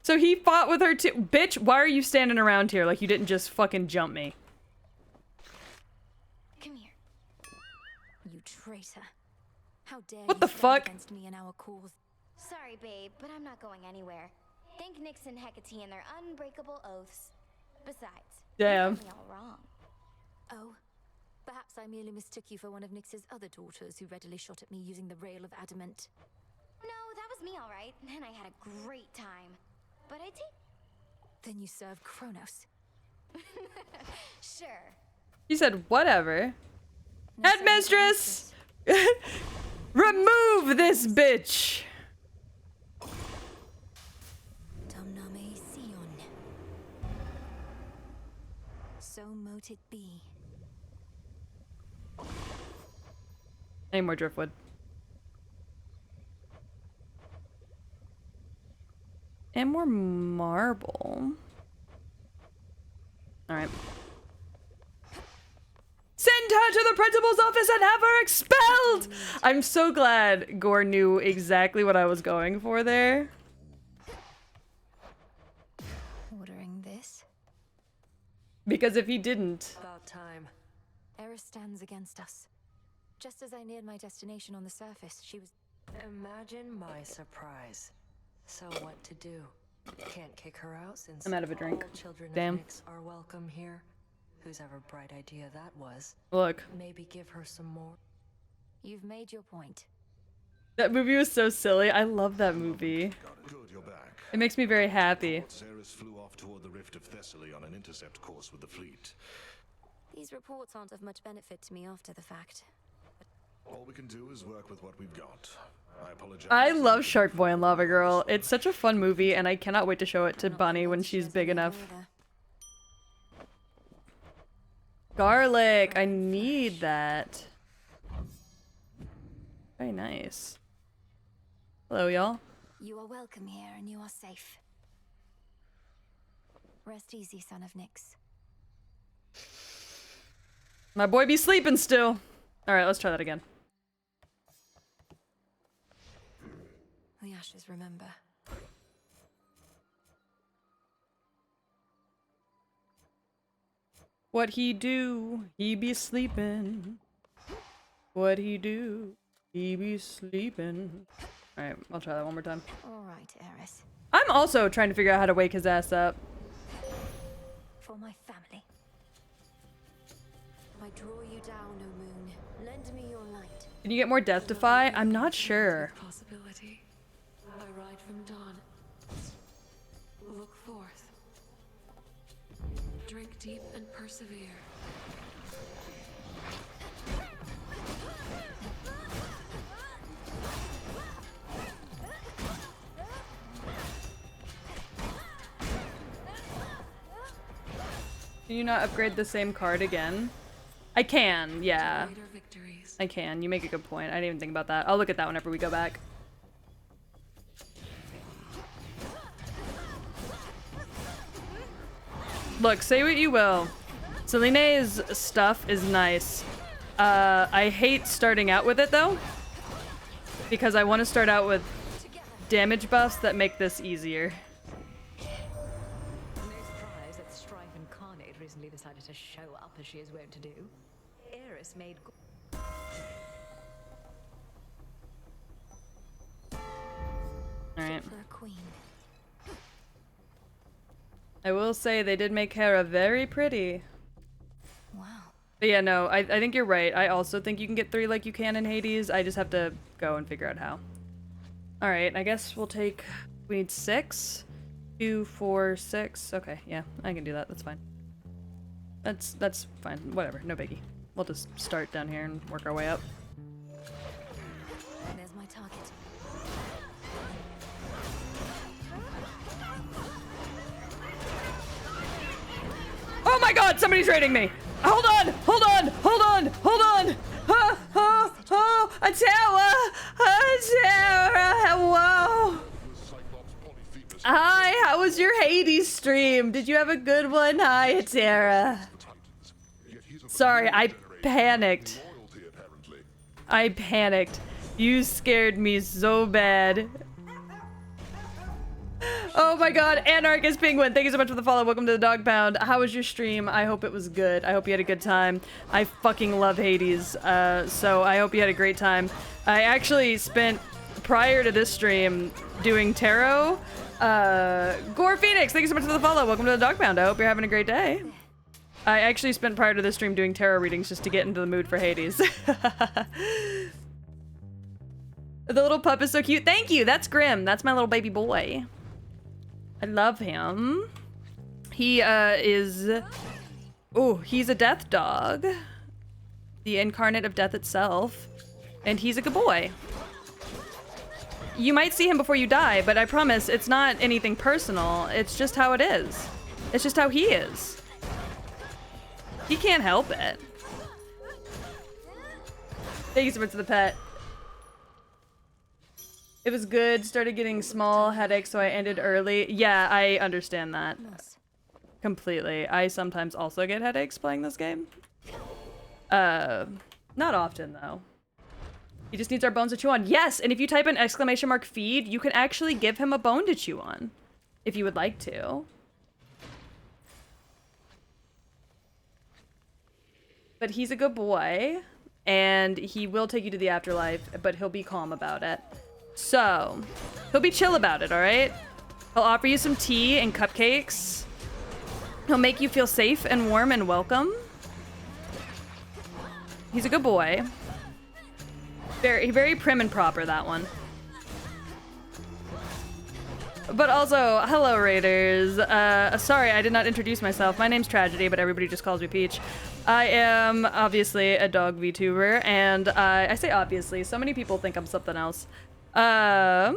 A: So he fought with her too. Bitch, why are you standing around here like you didn't just fucking jump me?
B: Come here. You traitor. How dare
A: What
B: you
A: the
B: stand
A: fuck?
B: against me and our cause?
N: Sorry, babe, but I'm not going anywhere. Thank Nyx and Hecate and their unbreakable oaths. Besides,
A: Damn.
N: you got me all wrong.
B: Oh, perhaps I merely mistook you for one of Nyx's other daughters who readily shot at me using the rail of adamant.
N: No, that was me, all right, and I had a great time. But I take...
B: Then you served Kronos.
N: Sure.
A: He said, whatever. Headmistress! Remove this bitch!
B: Domname Sion. So mote it be.
A: Any more driftwood? And more marble. Alright. Send her to the principal's office and have her expelled! I'm so glad Gore knew exactly what I was going for there.
B: Ordering this?
A: Because if he didn't...
G: About time.
B: Eris stands against us. Just as I neared my destination on the surface, she was...
G: Imagine my surprise. So what to do? Can't kick her out since
A: I'm out of a drink.
G: all children
A: Damn.
G: of Nyx are welcome here. Whose ever bright idea that was.
A: Look.
G: Maybe give her some more.
B: You've made your point.
A: That movie was so silly. I love that movie.
P: Good, you're back.
A: It makes me very happy.
P: Eris flew off toward the Rift of Thessaly on an intercept course with the fleet.
B: These reports aren't of much benefit to me after the fact.
P: All we can do is work with what we've got. I apologize.
A: I love Shark Boy and Lava Girl. It's such a fun movie, and I cannot wait to show it to Bunny when she's big enough. Garlic! I need that. Very nice. Hello, y'all.
B: You are welcome here, and you are safe. Rest easy, son of Nyx.
A: My boy be sleeping still. Alright, let's try that again.
B: The ashes remember.
A: What he do? He be sleeping. What he do? He be sleeping. Alright, I'll try that one more time.
B: Alright, Eris.
A: I'm also trying to figure out how to wake his ass up.
B: For my family. I draw you down, O moon. Lend me your light.
A: Can you get more Death Defy? I'm not sure.
F: Possibility. I ride from dawn. Look forth. Drink deep and persevere.
A: Can you not upgrade the same card again? I can, yeah. I can. You make a good point. I didn't even think about that. I'll look at that whenever we go back. Look, say what you will. Selene's stuff is nice. I hate starting out with it though, because I want to start out with damage buffs that make this easier.
M: No surprise that Strife and Carnage recently decided to show up as she is wont to do. Eris made...
A: Alright.
B: For a queen.
A: I will say they did make Hera very pretty.
B: Wow.
A: But yeah, no, I think you're right. I also think you can get 3 like you can in Hades. I just have to go and figure out how. Alright, I guess we'll take... We need 6? 2, 4, 6. Okay, yeah, I can do that. That's fine. That's fine. Whatever, no biggie. We'll just start down here and work our way up.
B: There's my target.
A: Oh my god, somebody's raiding me! Hold on! Hold on! Hold on! Hold on! Oh, oh, oh! A tower! A tower! Whoa! Hi, how was your Hades stream? Did you have a good one? Hi, Tara. Sorry, I panicked. I panicked. You scared me so bad. Oh my god, Anarchist Penguin, thank you so much for the follow. Welcome to the Dog Pound. How was your stream? I hope it was good. I hope you had a good time. I fucking love Hades, so I hope you had a great time. I actually spent, prior to this stream, doing tarot. Gore Phoenix, thank you so much for the follow. Welcome to the Dog Pound. I hope you're having a great day. I actually spent prior to this stream doing tarot readings just to get into the mood for Hades. The little pup is so cute. Thank you. That's Grim. That's my little baby boy. I love him. He is... Oh, he's a death dog. The incarnate of death itself. And he's a good boy. You might see him before you die, but I promise it's not anything personal. It's just how it is. It's just how he is. He can't help it. Thank you so much for the pet. It was good. Started getting small headaches, so I ended early. Yeah, I understand that. Completely. I sometimes also get headaches playing this game. Not often, though. He just needs our bones to chew on. Yes, and if you type in !feed, you can actually give him a bone to chew on. If you would like to. But he's a good boy. And he will take you to the afterlife, but he'll be calm about it. So, he'll be chill about it, alright? He'll offer you some tea and cupcakes. He'll make you feel safe and warm and welcome. He's a good boy. Very prim and proper, that one. But also, hello Raiders. Sorry, I did not introduce myself. My name's Tragedy, but everybody just calls me Peach. I am obviously a dog VTuber, and I say obviously, so many people think I'm something else. I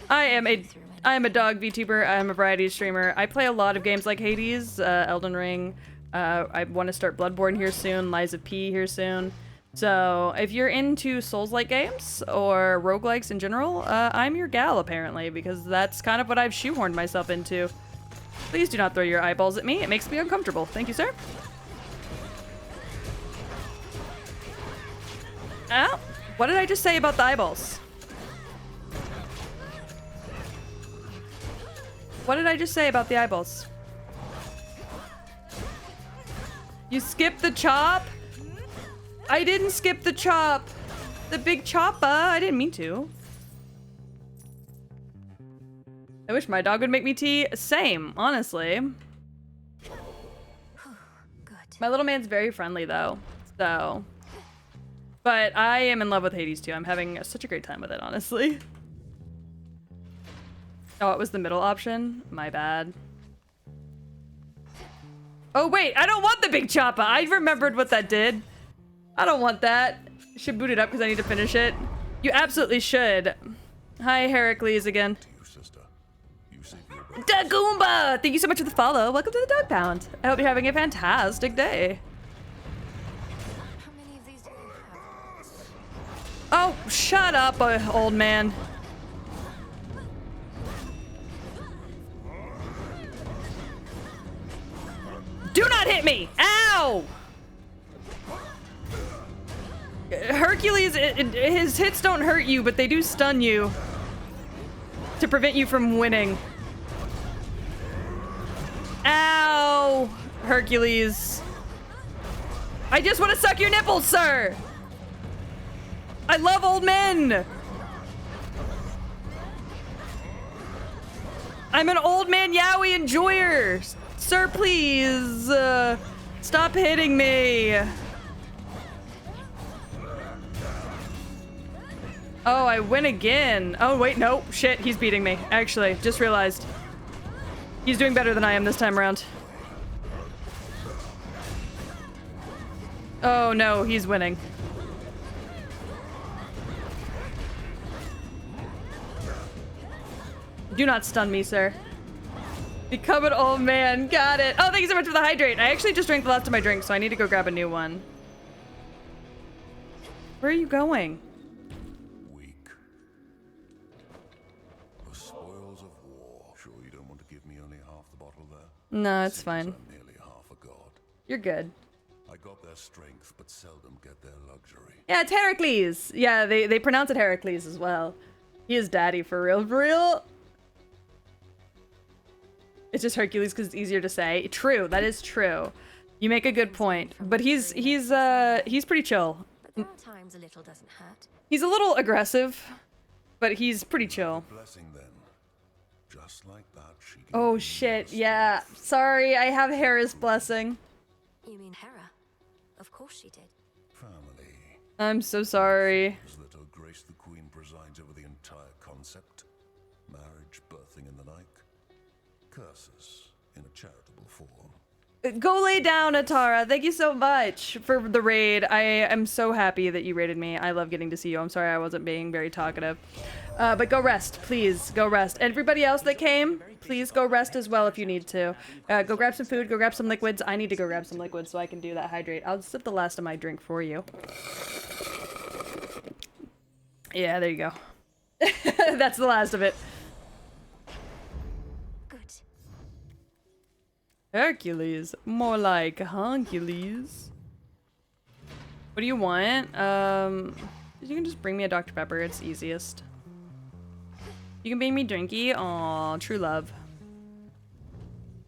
A: am a dog VTuber. I'm a variety streamer. I play a lot of games like Hades, Elden Ring. I want to start Bloodborne here soon, Lies of P here soon. So if you're into Souls-like games or roguelikes in general, I'm your gal apparently, because that's kind of what I've shoehorned myself into. Please do not throw your eyeballs at me. It makes me uncomfortable. Thank you, sir. Ow. What did I just say about the eyeballs? What did I just say about the eyeballs? You skipped the chop? I didn't skip the chop. The big choppa. I didn't mean to. I wish my dog would make me tea. Same, honestly. My little man's very friendly though, so. But I am in love with Hades too. I'm having such a great time with it, honestly. Oh, it was the middle option? My bad. Oh wait, I don't want the big choppa. I remembered what that did. I don't want that. Should boot it up because I need to finish it. You absolutely should. Hi, Heracles again. Dagoomba! Thank you so much for the follow. Welcome to the Dog Pound. I hope you're having a fantastic day. Oh, shut up, old man. Do not hit me! Ow! Hercules, his hits don't hurt you, but they do stun you to prevent you from winning. Ow! Hercules. I just want to suck your nipples, sir! I love old men! I'm an old man yaoi enjoyer! Sir, please! Stop hitting me! Oh, I win again. Oh, wait, no. Shit, he's beating me. Actually, just realized. He's doing better than I am this time around. Oh, no, he's winning. Do not stun me, sir. Become an old man. Got it. Oh, thank you so much for the hydrate. I actually just drank the last of my drink, so I need to go grab a new one. Where are you going? No, it's fine. You're good.
P: I got their strength, but seldom get their luxury.
A: Yeah, it's Heracles. Yeah, they pronounce it Heracles as well. He is daddy for real, for real. It's just Hercules because it's easier to say. True, that is true. You make a good point. But he's pretty chill.
G: But there are times a little doesn't hurt.
A: He's a little aggressive, but he's pretty chill.
P: Blessing then. Just like that, she can
A: Oh shit, yeah. Sorry, I have Hera's blessing.
G: You mean Hera? Of course she did.
P: family.
A: I'm so sorry.
P: As little Grace the Queen presides over the entire concept. Marriage, birthing, and the like. Curses in a charitable form.
A: Go lay down, Atara. Thank you so much for the raid. I am so happy that you raided me. I love getting to see you. I'm sorry I wasn't being very talkative. But go rest, please. Go rest. Everybody else that came, please go rest as well if you need to. Go grab some food. Go grab some liquids. I need to go grab some liquids so I can do that hydrate. I'll sip the last of my drink for you. Yeah, there you go. That's the last of it.
B: Good.
A: Hercules. More like Honcules. What do you want? You can just bring me a Dr. Pepper. It's easiest. You can bring me drinky. Aw, true love.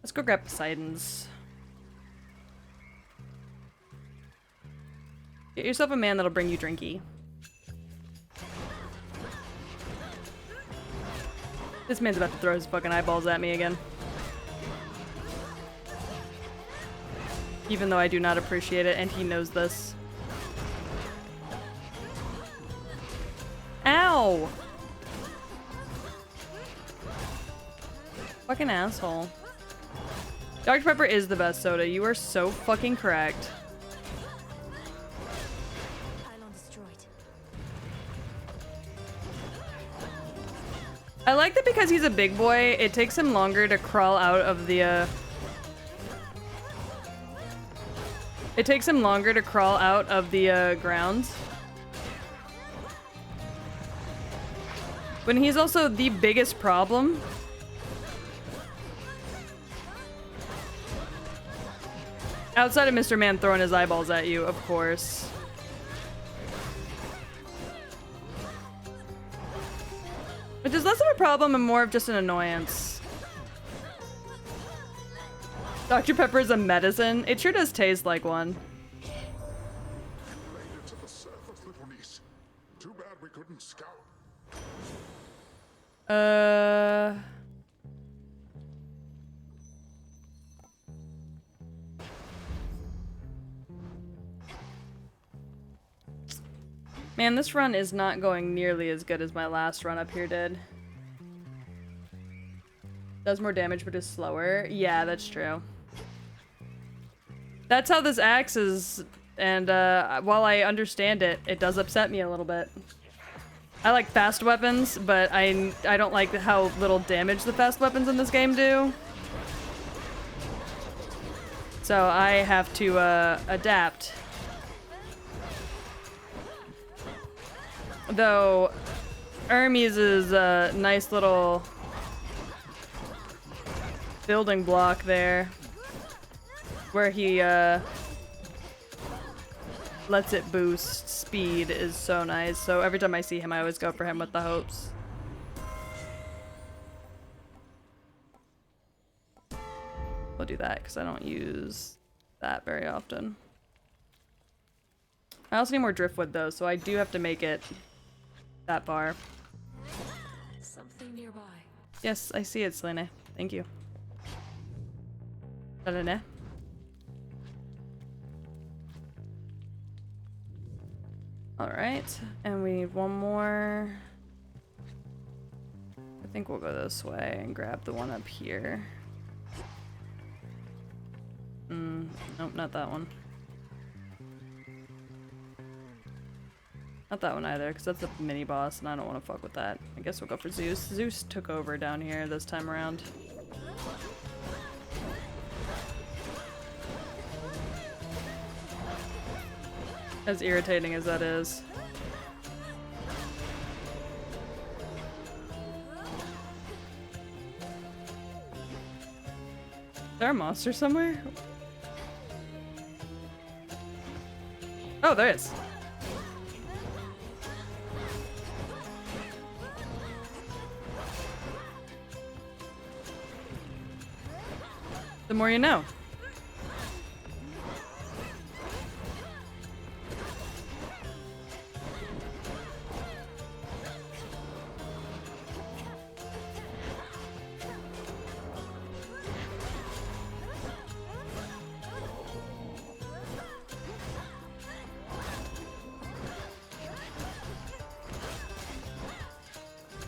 A: Let's go grab Poseidon's. Get yourself a man that'll bring you drinky. This man's about to throw his fucking eyeballs at me again. Even though I do not appreciate it, and he knows this. Ow! Fucking asshole. Dr. Pepper is the best soda. You are so fucking correct. I like that because he's a big boy, it takes him longer to crawl out of the, It takes him longer to crawl out of the, ground. When he's also the biggest problem. Outside of Mr. Man throwing his eyeballs at you, of course. Which is less of a problem and more of just an annoyance. Dr. Pepper is a medicine. It sure does taste like one.
C: Made it to the surface, little niece. Too bad we couldn't scout.
A: Man, this run is not going nearly as good as my last run up here did. Does more damage but is slower. Yeah, that's true. That's how this axe is, and while I understand it, it does upset me a little bit. I like fast weapons, but I don't like how little damage the fast weapons in this game do. So I have to adapt. Though Hermes is a nice little building block there, where he lets it boost speed is so nice. So every time I see him, I always go for him with the hopes. We'll do that because I don't use that very often. I also need more driftwood though, so I do have to make it that far.
F: Something nearby.
A: Yes, I see it, Selene. Thank you. Selene. Alright, and we need one more. I think we'll go this way and grab the one up here. Nope, not that one. Not that one either, because that's a mini boss and I don't want to fuck with that. I guess we'll go for Zeus. Zeus took over down here this time around. As irritating as that is. Is there a monster somewhere? Oh, there is. The more you know.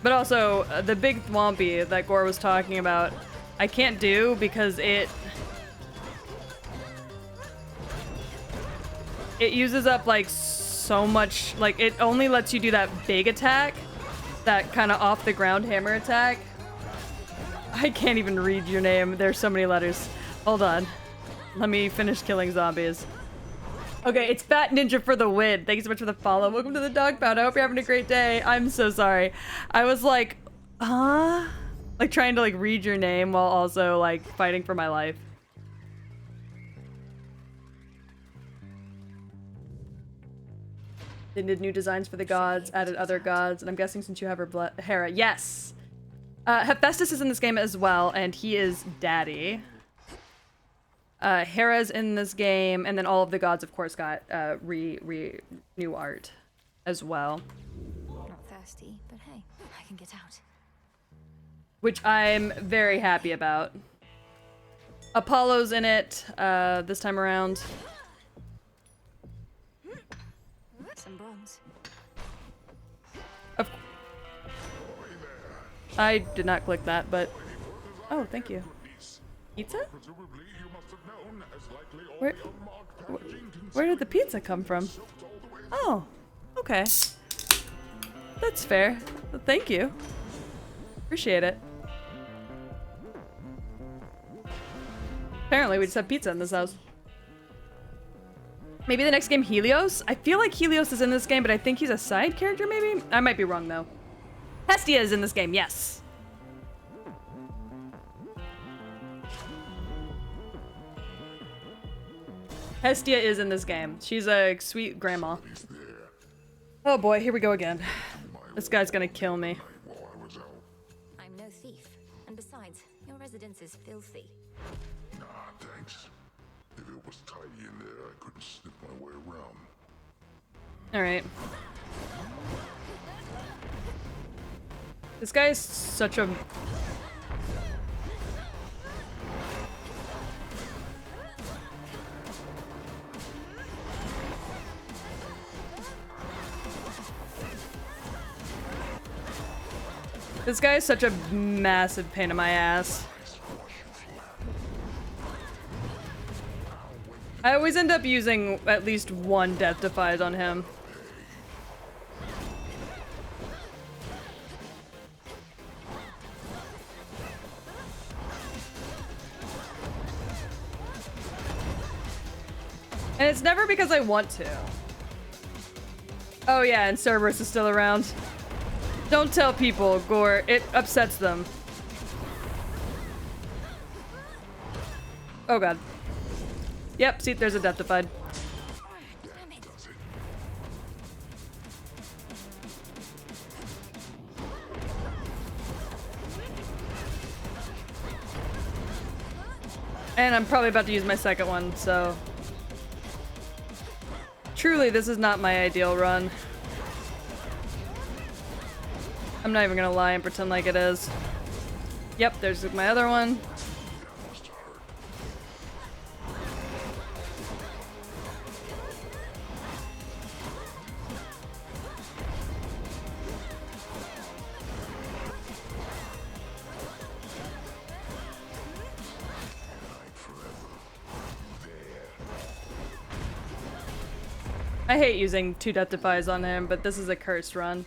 A: But also, the big Thwompy that Gore was talking about, I can't do because it uses up like so much, like it only lets you do that big attack, that kind of off the ground hammer attack. I can't even read your name, there's so many letters. Hold on, let me finish killing zombies. Okay, it's Fat Ninja for the win. Thank you so much for the follow. Welcome to the dog pound. I hope you're having a great day. I'm so sorry. I was like, huh? Like trying to like read your name while also like fighting for my life. They did new designs for the gods, added other gods, and I'm guessing since you have her Hera. Yes! Hephaestus is in this game as well, and he is daddy. Hera's in this game, and then all of the gods, of course, got new art as well.
B: Not thirsty, but hey, I can get out.
A: Which I'm very happy about. Apollo's in it this time around.
B: Some bronze.
A: I did not click that, but... Oh, thank you. Pizza? Where did the pizza come from? Oh, okay. That's fair. Well, thank you. Appreciate it. Apparently we just have pizza in this house. Maybe the next game, Helios? I feel like Helios is in this game, but I think he's a side character, maybe? I might be wrong, though. Hestia is in this game, yes. Hestia is in this game. She's a sweet grandma. Oh boy, here we go again. This guy's gonna kill me.
B: I'm no thief. And besides, your residence is filthy.
C: Nah, thanks. If it was tidy in there, I couldn't slip my way around.
A: Alright. This guy is such a... This guy is such a massive pain in my ass. I always end up using at least one Death Defies on him. And it's never because I want to. Oh yeah, and Cerberus is still around. Don't tell people, Gore. It upsets them. Oh god. Yep, see, there's a Death Defied. And I'm probably about to use my second one, so... Truly, this is not my ideal run. I'm not even gonna lie and pretend like it is. Yep, there's my other one. I hate using two Death Defies on him, but this is a cursed run.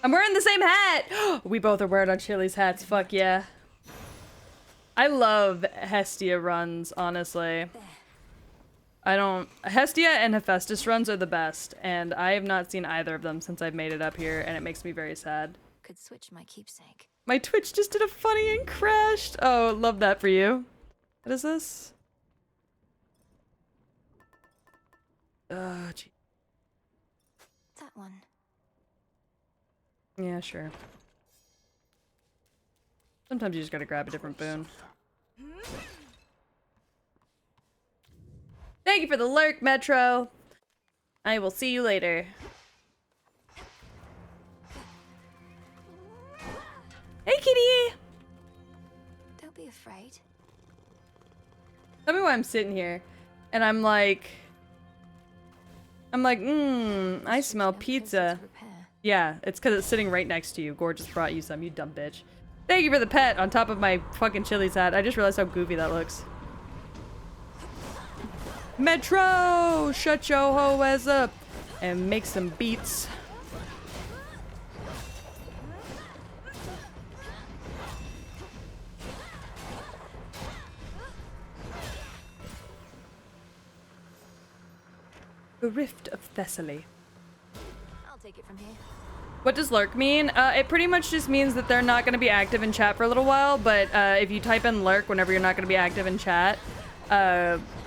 A: I'm wearing the same hat! We both are wearing our Chili's hats, fuck yeah. I love Hestia runs, honestly. Hestia and Hephaestus runs are the best, and I have not seen either of them since I've made it up here, and it makes me very sad.
B: Could switch my keepsake.
A: My Twitch just did a funny and crashed! Oh, love that for you. What is this? Oh, gee.
B: That one.
A: Yeah, sure. Sometimes you just gotta grab a different boon. Thank you for the lurk, Metro! I will see you later. Hey, kitty!
B: Don't be afraid.
A: Tell me why I'm sitting here and I'm like, I smell pizza. Yeah, it's because it's sitting right next to you. Gore just brought you some, you dumb bitch. Thank you for the pet on top of my fucking Chili's hat. I just realized how goofy that looks. Metro! Shut your hoe ass up and make some beats. The Rift of Thessaly.
B: I'll take it from here.
A: What does lurk mean? It pretty much just means that they're not going to be active in chat for a little while, but if you type in lurk whenever you're not going to be active in chat,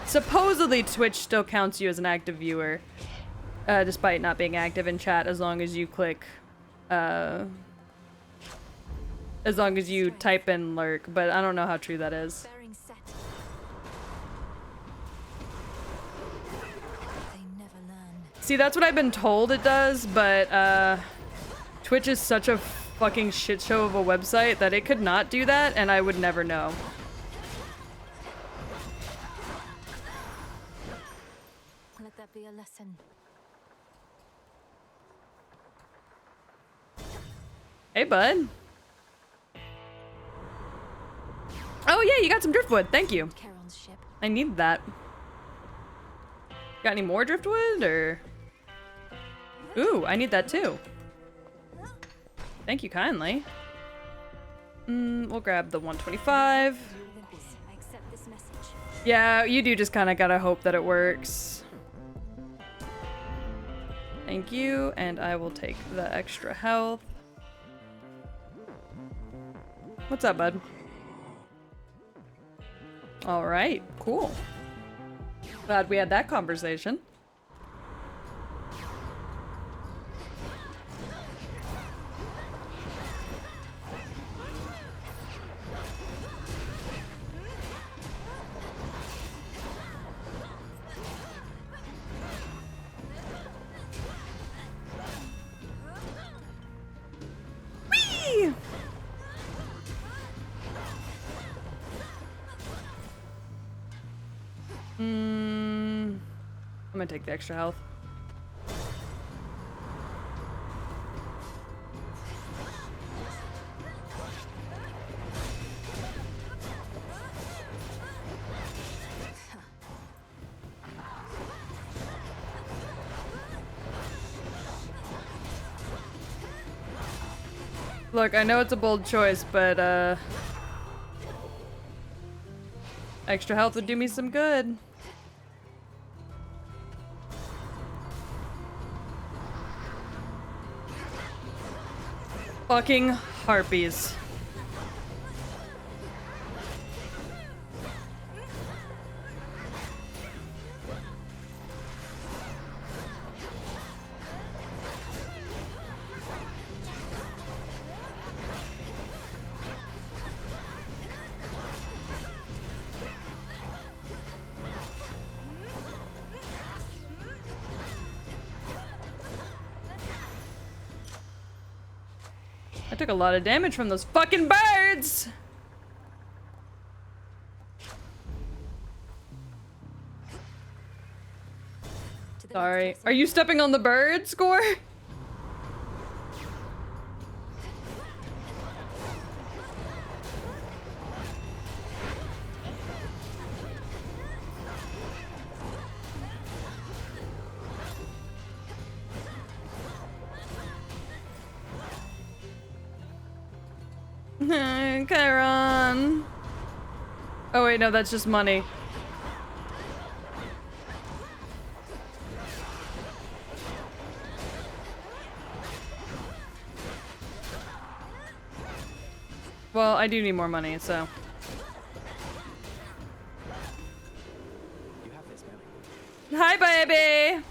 A: supposedly Twitch still counts you as an active viewer, despite not being active in chat, as long as you click, as long as you type in lurk, but I don't know how true that is. See, that's what I've been told it does, but Twitch is such a fucking shit show of a website that it could not do that, and I would never know.
B: Let that be a lesson.
A: Hey, bud. Oh yeah, you got some driftwood. Thank you. I need that. Got any more driftwood, or? Ooh, I need that too. Thank you kindly. We'll grab the 125. Yeah, you do just kind of gotta hope that it works. Thank you, and I will take the extra health. What's up, bud? All right, cool. Glad we had that conversation. Whee! I'm gonna take the extra health. Look, I know it's a bold choice, but extra health would do me some good. Fucking harpies. I took a lot of damage from those fucking birds! Sorry. Are you stepping on the bird, Score? Chiron. Oh wait, no, that's just money. Well, I do need more money, so.
K: You have this, Millie.
A: Hi, baby!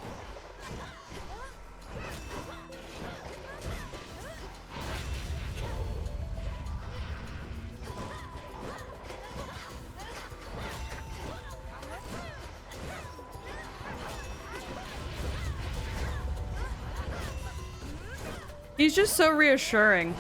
A: He's just so reassuring.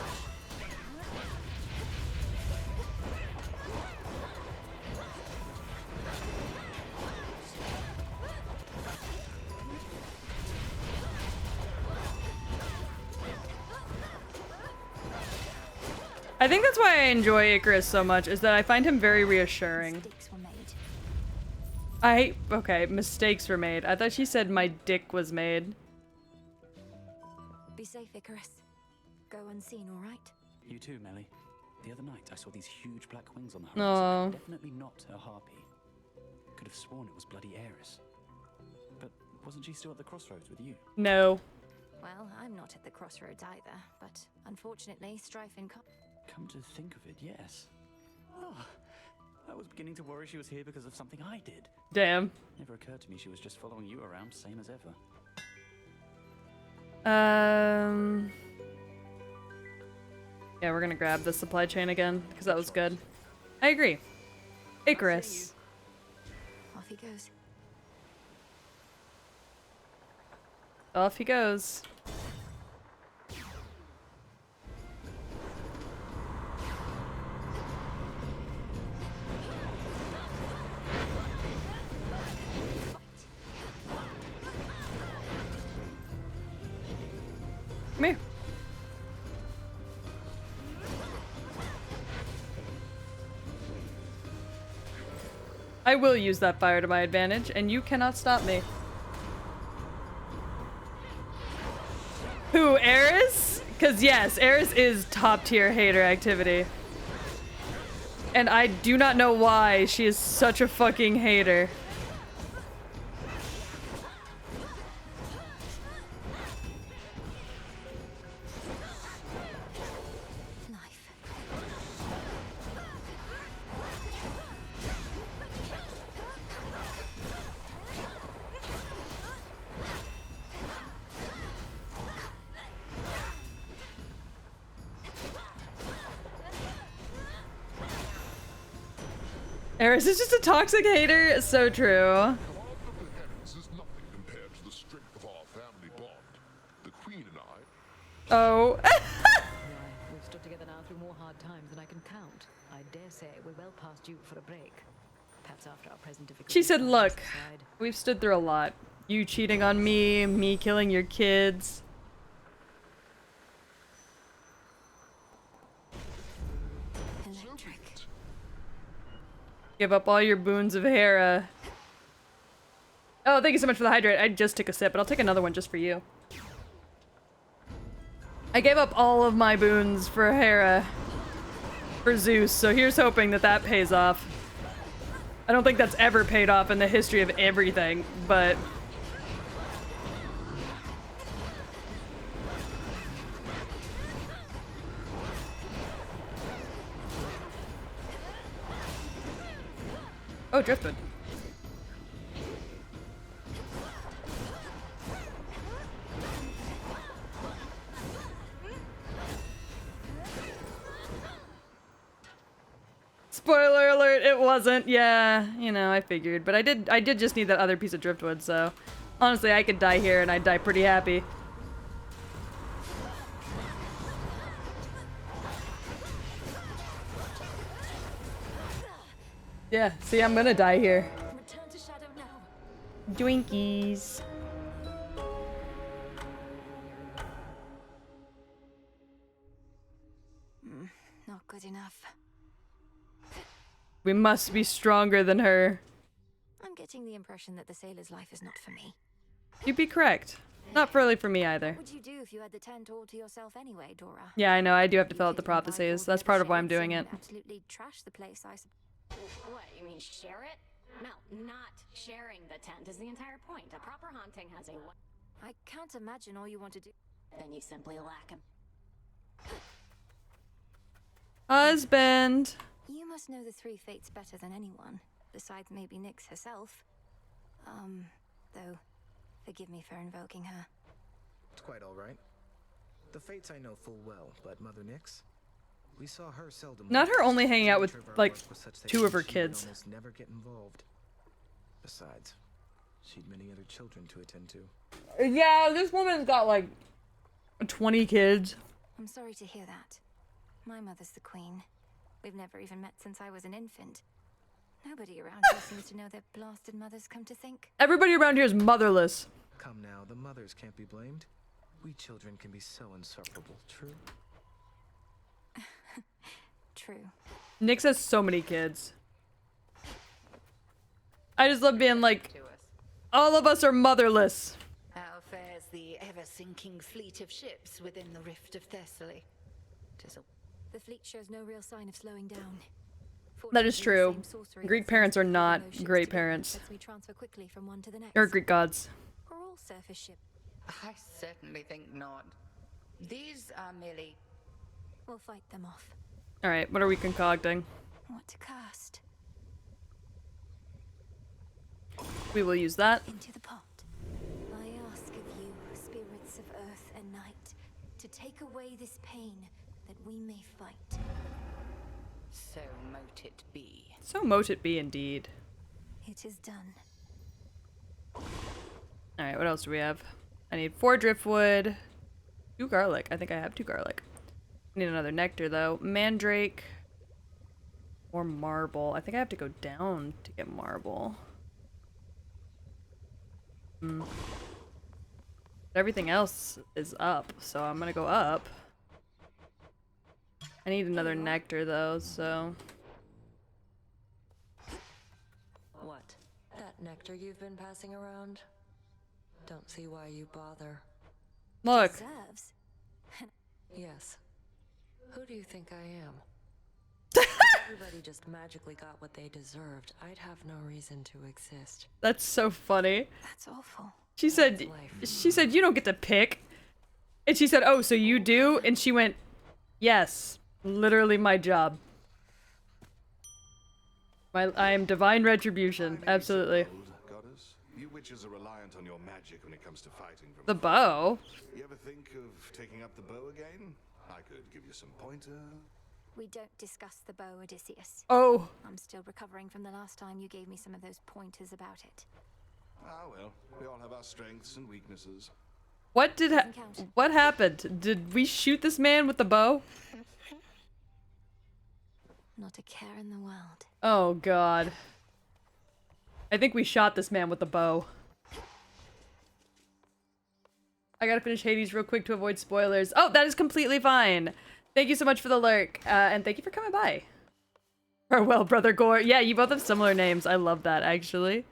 A: I think that's why I enjoy Icarus so much, is that I find him very reassuring. Okay, mistakes were made. I thought she said my dick was made.
B: Be safe, Icarus. Go unseen, all right?
K: You too, Melly. The other night, I saw these huge black wings on the
A: Aw.
K: horizon. Definitely not a harpy. Could have sworn it was bloody Ares. But Wasn't she still at the crossroads with you?
A: No.
B: Well, I'm not at the crossroads either, but unfortunately, strife in
K: Come to think of it, yes. Oh, I was beginning to worry she was here because of something I did.
A: Damn.
K: Never occurred to me she was just following you around, same as ever.
A: Yeah, we're gonna grab the supply chain again, because that was good. I agree. Icarus.
B: Off he goes.
A: Off he goes. Come here. I will use that fire to my advantage, and you cannot stop me. Who, Eris? Because yes, Eris is top tier hater activity. And I do not know why she is such a fucking hater. Eris is just a toxic hater. It's so true.
C: This is nothing compared to the strength of our family bond. The Queen and I.
A: Oh.
M: We've stood together now through more hard times than I can count. I dare say we're well past due for a break. Perhaps after our present difficulty.
A: She said, look, we've stood through a lot. You cheating on me killing your kids. Give up all your boons of Hera. Oh, thank you so much for the hydrate. I just took a sip, but I'll take another one just for you. I gave up all of my boons for Hera. For Zeus, so here's hoping that that pays off. I don't think that's ever paid off in the history of everything, but... Oh, Driftwood. Spoiler alert, it wasn't. Yeah, you know, I figured. But I did just need that other piece of Driftwood, so... Honestly, I could die here and I'd die pretty happy. Yeah, see, I'm gonna die here.
B: Return to Shadow now.
A: Dwinkies.
B: Not good enough.
A: We must be stronger than her.
B: I'm getting the impression that the sailor's life is not for me.
A: You'd be correct. Not really for me either.
B: What would you do if you had the tent all to yourself anyway, Dora?
A: Yeah, I know, I do have to fill out the prophecies. That's part of why I'm doing it.
B: Absolutely trash the place, I suppose.
O: What, you mean share it? No, not sharing the tent is the entire point. A proper haunting has a...
B: I can't imagine all you want to do.
O: Then you simply lack him.
A: Husband!
B: You must know the three fates better than anyone, besides maybe Nyx herself. Though, forgive me for invoking her.
J: It's quite all right. The fates I know full well, but Mother Nyx, we saw her seldom.
A: Not her only hanging out with, like, two of her kids.
J: Almost never get involved. Besides, she'd many other children to attend to.
A: Yeah, this woman's got, like, 20 kids.
B: I'm sorry to hear that. My mother's the queen. We've never even met since I was an infant. Nobody around here seems to know their blasted mothers, come to think.
A: Everybody around here is motherless.
J: Come now, the mothers can't be blamed. We children can be so insufferable, true?
B: True.
A: Nyx has so many kids. I just love being like, all of us are motherless.
H: How fares the ever-sinking fleet of ships within the Rift of Thessaly?
B: The fleet shows no real sign of slowing down.
A: That is true. Greek parents are not great parents.
B: Lets me transfer quickly from one to the next.
A: Or Greek gods.
B: For all all surface ship.
H: I certainly think not. These are merely...
B: We'll fight them off.
A: Alright, what are we concocting?
B: What to cast?
A: We will use that.
B: Into the pot. I ask of you, spirits of earth and night, to take away this pain that we may fight.
H: So mote it be.
A: So mote it be indeed.
B: It is done.
A: Alright, what else do we have? I need 4 driftwood, 2 garlic. I think I have 2 garlic. I need another nectar though. Mandrake. Or marble. I think I have to go down to get marble. Everything else is up, so I'm gonna go up. I need another nectar though, so...
G: What? That nectar you've been passing around? Don't see why you bother.
A: Look!
B: Deserves.
G: Yes. Who do you think I am? If everybody just magically got what they deserved, I'd have no reason to exist.
A: That's so funny.
B: That's awful.
A: She said, you don't get to pick. And she said, oh, so you do? And she went, yes. Literally my job. I am divine retribution. Absolutely.
Q: Goddess, you witches are reliant on your magic when it comes to fighting.
A: The bow?
Q: You ever think of taking up the bow again? I could give you some pointer.
B: We don't discuss the bow, Odysseus.
A: Oh.
B: I'm still recovering from the last time you gave me some of those pointers about it.
Q: Ah, well, we all have our strengths and weaknesses.
A: What happened? Did we shoot this man with the bow?
B: Not a care in the world.
A: Oh god. I think we shot this man with the bow. I gotta finish Hades real quick to avoid spoilers. Oh, that is completely fine. Thank you so much for the lurk, and thank you for coming by. Farewell, Brother Gore. Yeah, you both have similar names. I love that, actually.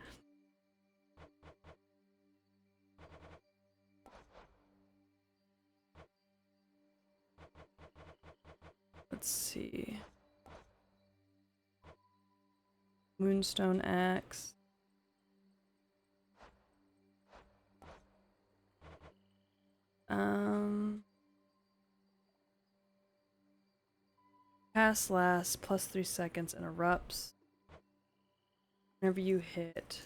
A: Let's see. Moonstone axe. Cast lasts plus 3 seconds and erupts whenever you hit.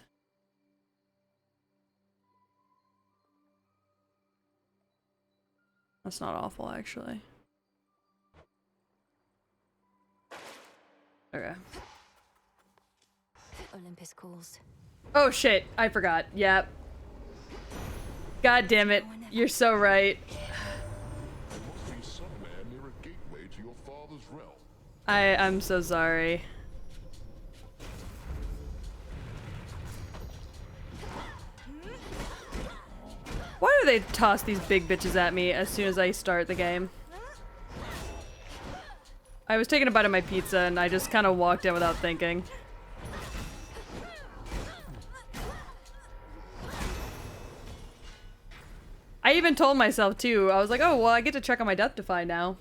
A: That's not awful, actually. Okay.
B: Olympus calls.
A: Oh shit, I forgot. Yep. God damn it. You're so right.
C: There must be some man near a gateway to your father's realm.
A: I'm so sorry. Why do they toss these big bitches at me as soon as I start the game? I was taking a bite of my pizza and I just kind of walked in without thinking. I even told myself too, I was like, oh, well, I get to check on my Death Defy now.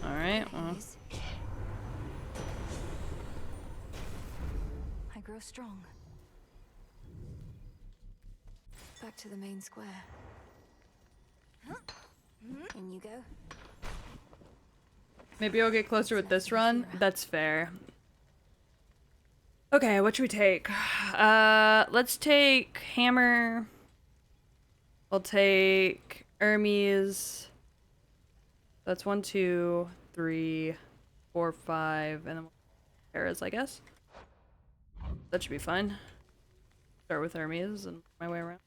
A: Alright, well.
B: I grow strong. Back to the main square. In you go.
A: Maybe I'll get closer with this run. That's fair. Okay, what should we take? Let's take Hammer. We'll take Hermes. That's 1, 2, 3, 4, 5, and then Paras, I guess. That should be fine. Start with Hermes and work my way around.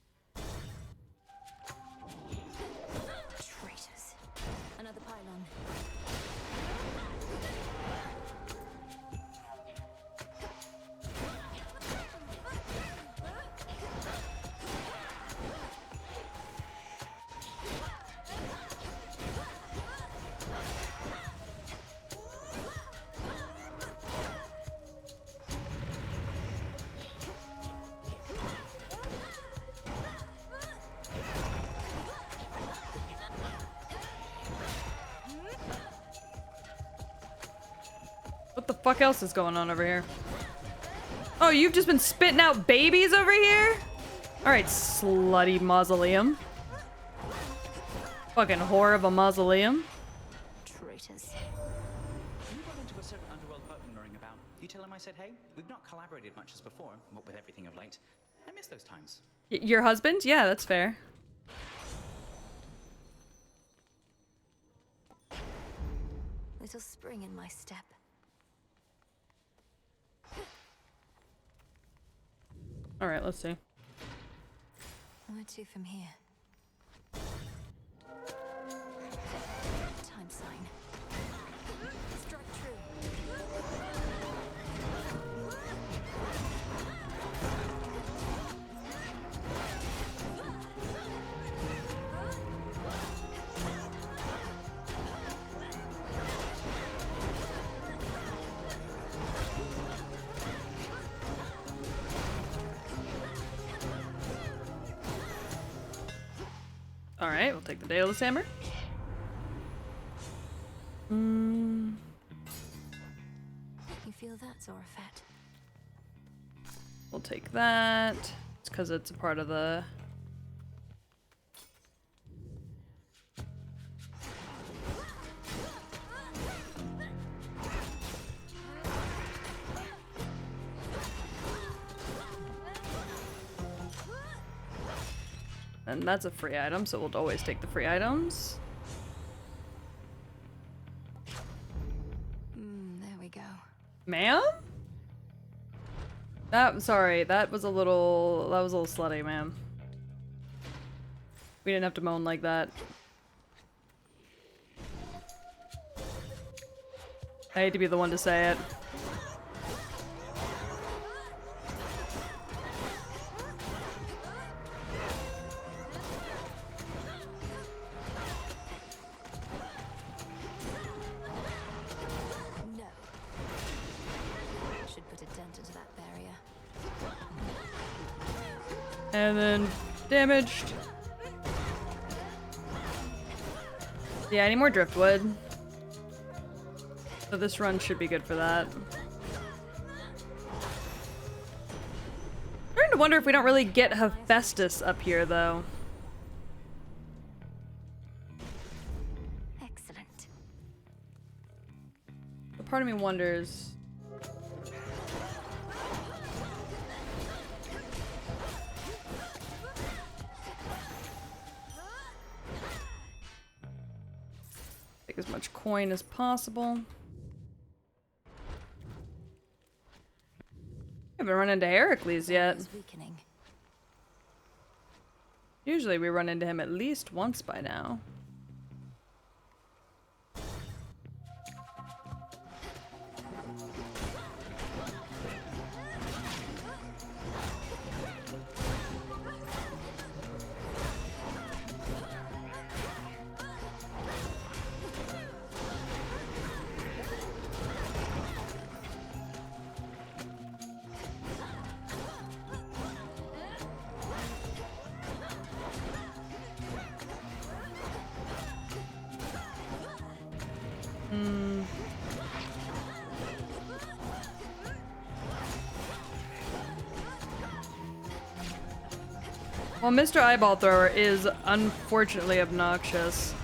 B: Traitors. Another pylon.
A: What the fuck else is going on over here? Oh, you've just been spitting out babies over here? Alright, slutty mausoleum. Fucking whore of a mausoleum.
B: Traitors.
L: You run into a certain underworld button about. You tell him I said hey? We've not collaborated much as before, what with everything of late. I miss those times.
A: Your husband? Yeah, that's fair.
B: Little spring in my step.
A: Alright, let's see.
B: Where to from here? Time sign. Strike true.
A: Alright, we'll take the Daedalus Hammer.
B: You feel that, Zorafat?
A: We'll take that. It's because it's a part of the... And that's a free item, so we'll always take the free items.
B: There we go.
A: Ma'am? Sorry, that was a little slutty, ma'am. We didn't have to moan like that. I hate to be the one to say it.
B: No. Should put a dent into that barrier.
A: And then damaged. Yeah, I need more driftwood. So this run should be good for that. I'm starting to wonder if we don't really get Hephaestus up here, though.
B: Excellent.
A: A part of me wonders... Take as much coin as possible. I haven't run into Heracles yet.
B: Weakening.
A: Usually we run into him at least once by now. Well, Mr. Eyeball Thrower is unfortunately obnoxious.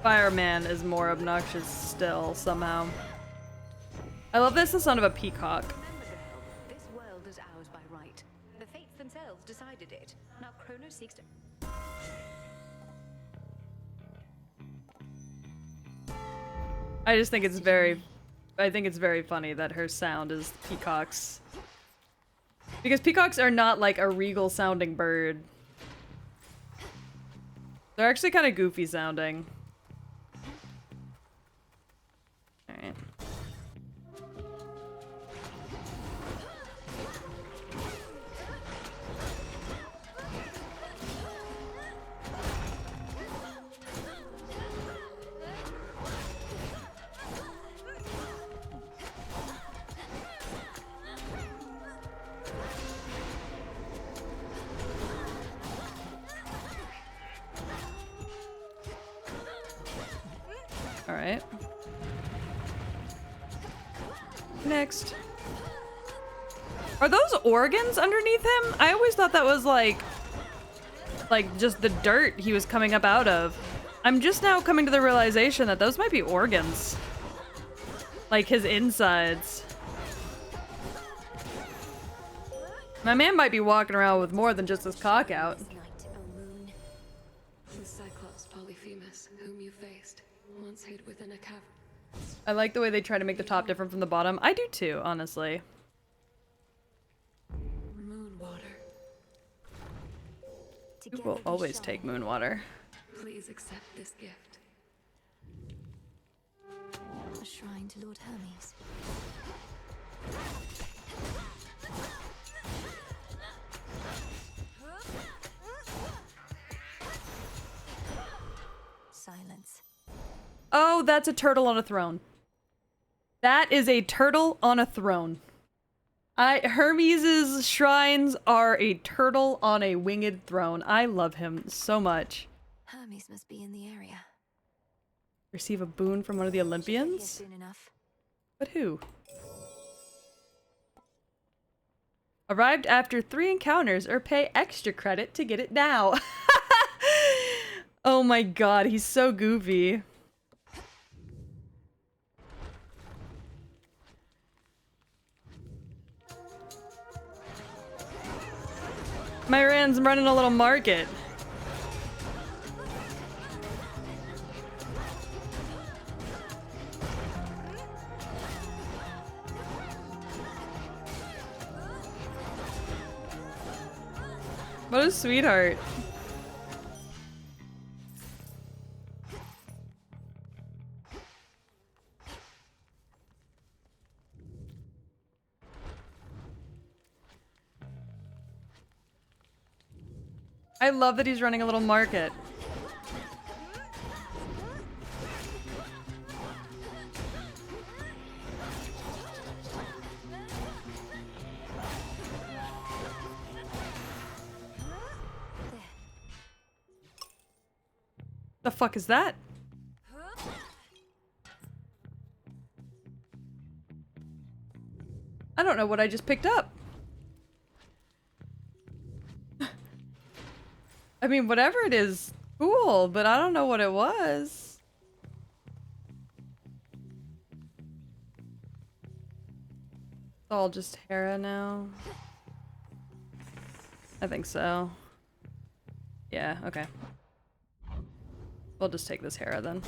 A: Fireman is more obnoxious still, somehow. I love this, the son of a peacock.
M: Remember, girl, this world is ours by right. The fates themselves decided it. Now Kronos seeks to...
A: I just think it's very funny that her sound is peacocks. Because peacocks are not like a regal sounding bird. They're actually kind of goofy sounding. Alright. Alright. Next. Are those organs underneath him? I always thought that was like just the dirt he was coming up out of. I'm just now coming to the realization that those might be organs. Like his insides. My man might be walking around with more than just his cock out.
F: The Cyclops Polyphemus, whom you faced, once hid within a cavern.
A: I like the way they try to make the top different from the bottom. I do too, honestly.
F: Moon water.
A: You will always take moon water.
F: Please accept this gift.
B: A shrine to Lord Hermes. Silence.
A: Oh, that's a turtle on a throne. That is a turtle on a throne. Hermes's shrines are a turtle on a winged throne. I love him so much.
B: Hermes must be in the area.
A: Receive a boon from one of the Olympians?
B: Soon enough.
A: But who? Arrived after 3 encounters or pay extra credit to get it now. Oh my god, he's so goofy. Myran's running a little market. What a sweetheart. I love that he's running a little market. The fuck is that? I don't know what I just picked up. I mean, whatever it is, cool, but I don't know what it was. It's all just Hera now. I think so. Yeah, okay. We'll just take this Hera then.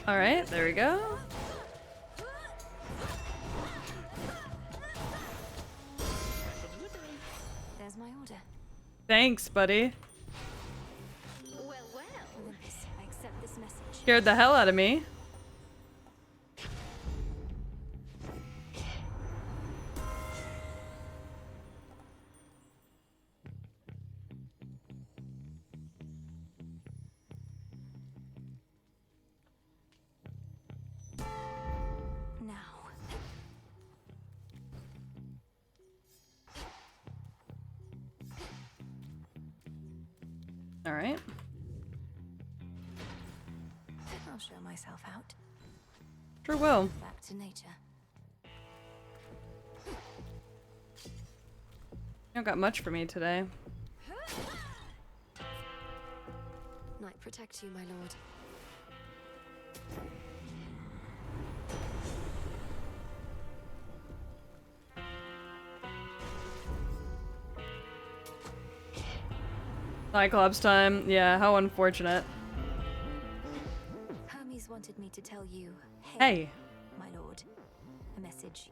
A: All right, there we go.
B: There's my order.
A: Thanks, buddy.
B: Well, Olympus, I accept this message.
A: Scared the hell out of me. All right.
B: I'll show myself out.
A: Sure will.
B: Back to nature.
A: You don't got much for me today.
F: Night protect you, my lord.
A: Cyclops time. Yeah, how unfortunate.
B: Hermes wanted me to tell you,
A: Hey.
B: My lord, a message.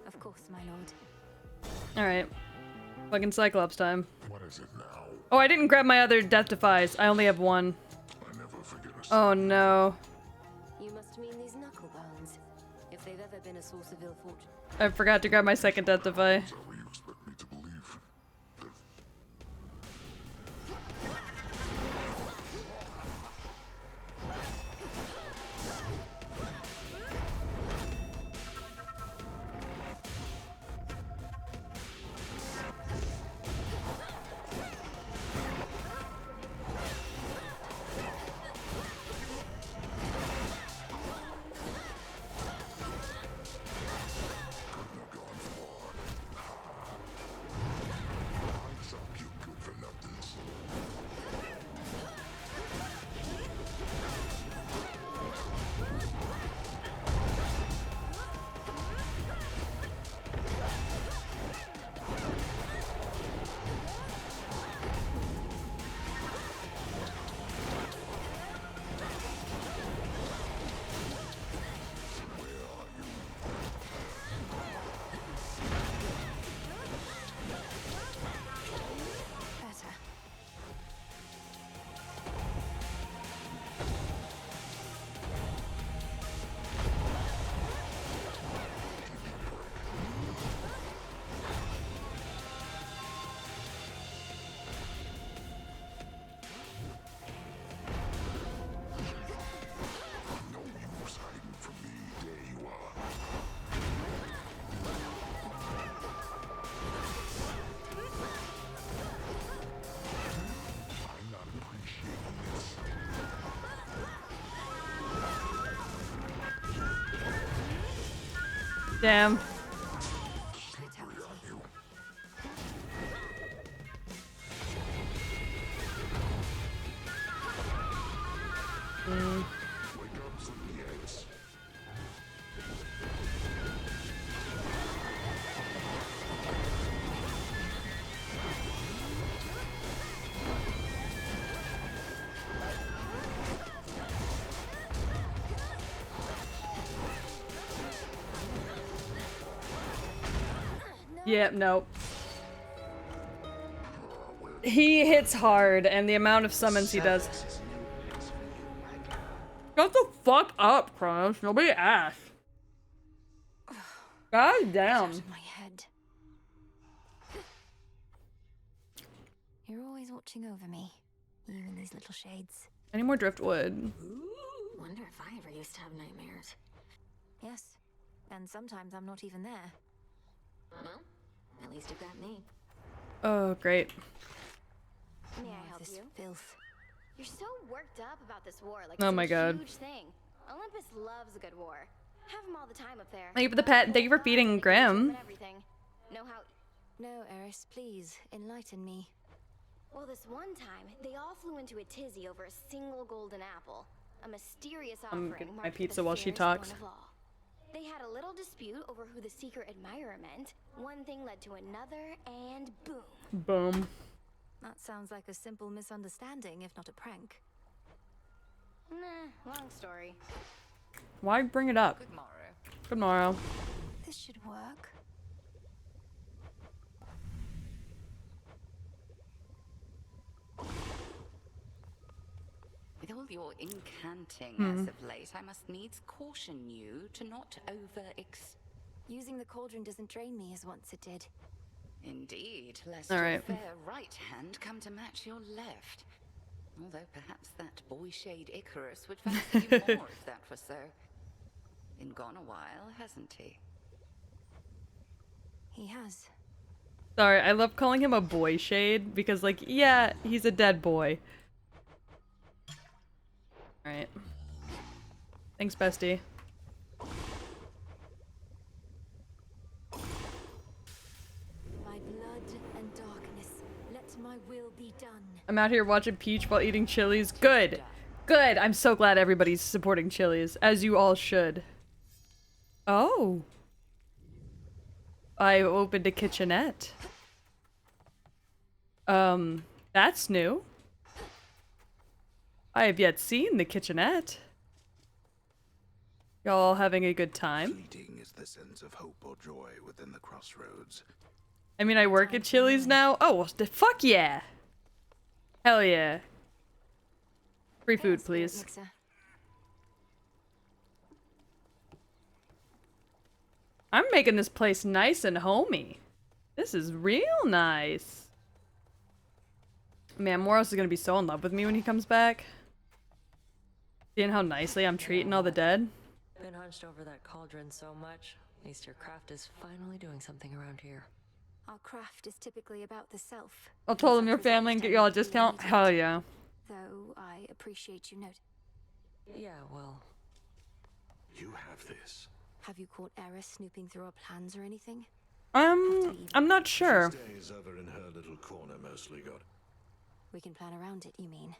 B: Of course, my lord.
A: All right. Fucking Cyclops time.
C: What is it now?
A: Oh, I didn't grab my other Death Defies. I only have one.
C: I never forget
A: Oh no.
G: You must mean these knucklebones. If they've ever been a source of ill fortune.
A: I forgot to grab my second Death Defy. Damn. Yep, nope. He hits hard, and the amount of summons he does. Shut the fuck up, Kronos. Nobody asked. God damn.
B: My head. You're always watching over me, you and these little shades.
A: Any more driftwood?
O: Wonder if I ever used to have nightmares.
B: Yes, and sometimes I'm not even there.
O: Well, at least you've got me.
A: Oh, great.
N: May I help
B: this
N: you?
B: Filth.
N: You're so worked up about this war, like
A: Oh
N: it's
A: my
N: a
A: God.
N: huge thing. Olympus loves a good war. Have them all the time up there.
A: Thank you for the pet. Thank you for feeding Grim.
N: And everything. Know how?
B: No, Eris, please enlighten me.
N: Well, this one time they all flew into a tizzy over a single golden apple, a mysterious
A: I'm
N: offering.
A: getting my
N: marked
A: pizza
N: the
A: while she
N: fairest
A: talks.
N: one of all. They had a little dispute over who the secret admirer meant. One thing led to another, and boom.
A: Boom.
B: That sounds like a simple misunderstanding, if not a prank.
N: Nah, long story.
A: Why bring it up?
N: Good morrow.
A: Good morrow.
B: This should work.
H: With all your incanting
A: Hmm.
H: as of late, I must needs caution you to not
B: Using the cauldron doesn't drain me as once it did.
H: Indeed, lest
A: All
H: your
A: right.
H: fair right hand come to match your left. Although perhaps that boy shade Icarus would fancy you more if that were so. Been gone a while, hasn't he?
B: He has.
A: Sorry, I love calling him a boy shade because, like, yeah, he's a dead boy. Alright. Thanks, bestie.
B: My blood and darkness, let my will be done.
A: I'm out here watching Peach while eating chilies. Good! Good! I'm so glad everybody's supporting chilies, as you all should. Oh. I opened a kitchenette. That's new. I have yet seen the kitchenette. Y'all having a good time?
Q: Fleeting is the sense of hope or joy within the crossroads.
A: I mean, I work at Chili's now. Oh, fuck yeah. Hell yeah. Free food, please. I'm making this place nice and homey. This is real nice. Man, Moros is gonna be so in love with me when he comes back. Seeing how nicely I'm treating all the dead.
G: Been hunched over that cauldron so much. At least your craft is finally doing something around here.
B: Our craft is typically about the self.
A: I'll tell them your family and get y'all a discount. Hell yeah.
B: Though I appreciate you note.
G: Yeah, well.
Q: You have this.
B: Have you caught Eris snooping through our plans or anything?
A: I'm not sure.
Q: She stays over in her little corner mostly, God.
B: We can plan around it, you mean?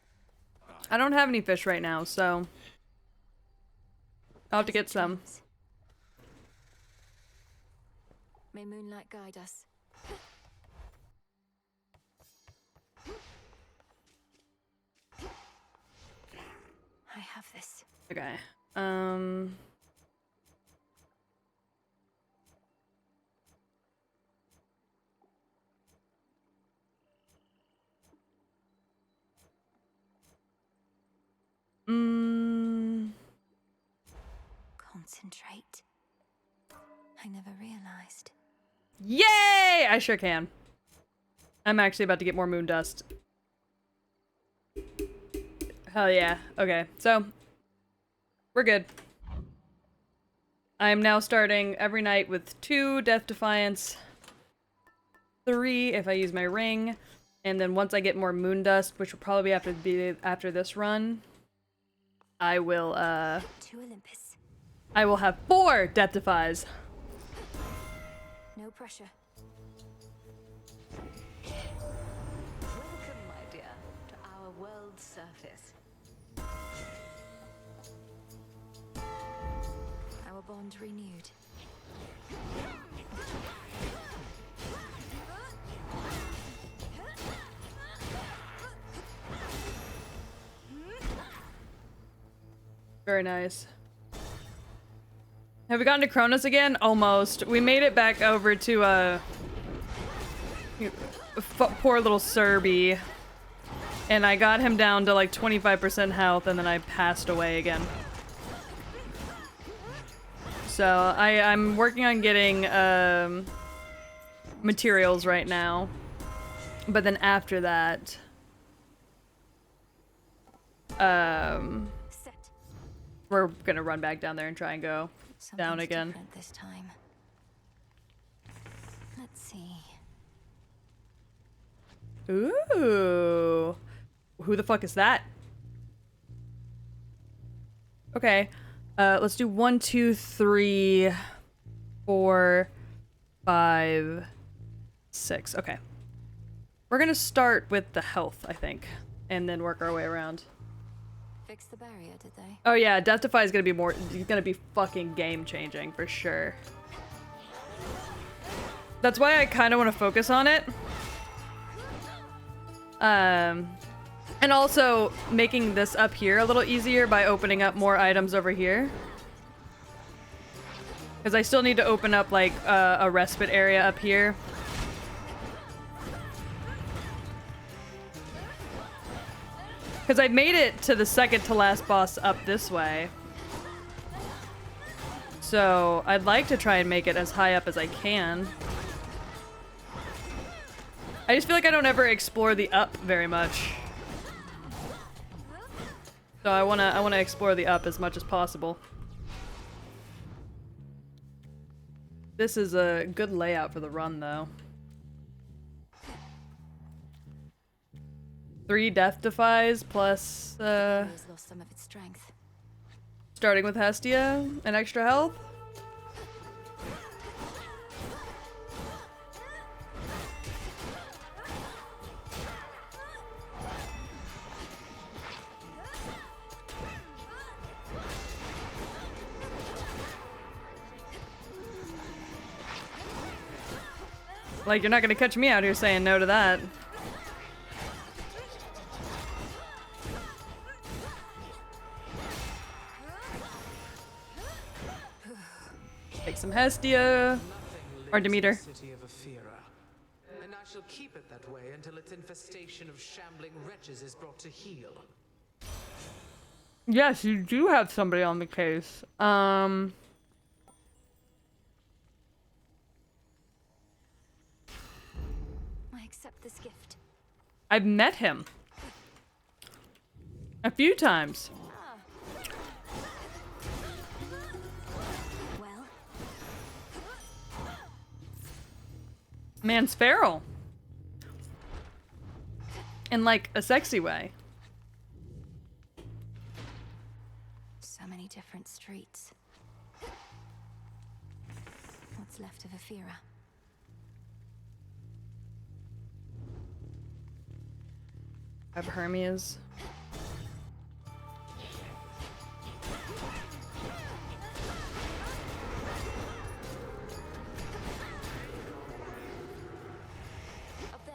A: I don't have any fish right now, so I'll have to get some.
B: May moonlight guide us. I have this.
A: Okay.
B: Concentrate. I never realized.
A: Yay! I sure can. I'm actually about to get more moon dust. Hell yeah. Okay, so we're good. I'm now starting every night with 2 Death Defiance, 3 if I use my ring, and then once I get more moon dust, which will probably be after this run, I will
B: to Olympus.
A: I will have 4 Death Defies.
B: No pressure.
M: Welcome, my dear, to our world's surface.
B: Our bond renewed.
A: Very nice. Have we gotten to Kronos again? Almost. We made it back over to poor little Serby. And I got him down to like 25% health and then I passed away again. So I'm working on getting materials right now. But then after that we're gonna run back down there and try and go down again.
B: This time. Let's see.
A: Ooh. Who the fuck is that? Okay. Let's do 1, 2, 3, 4, 5, 6. Okay. We're gonna start with the health, I think, and then work our way around.
B: Fix the barrier, did they?
A: Oh yeah, Death Defy is gonna be fucking game changing for sure. That's why I kind of want to focus on it. And also making this up here a little easier by opening up more items over here. Because I still need to open up like a respite area up here. Because I made it to the second to last boss up this way. So I'd like to try and make it as high up as I can. I just feel like I don't ever explore the up very much. So I wanna explore the up as much as possible. This is a good layout for the run though. 3 Death Defies plus
B: lost some of its strength.
A: Starting with Hestia and extra health. Like, you're not gonna catch me out here saying no to that. Take some Hestia. Or Demeter.
J: City of Aphira.
E: shall keep it that way until its infestation of shambling wretches is brought to heel.
A: Yes, you do have somebody on the case.
B: I accept this gift.
A: I've met him a few times.
B: Well,
A: Man's feral. In like a sexy way.
B: so many different streets. What's left of Aphira?
A: Of Hermes.
B: Up there.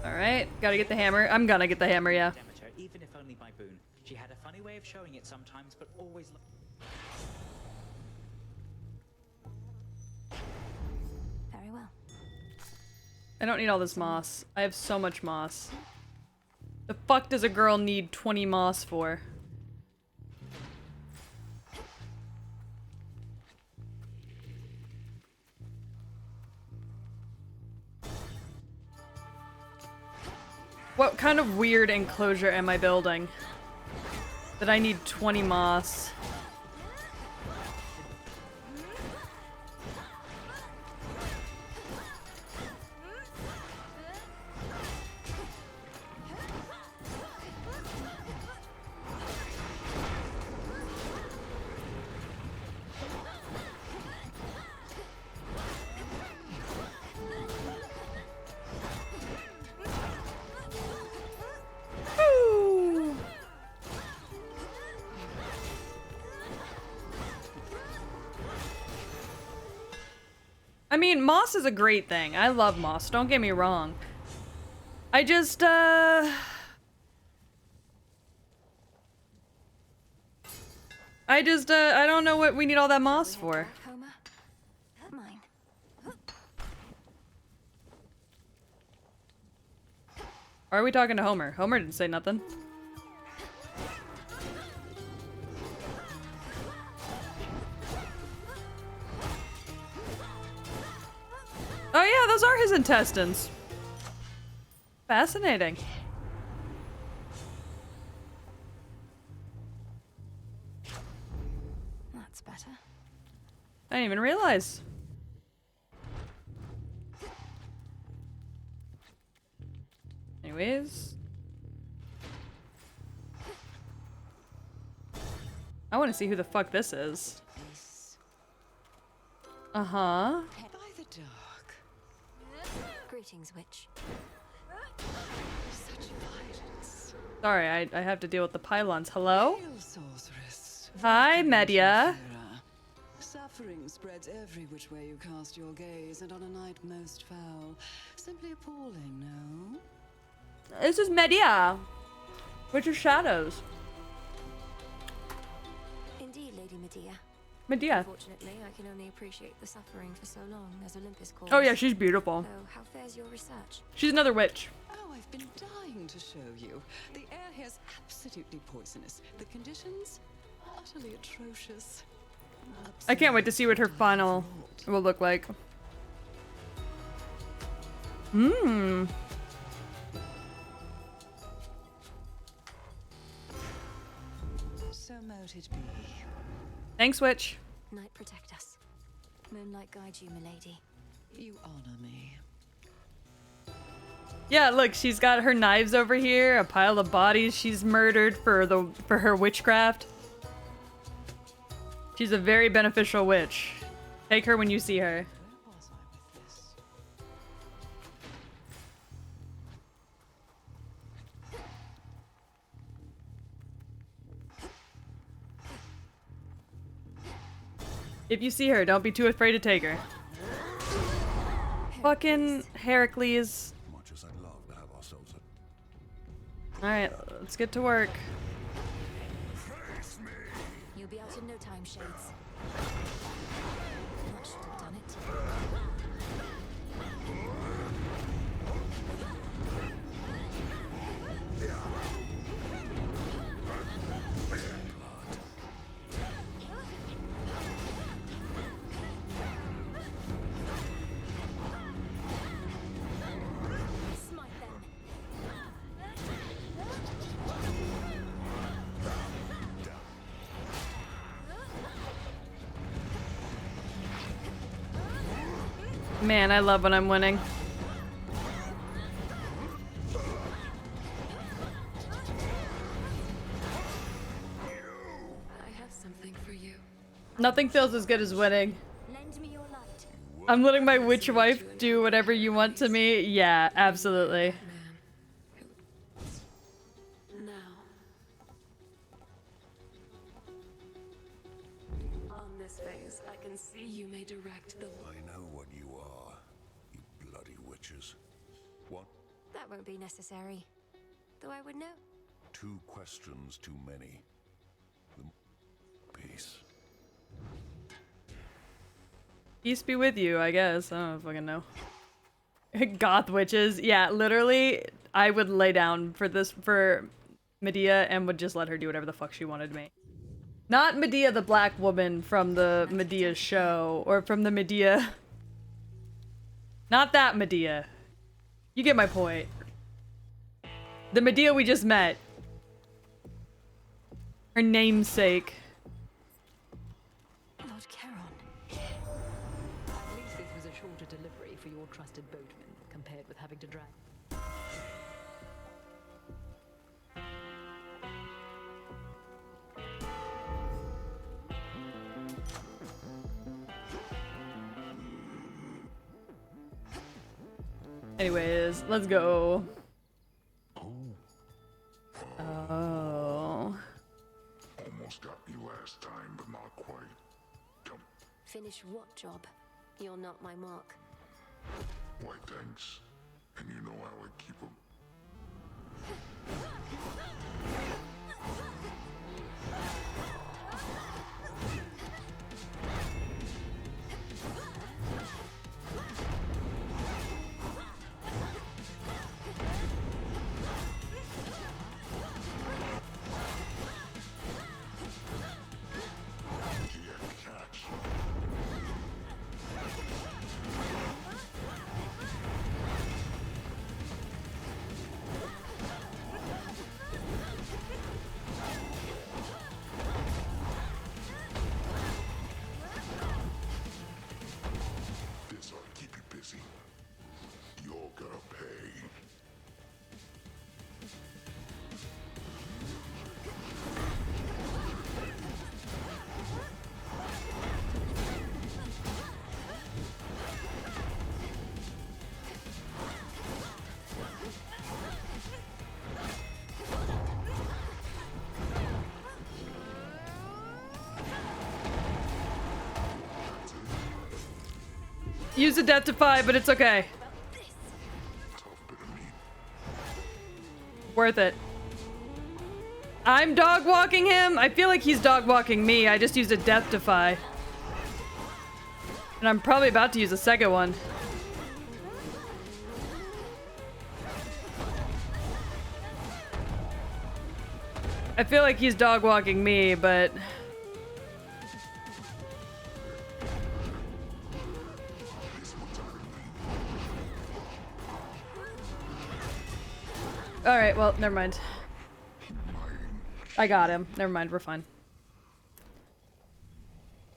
A: Alright, gotta get the hammer. I'm gonna get the hammer, yeah.
L: Demeter, even if only by boon. She had a funny way of showing it sometimes, but always.
B: Very well.
A: I don't need all this moss. I have so much moss. The fuck does a girl need 20 moss for? What kind of weird enclosure am I building? That I need 20 moss. Woo! I mean, moss is a great thing. I love moss, don't get me wrong. I just, I don't know what we need all that moss for.
B: Homer. Mine.
A: Or are we talking to Homer? Homer didn't say nothing. Oh yeah, those are his intestines. Fascinating.
B: That's better.
A: I didn't even realize. Anyways. I want to see who the fuck this is. Uh-huh.
M: By the dark.
B: Greetings, witch.
M: Such violence.
A: Sorry, I have to deal with the pylons. Hello?
M: Hail, sorceress.
A: Hi, Medya.
M: Suffering spreads every which way you cast your gaze, and on a night most foul. Simply appalling, no?
A: This is Medya. Witch of Shadows.
B: Indeed, Lady Medea.
A: Medea.
B: Unfortunately, I can only appreciate the suffering for so long as Olympus calls.
A: Oh yeah, she's beautiful.
B: So, how fares your research?
A: She's another witch.
M: Oh, I've been dying to show you. The air here's absolutely poisonous. The conditions, utterly atrocious.
A: I can't wait to see what her final will look like. Hmm.
M: So mote it be.
A: Thanks, witch.
B: Night protect us. Moonlight guide you, milady.
M: You honor me.
A: Yeah, look, she's got her knives over here, a pile of bodies she's murdered for her witchcraft. She's a very beneficial witch. Take her when you see her.
M: Where was I with this?
A: If you see her, don't be too afraid to take her. Fucking Heracles.
P: Much as I'd love to have our
A: Alright, let's get to work.
B: You'll be out in no time, Shades. That should have done it. Smite them.
A: Man, I love when I'm winning.
F: I have something for you.
A: Nothing feels as good as winning.
B: Lend me your light.
A: I'm letting my witch wife do whatever you want to me. Yeah, absolutely.
F: Now. On this phase, I can see you may direct the...
P: I know what you are, you bloody witches. What?
B: That won't be necessary. Though I would know.
P: 2 questions too many. Peace.
A: Peace be with you, I guess. I don't fucking know. Goth witches. Yeah, literally, I would lay down for this, for Medea, and would just let her do whatever the fuck she wanted me. Not Medea the black woman from the Medea show, or from the Medea... Not that Medea. You get my point. The Medea we just met. Her namesake.
M: Lord Charon. At least this was a shorter delivery for your trusted boatman, compared with having to drag.
A: Anyways, let's go. Oh.
C: Almost got me last time, but not quite.
B: Finish what job? You're not my mark.
C: Why, thanks. And you know how I keep 'em. This ought to keep you busy. You're gonna pay.
A: Use a death defy, but it's okay. Worth it. I'm dog walking him. I feel like he's dog walking me. I just used a death defy. And I'm probably about to use a second one. I feel like he's dog walking me, but... Alright, well, never mind. I got him. Never mind, we're fine.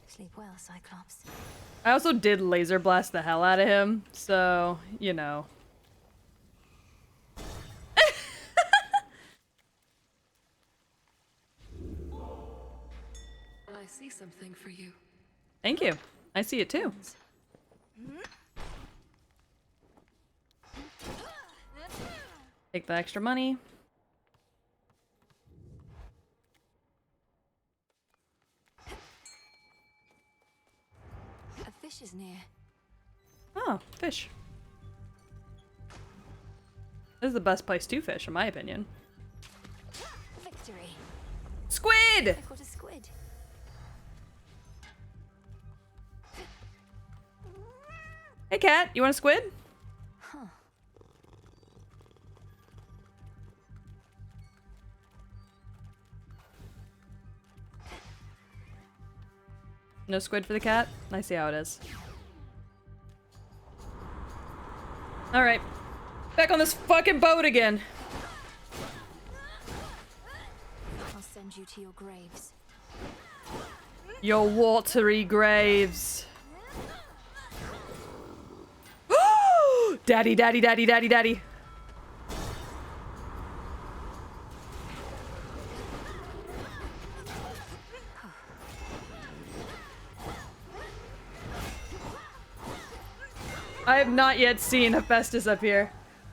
B: Sleep well, Cyclops.
A: I also did laser blast the hell out of him, so, you know.
F: I see something for you.
A: Thank you. I see it too. Take the extra money.
B: A fish is near.
A: Oh, fish. This is the best place to fish, in my opinion. squid!
B: I caught a squid.
A: Hey, cat, you want a squid?
B: Huh.
A: No squid for the cat? I see how it is. Alright. Back on this fucking boat again.
B: I'll send you to your graves.
A: Your watery graves. Daddy, daddy, daddy, daddy, daddy. I have not yet seen Hephaestus up here.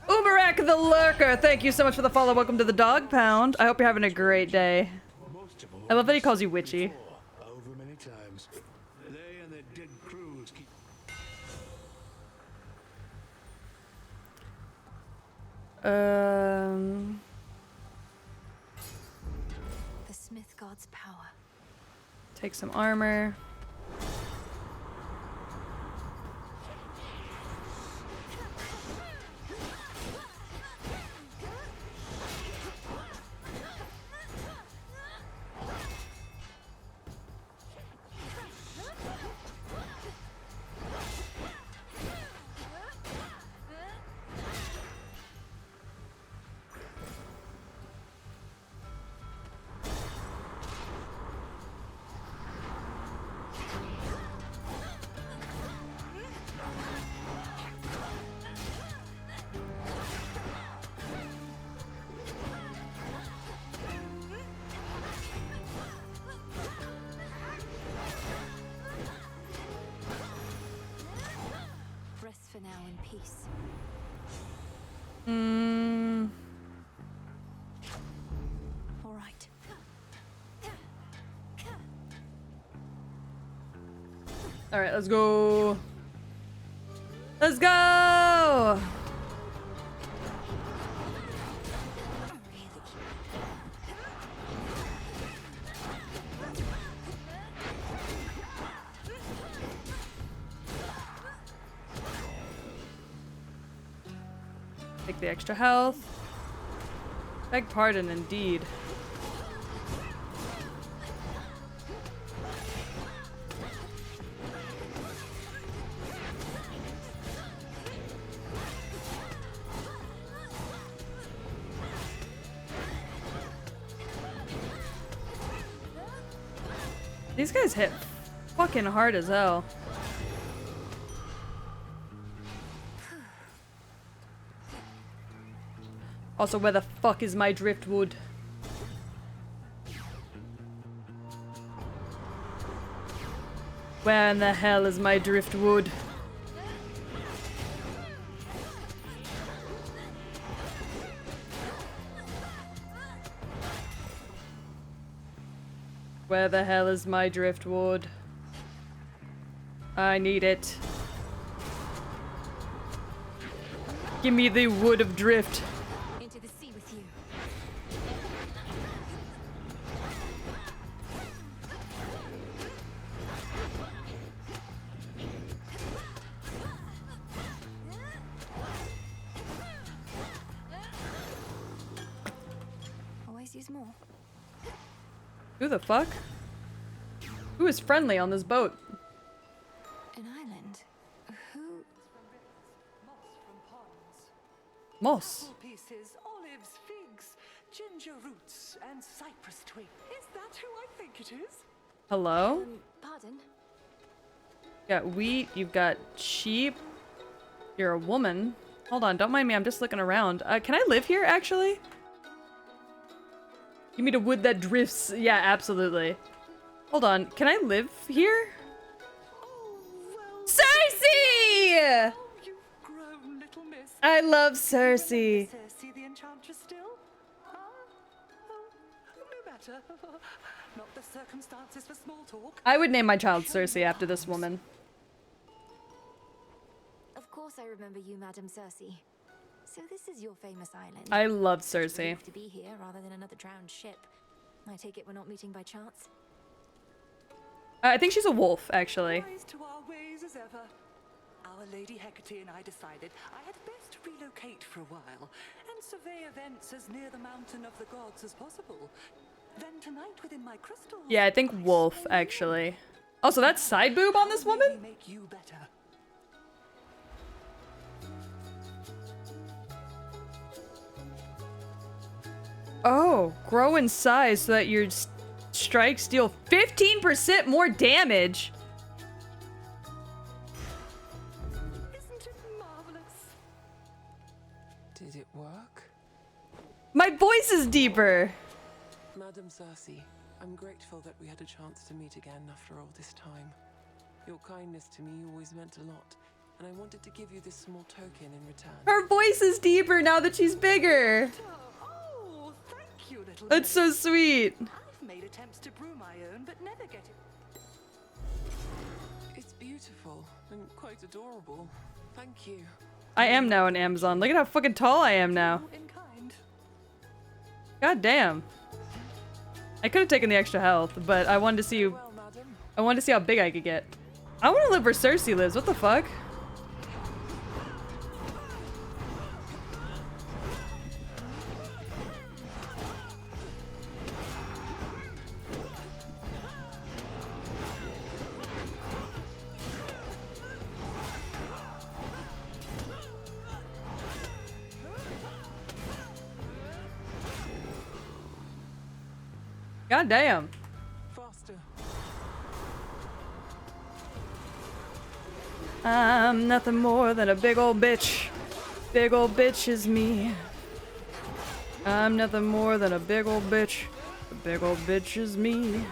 A: Umarak the Lurker, thank you so much for the follow. Welcome to the Dog Pound. I hope you're having a great day. I love that he calls you witchy.
Q: Over many times. They and their dead crews keep.
B: The Smith God's power.
A: Take some armor.
B: Rest for now in peace. All right.
A: All right, let's go. Let's go. Take the extra health. Beg pardon, indeed. These guys hit fucking hard as hell. Also, where the fuck is my driftwood? Where in the hell is my driftwood? Where the hell is my driftwood? I need it. Give me the wood of drift.
B: Into the sea with you. Always use more.
A: Who the fuck? Who is friendly on this boat?
B: An island. Who?
A: Moss.
E: Apple pieces, olives, figs, ginger roots, and cypress twig. Is that who I think it is?
A: Hello?
B: Pardon?
A: You got wheat, you've got sheep. You're a woman. Hold on, don't mind me, I'm just looking around. Can I live here, actually? Give me the wood that drifts. Yeah, absolutely. Hold on, can I live here? Cersei!
E: Grown, little miss.
A: I love Cersei.
E: Cersei the Enchantress still? No matter. Not the circumstances for small talk.
A: I would name my child Cersei after this woman.
B: Of course I remember you, Madam Cersei. So this is your famous island.
A: I love
B: Such a
A: Cersei.
B: relief to be here rather than another drowned ship. I take it we're not meeting by chance?
A: I think she's a wolf, actually.
R: Wise to our ways as ever. Our Lady Hecate and I decided I had best relocate for a while and survey events as near the mountain of the gods as possible. Then tonight within my crystals.
A: Yeah, I think wolf, actually. Also, that's side boob on this woman?
R: Make you better.
A: Oh, grow in size so that your strikes deal 15% more damage.
R: Isn't it marvelous?
E: Did it work?
A: My voice is deeper.
E: Madam Cersei, I'm grateful that we had a chance to meet again after all this time. Your kindness to me always meant a lot, and I wanted to give you this small token in return.
A: Her voice is deeper now that she's bigger.
R: Oh, thank you, little
A: That's so sweet.
R: I've made attempts to brew my own, but never get it.
E: It's beautiful and quite adorable. Thank you.
A: I am now an Amazon. Look at how fucking tall I am now.
R: In kind.
A: God damn. I could have taken the extra health, but I wanted to see how big I could get. I want to live where Cersei lives. What the fuck? God damn.
E: Faster.
A: I'm nothing more than a big old bitch. Big old bitch is me. I'm nothing more than a big old bitch. A big old bitch is me.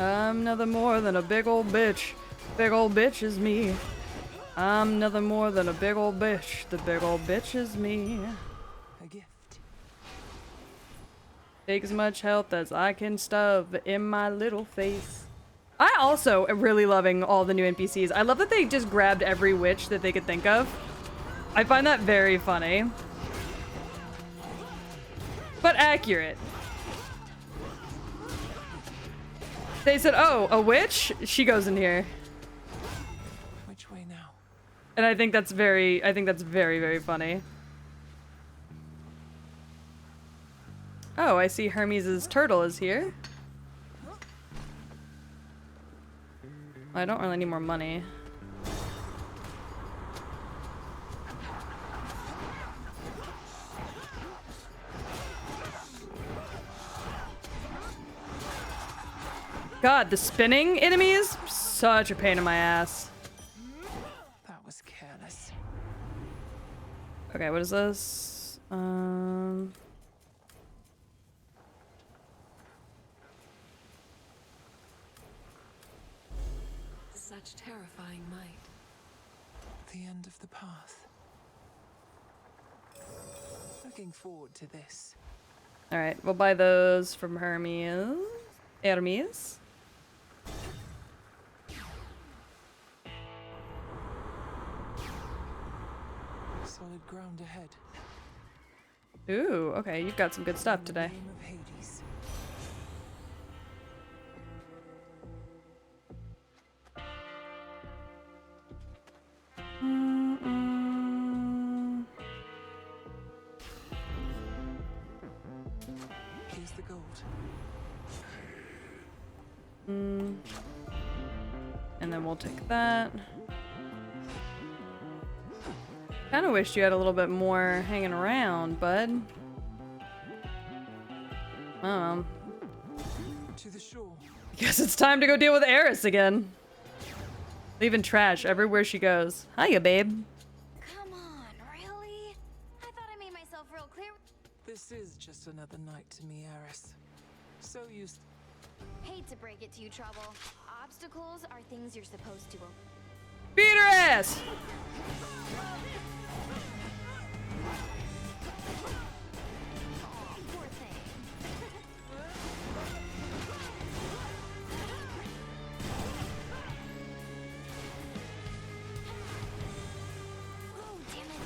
A: I'm nothing more than a big old bitch. Big old bitch is me. I'm nothing more than a big old bitch. The big old bitch is me.
E: A gift.
A: Take as much health as I can stuff in my little face. I also am really loving all the new NPCs. I love that they just grabbed every witch that they could think of. I find that very funny. But accurate. They said, oh, a witch? She goes in here.
E: Which way now?
A: And I think that's very, very funny. Oh, I see Hermes' turtle is here. I don't really need more money. God, the spinning enemies? Such a pain in my ass.
E: That was careless.
A: Okay, what is this?
F: Such terrifying might.
E: The end of the path. Looking forward to this.
A: Alright, we'll buy those from Hermes. Hermes.
E: Solid ground ahead.
A: Ooh, okay, you've got some good stuff today.
E: Name of Hades. Here's the gold.
A: And then we'll take that. Kinda wished you had a little bit more hanging around, bud.
E: To the shore.
A: Guess it's time to go deal with Eris again. Leaving trash everywhere she goes. Hiya, babe.
N: Come on, really? I thought I made myself real clear.
E: This is just another night to me, Eris. So used.
N: Hate to break it to you, Trouble. Obstacles are things you're supposed to.
A: Beat her ass!
N: Poor thing. Oh, damn it.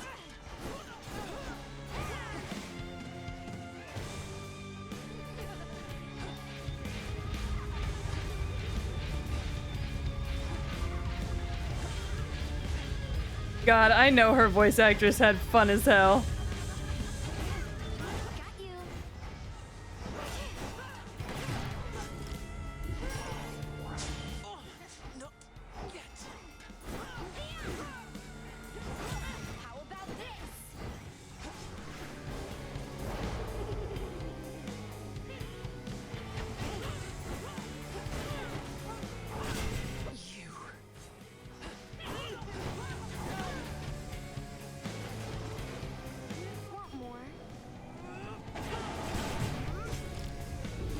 A: God, I know her voice actress had fun as hell.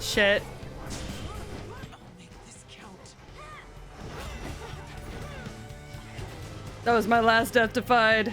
A: Shit. That was my last death defied.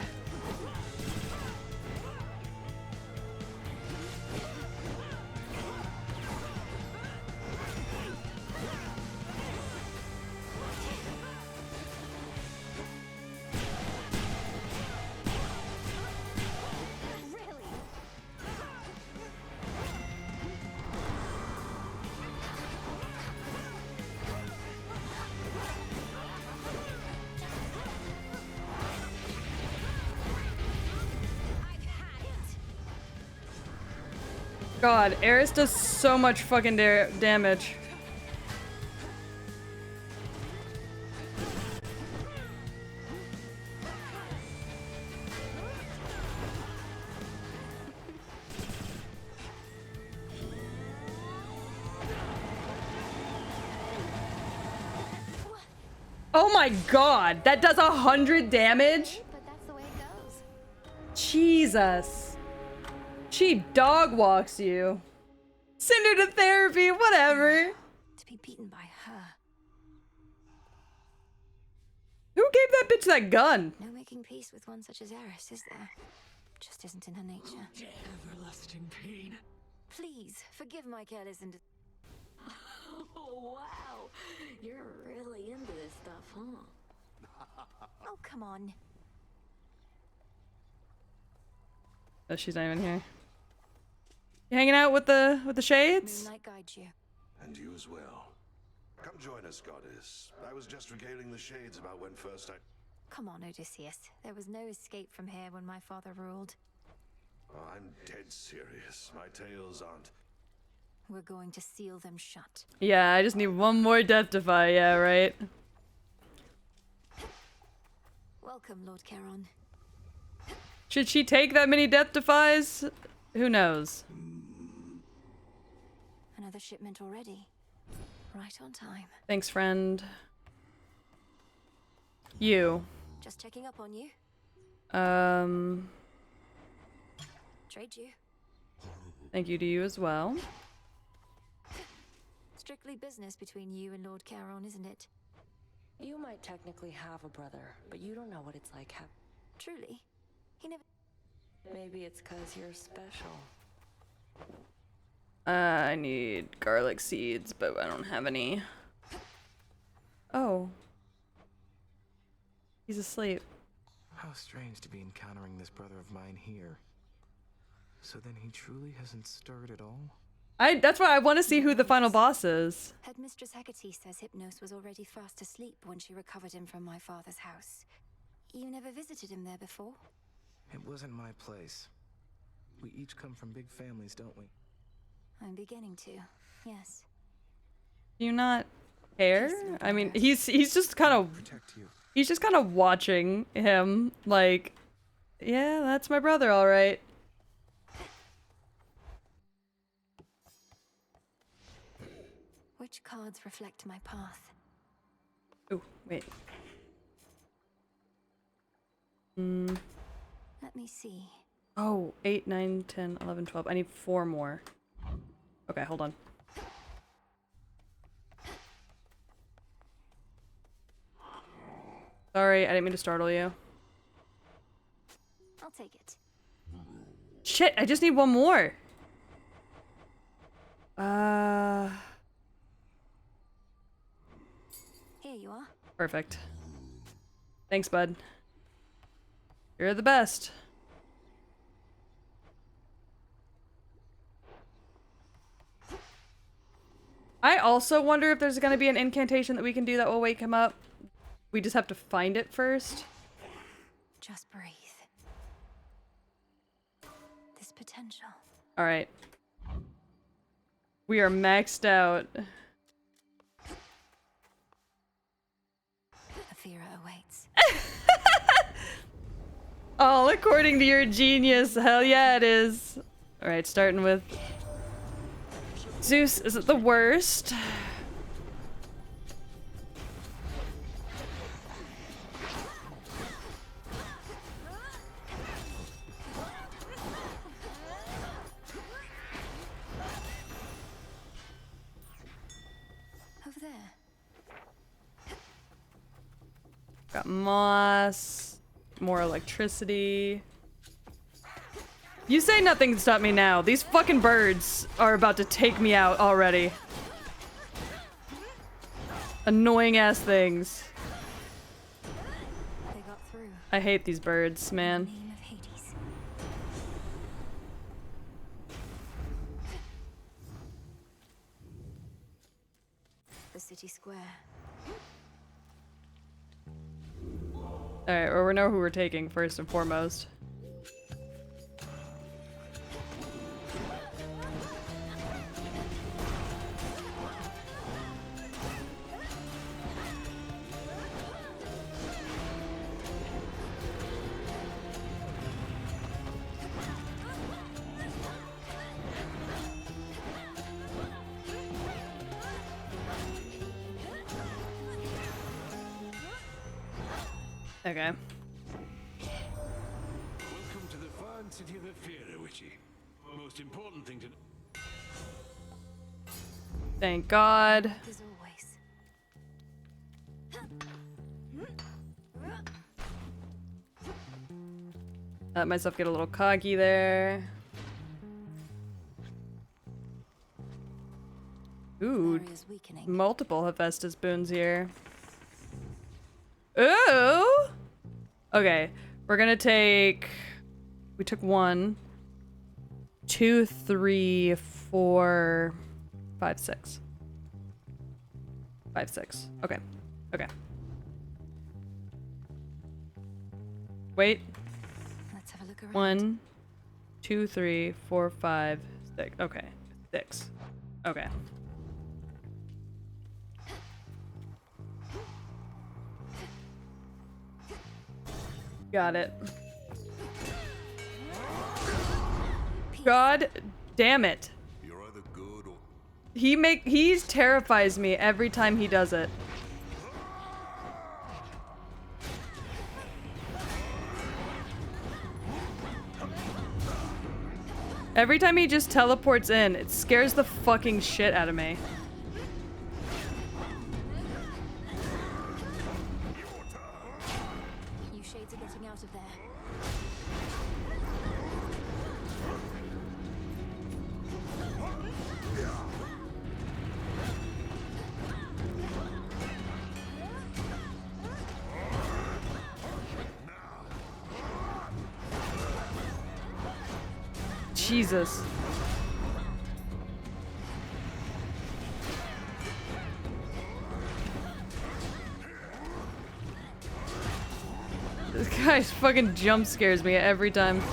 A: God, Eris does so much fucking damage. Oh my god, that does 100 damage?
N: But that's the way it goes.
A: Jesus. She dog walks you. Send her to therapy, whatever.
B: To be beaten by her.
A: Who gave that bitch that gun?
B: No making peace with one such as Eris, is there? Just isn't in her nature.
F: Everlasting pain.
B: Please, forgive my careless and...
O: Oh, wow. You're really into this stuff, huh?
B: Oh, come on.
A: Oh, she's not even here. You hanging out with the shades?
B: Moonlight guides you.
Q: And you as well. Come join us, goddess. I was just regaling the shades about when first I...
B: Come on, Odysseus. There was no escape from here when my father ruled.
Q: Oh, I'm dead serious. My tales aren't...
B: We're going to seal them shut.
A: Yeah, I just need one more death defy, yeah, right?
B: Welcome, Lord Charon.
A: Should she take that many death defies? Who knows?
B: Another shipment already. Right on time.
A: Thanks, friend. You.
B: Just checking up on you. Trade you.
A: Thank you to you as well.
B: Strictly business between you and Lord Charon, isn't it?
G: You might technically have a brother, but you don't know what it's like
B: Truly? He never...
G: Maybe it's 'cause you're special.
A: I need garlic seeds, but I don't have any. Oh. He's asleep.
J: How strange to be encountering this brother of mine here. So then he truly hasn't stirred at all?
A: That's why I want to see who the final boss is.
B: Headmistress Hecate says Hypnos was already fast asleep when she recovered him from my father's house. You never visited him there before?
J: It wasn't my place. We each come from big families, don't we?
B: I'm beginning to, yes.
A: Do you not care? I mean, he's just kind of... He's just kind of watching him, like... Yeah, that's my brother, alright.
B: Which cards reflect my path?
A: Oh, wait.
B: Let me see.
A: Oh, 8, 9, 10, 11, 12. I need 4 more. Okay, hold on. Sorry, I didn't mean to startle you.
B: I'll take it.
A: Shit, I just need 1 more.
B: Here you are.
A: Perfect. Thanks, bud. You're the best. I also wonder if there's gonna be an incantation that we can do that will wake him up. We just have to find it first.
B: Just breathe. This potential.
A: All right. We are maxed out.
B: Athera awaits.
A: All according to your genius. Hell yeah, it is. All right, starting with Zeus. Is it the worst?
B: Over there.
A: Got moss, more electricity. You say nothing can stop me now. These fucking birds are about to take me out already. Annoying ass things.
B: They got through.
A: I hate these birds, man.
B: Name of Hades. The city square.
A: Alright, well, we know who we're taking first and foremost. Okay.
S: Welcome to the fine city of Athera, Witchy. Most important thing to...
A: Thank God.
B: As always.
A: Let myself get a little cocky there. Ooh, multiple Hephaestus boons here. Ooh! Okay, we're gonna take... We took 1, 2, 3, 4, 5, 6. 5, 6. Okay. Okay. Wait.
B: Let's have a look around.
A: 1, 2, 3, 4, 5, 6. Okay. 6. Okay. Got it. God damn it.
P: You're either good or...
A: He terrifies me every time he does it. Every time he just teleports in, it scares the fucking shit out of me.
B: You shades are getting out of there.
A: Jesus. This guy fucking jump scares me every time.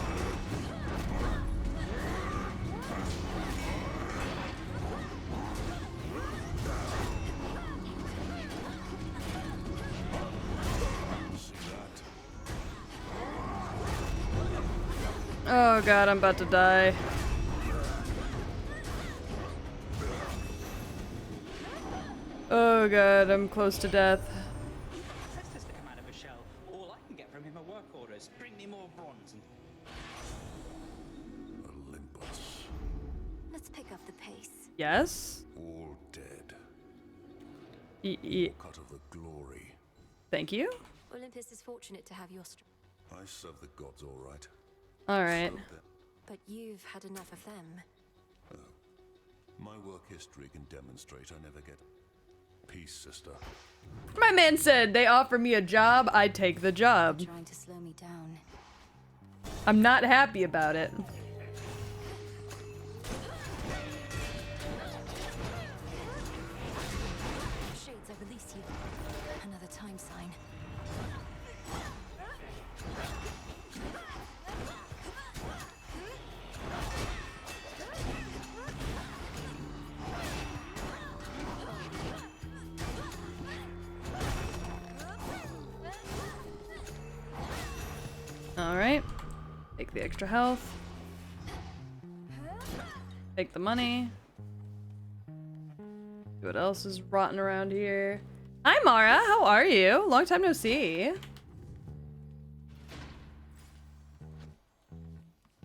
A: Oh god, I'm about to die. Oh god, I'm close to death.
L: Hephaestus to come out of a shell. All I can get from him are work orders. Bring me more bronze and...
P: Olympus.
B: Let's pick up the pace.
A: Yes?
P: All dead. Cut of the glory.
A: Thank you.
B: Olympus is fortunate to have your strength.
P: I serve the gods all right.
A: Alright.
B: But you've had enough of them.
P: Oh. My work history can demonstrate I never get peace, sister.
A: My man said they offer me a job, I'd take the job.
B: Trying to slow me down.
A: I'm not happy about it.
B: Shades, I release you. Another time sign.
A: Alright. Take the extra health. Take the money. See what else is rotting around here. Hi Mara, how are you? Long time no see.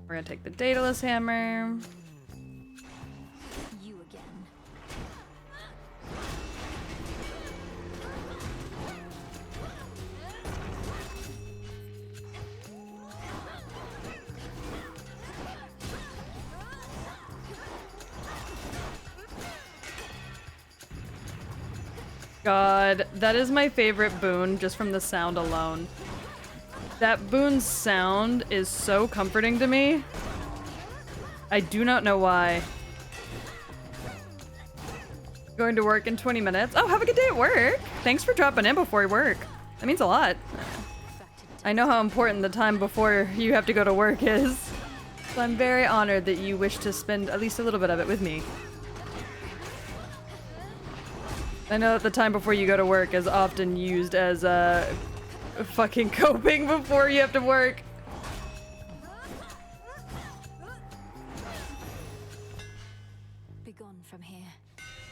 A: We're gonna take the Daedalus hammer.
B: You again.
A: God, that is my favorite boon just from the sound alone. That boon's sound is so comforting to me. I do not know why. Going to work in 20 minutes. Oh, have a good day at work. Thanks for dropping in before work. That means a lot. I know how important the time before you have to go to work is. So I'm very honored that you wish to spend at least a little bit of it with me. I know that the time before you go to work is often used as fucking coping before you have to work.
B: Be gone from here.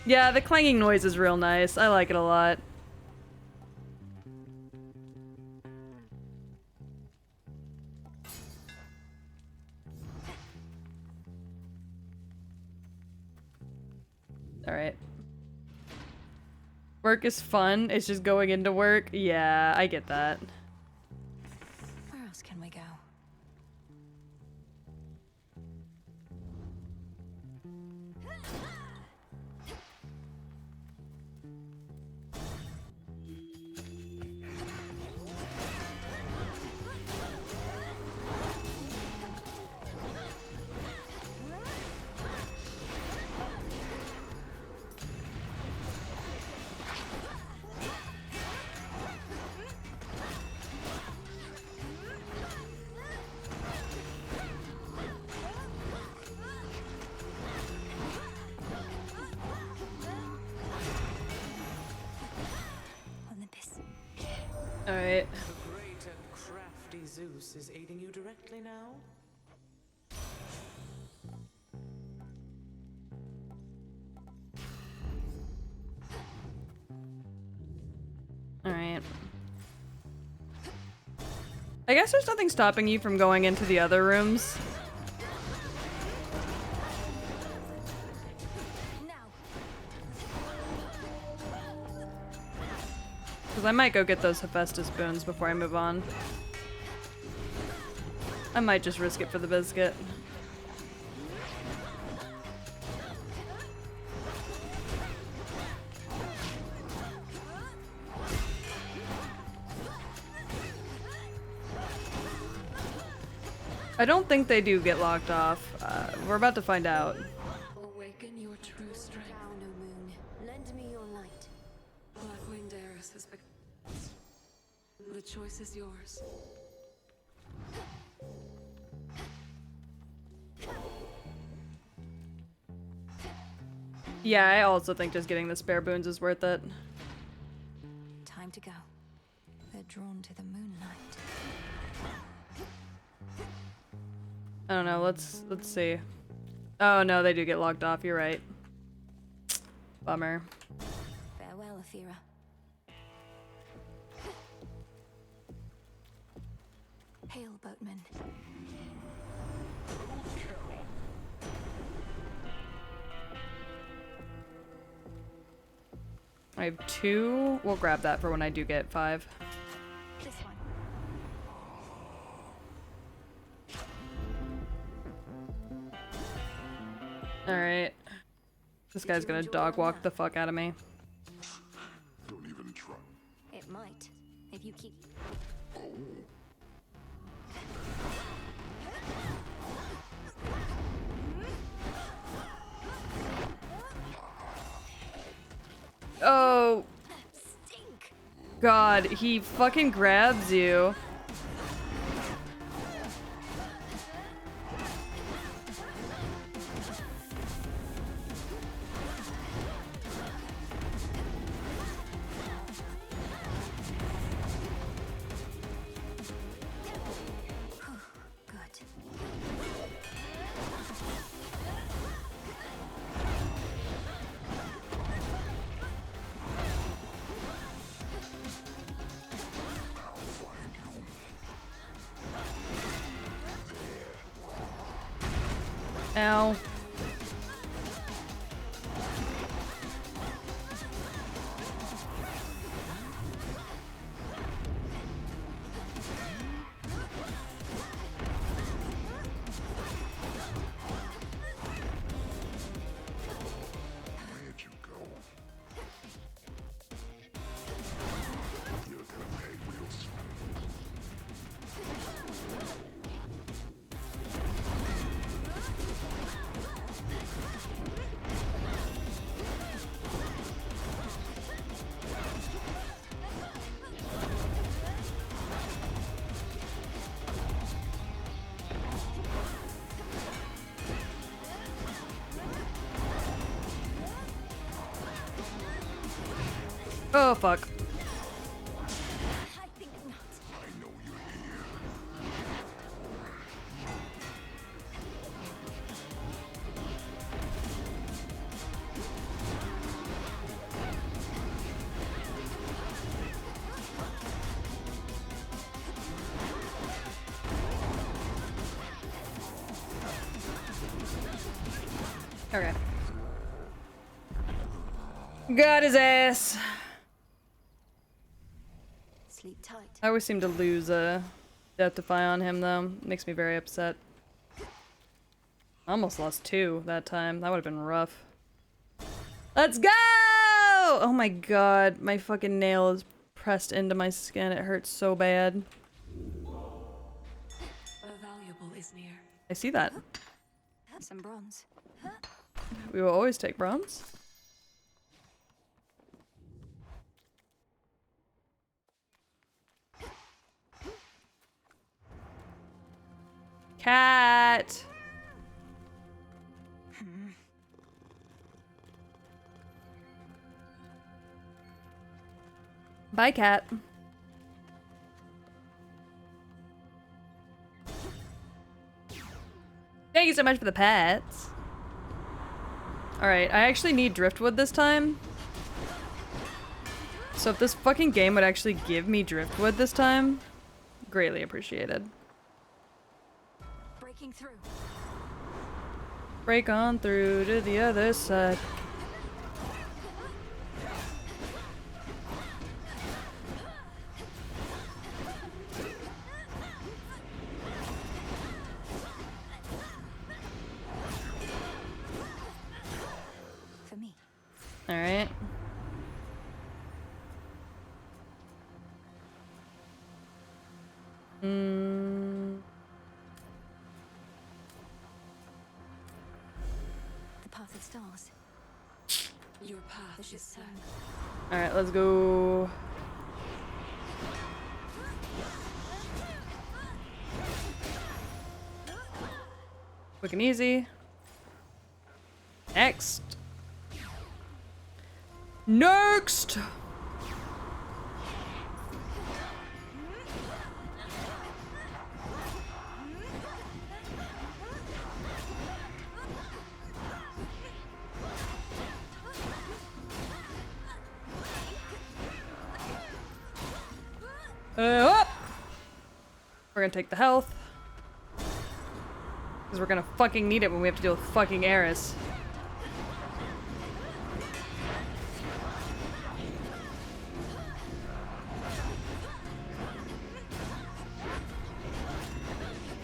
A: Yeah, the clanging noise is real nice. I like it a lot. All right. Work is fun. It's just going into work. Yeah, I get that.
B: Where else can we go?
A: All right.
E: The great and crafty Zeus is aiding you directly now?
A: All right. I guess there's nothing stopping you from going into the other rooms. Because I might go get those Hephaestus boons before I move on. I might just risk it for the biscuit. I don't think they do get locked off. We're about to find out.
F: Awaken your true strength.
B: Thou no moon, lend me your light.
F: Blackwing Darius has become. The choice is yours.
A: Yeah, I also think just getting the spare boons is worth it.
B: Time to go. They're drawn to the moonlight.
A: I don't know. Let's see. Oh no, they do get locked off. You're right. Bummer.
B: Farewell, Athera. Hail, boatman.
A: I have 2. We'll grab that for when I do get 5.
B: This one.
A: Alright. This guy's gonna dog walk the fuck out of me.
C: Don't even try.
B: It might, if you keep.
A: Oh. God, he fucking grabs you. Ow.
C: Where'd you go? You're gonna pay real soon.
A: Oh, fuck. Okay. Got his ass.
B: Sleep tight.
A: I always seem to lose Deathify on him though. Makes me very upset. I almost lost 2 that time. That would have been rough. Let's go! Oh my god, my fucking nail is pressed into my skin. It hurts so bad.
F: A valuable is near.
A: I see that.
B: Some bronze.
A: We will always take bronze. Cat. Bye, cat. Thank you so much for the pets. Alright, I actually need driftwood this time. So if this fucking game would actually give me driftwood this time, greatly appreciated.
B: Breaking through.
A: Break on through to the other side.
B: For me.
A: Alright.
B: The path of stars.
F: Your path is set.
A: Alright, let's go. Quick and easy. Next. Next! Up! We're gonna take the health. Because we're gonna fucking need it when we have to deal with fucking Eris.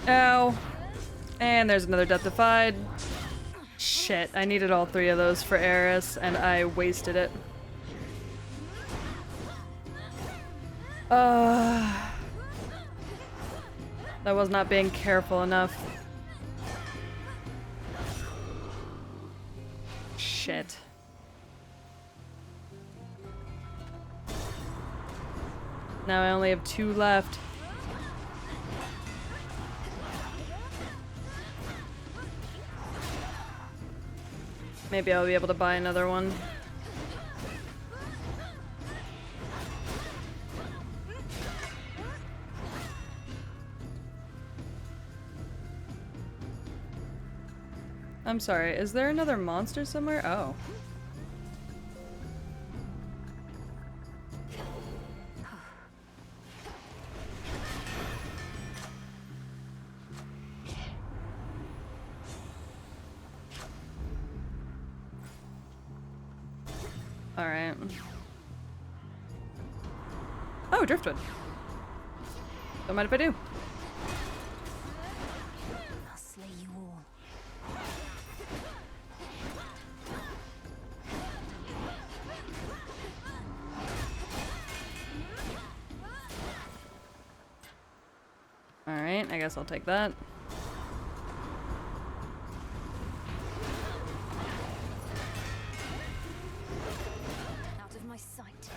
A: Ow. And there's another Death Defied. Shit, I needed all 3 of those for Eris, and I wasted it. That was not being careful enough. Shit. Now I only have 2 left. Maybe I'll be able to buy another one. I'm sorry, is there another monster somewhere? Oh. Alright. Oh, driftwood. Don't mind if I do.
B: I'll slay you all.
A: Alright, I guess I'll take that.
B: Out of my sight.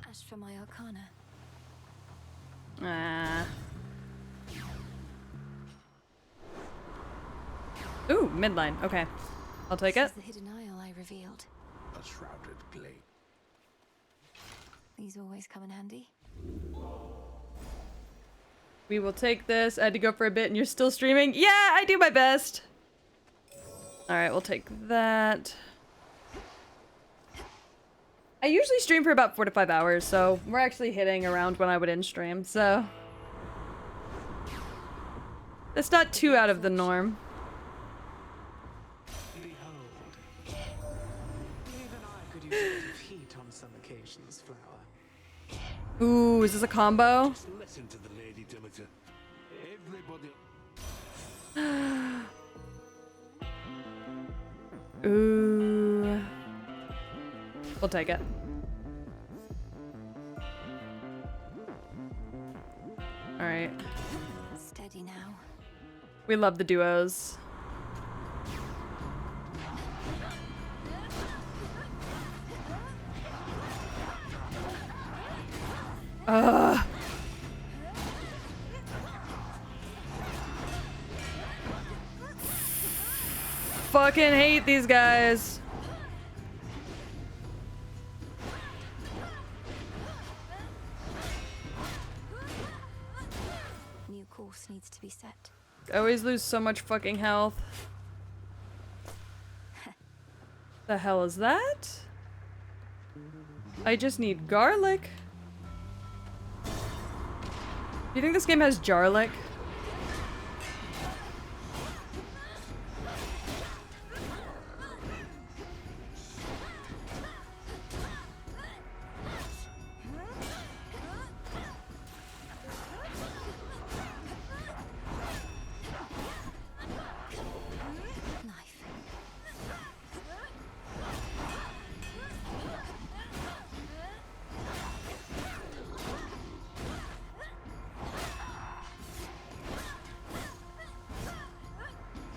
B: Ash for my arcana.
A: Ah. Ooh, midline. Okay. I'll take
B: This
A: it.
B: is the hidden isle I revealed.
S: A shrouded glade.
B: These always come in handy.
A: We will take this. I had to go for a bit and you're still streaming? Yeah, I do my best. Alright, we'll take that. I usually stream for about 4 to 5 hours, so we're actually hitting around when I would end stream, so. It's not too out of the norm.
J: Behold. Even I could use a bit of heat on some occasions, Flower.
A: Ooh, is this a combo?
S: Just listen to the lady, Demeter. Everybody.
A: Ooh. We'll take it. Alright.
B: Steady now.
A: We love the duos. Ugh. Fucking hate these guys.
B: New course needs to be set.
A: I always lose so much fucking health. The hell is that? I just need garlic. Do you think this game has jarlic?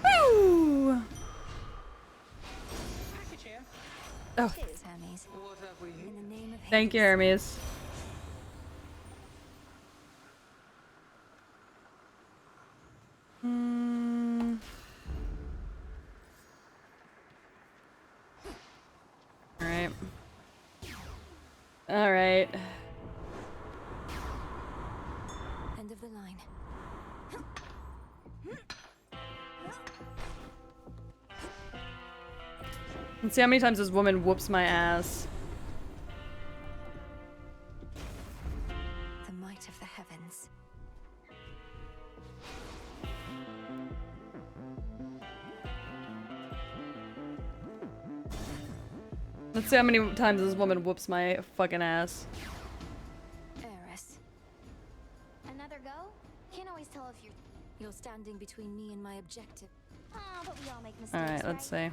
A: Woo! Oh,
B: Cheers, Hermes. In the name of
A: thank you, Hermes. Alright. Alright.
B: End of the line.
A: Let's see how many times this woman whoops my ass.
B: The might of the heavens.
A: Let's see how many times this woman whoops my fucking ass.
B: Eris.
N: Another go? Can't always tell if
B: You're standing between me and my objective.
N: Oh, but we all make mistakes,
A: Alright, let's see.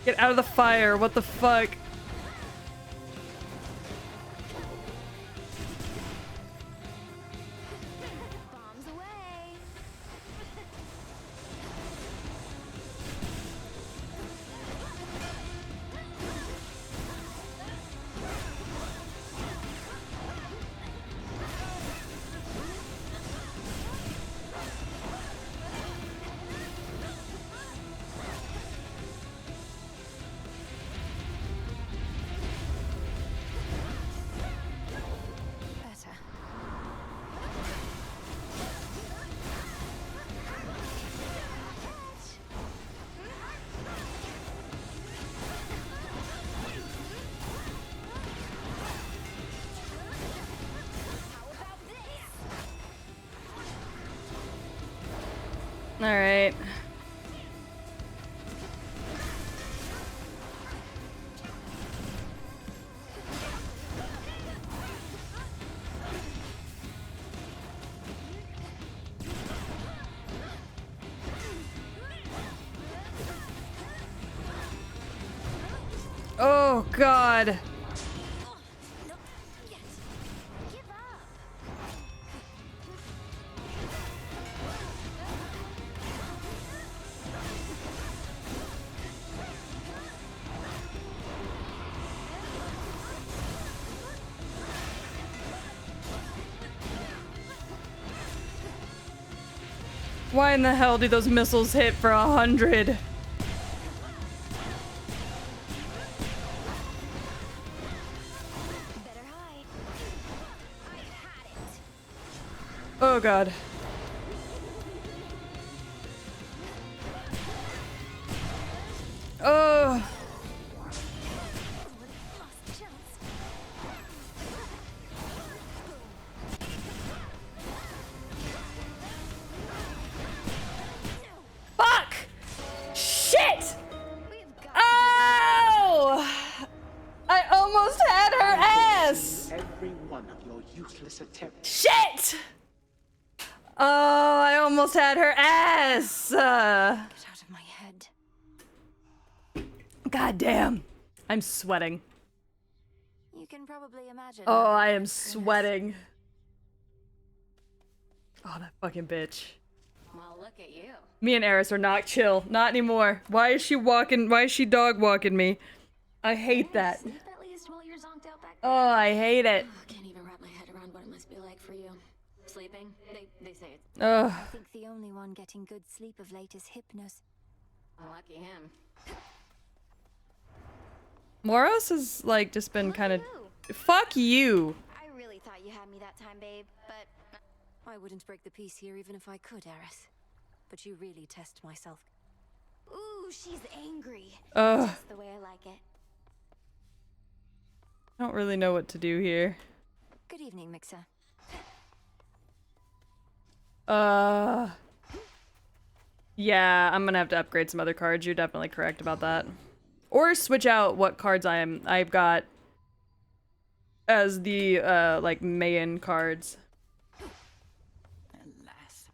A: Get out of the fire. What the fuck?
N: Bombs away. Better.
A: All right. Oh God. Why in the hell do those missiles hit for 100? Oh God. Oh. Fuck! Shit! Oh! I almost had her ass!
T: Every one of your useless attempts.
A: Shit! Oh, I almost had her ass!
N: Get out of my head.
A: God damn. I'm sweating.
N: You can probably imagine.
A: Oh, I am sweating. Oh, that fucking bitch.
O: Well, look at you.
A: Me and Eris are not chill. Not anymore. Why is she dog walking me? I hate that.
O: Sleep at least while you're zonked out back
A: Oh, I hate it.
O: I can't even wrap my head around what it must be like for you. Sleeping? They say it's...
A: Ugh.
N: I think the only one getting good sleep of late is Hypnos.
O: Lucky him.
A: Moros has, like, just been kind of... Fuck you!
N: I really thought you had me that time, babe, but... I wouldn't break the peace here even if I could, Eris. But you really test myself. Ooh, she's angry.
A: Ugh.
N: Just the way I like it.
A: I don't really know what to do here.
N: Good evening, Mixer.
A: Yeah, I'm gonna have to upgrade some other cards. You're definitely correct about that. Or switch out what cards I've got as the, like, main cards.
H: Alas.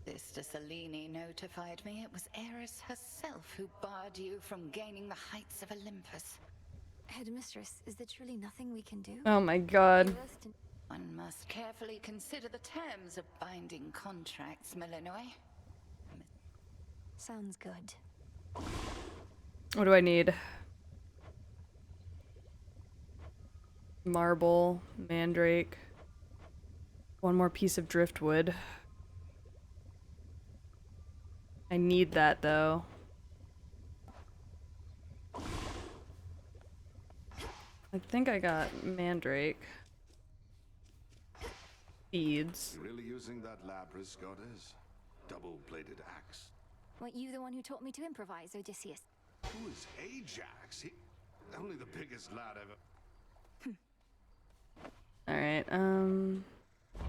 H: Sister Selene notified me it was Eris herself who barred you from gaining the heights of Olympus.
N: Headmistress, is there truly nothing we can do?
A: Oh my God.
H: One must carefully consider the terms of binding contracts, Millenoi.
N: Sounds good.
A: What do I need? Marble, mandrake. One more piece of driftwood. I need that though. I think I got mandrake. Seeds.
Q: You really using that Lapras, Goddess? Double-bladed axe.
N: Weren't you the one who taught me to improvise, Odysseus?
Q: Who is Ajax? He... Only the biggest lad ever...
A: Alright,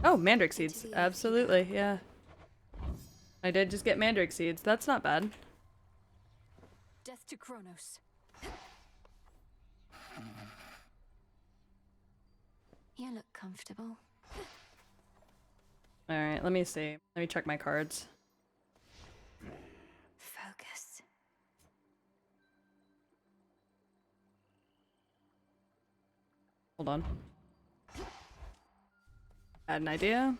A: oh, mandrake seeds. Absolutely, yeah. I did just get mandrake seeds. That's not bad.
N: Death to Kronos. You look comfortable.
A: Alright, let me see. Let me check my cards.
N: Focus.
A: Hold on. Had an idea.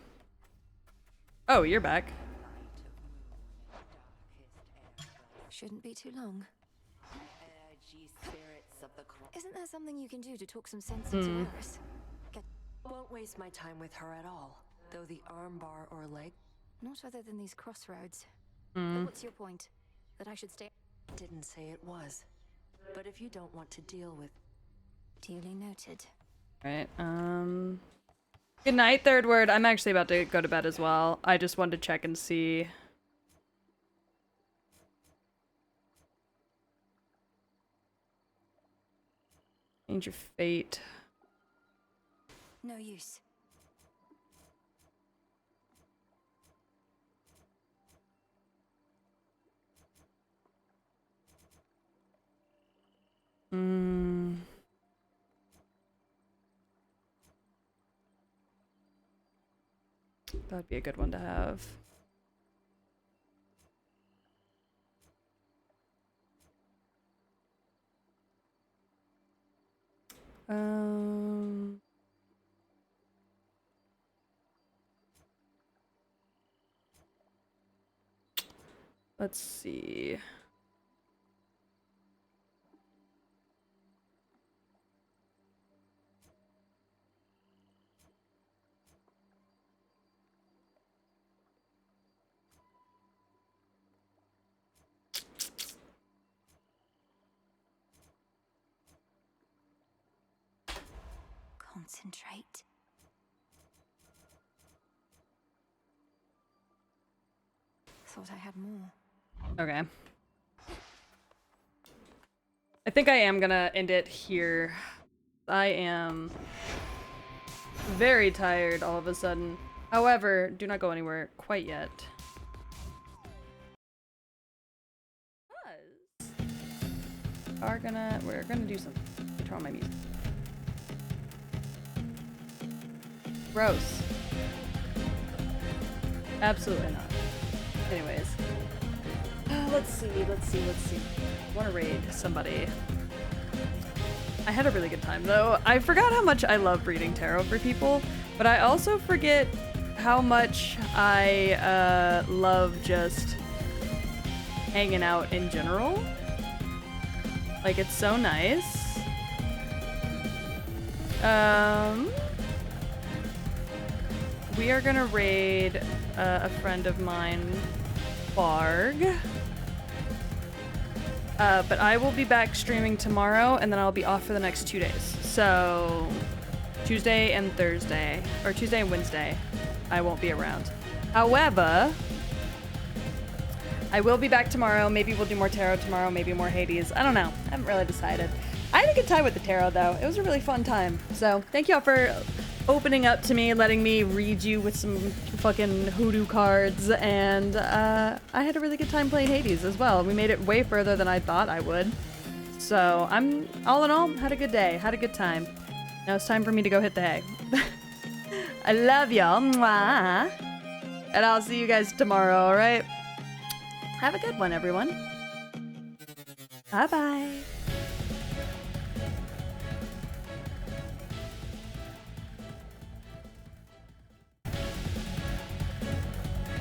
A: Oh, you're back.
B: Shouldn't be too long. Isn't there something you can do to talk some sense into Eris?
G: Won't waste my time with her at all. Though the armbar or leg.
B: Not other than these crossroads.
A: Hmm.
B: But what's your point? That I should stay?
G: Didn't say it was. But if you don't want to deal with...
B: Duly noted.
A: Right, good night, Third Word. I'm actually about to go to bed as well. I just wanted to check and see. Change your fate.
B: No use.
A: That'd be a good one to have. Let's see.
B: Concentrate. Thought I had more.
A: Okay. I think I am gonna end it here. I am very tired all of a sudden. However, do not go anywhere quite yet. We're gonna do something. Turn on my music. Gross. Absolutely not. Anyways. Let's see. I want to raid somebody. I had a really good time though. I forgot how much I love reading tarot for people, but I also forget how much I love just hanging out in general. Like, it's so nice. We are gonna raid a friend of mine, Barg. But I will be back streaming tomorrow, and then I'll be off for the next 2 days. So, Tuesday and Thursday, or Tuesday and Wednesday, I won't be around. However, I will be back tomorrow. Maybe we'll do more tarot tomorrow, maybe more Hades. I don't know. I haven't really decided. I had a good time with the tarot, though. It was a really fun time. So, thank y'all for opening up to me, letting me read you with some fucking hoodoo cards, and I had a really good time playing Hades as well. We made it way further than I thought I would. So, I'm, all in all, had a good day, had a good time. Now it's time for me to go hit the hay. I love y'all. Mwah. And I'll see you guys tomorrow, alright? Have a good one, everyone. Bye-bye.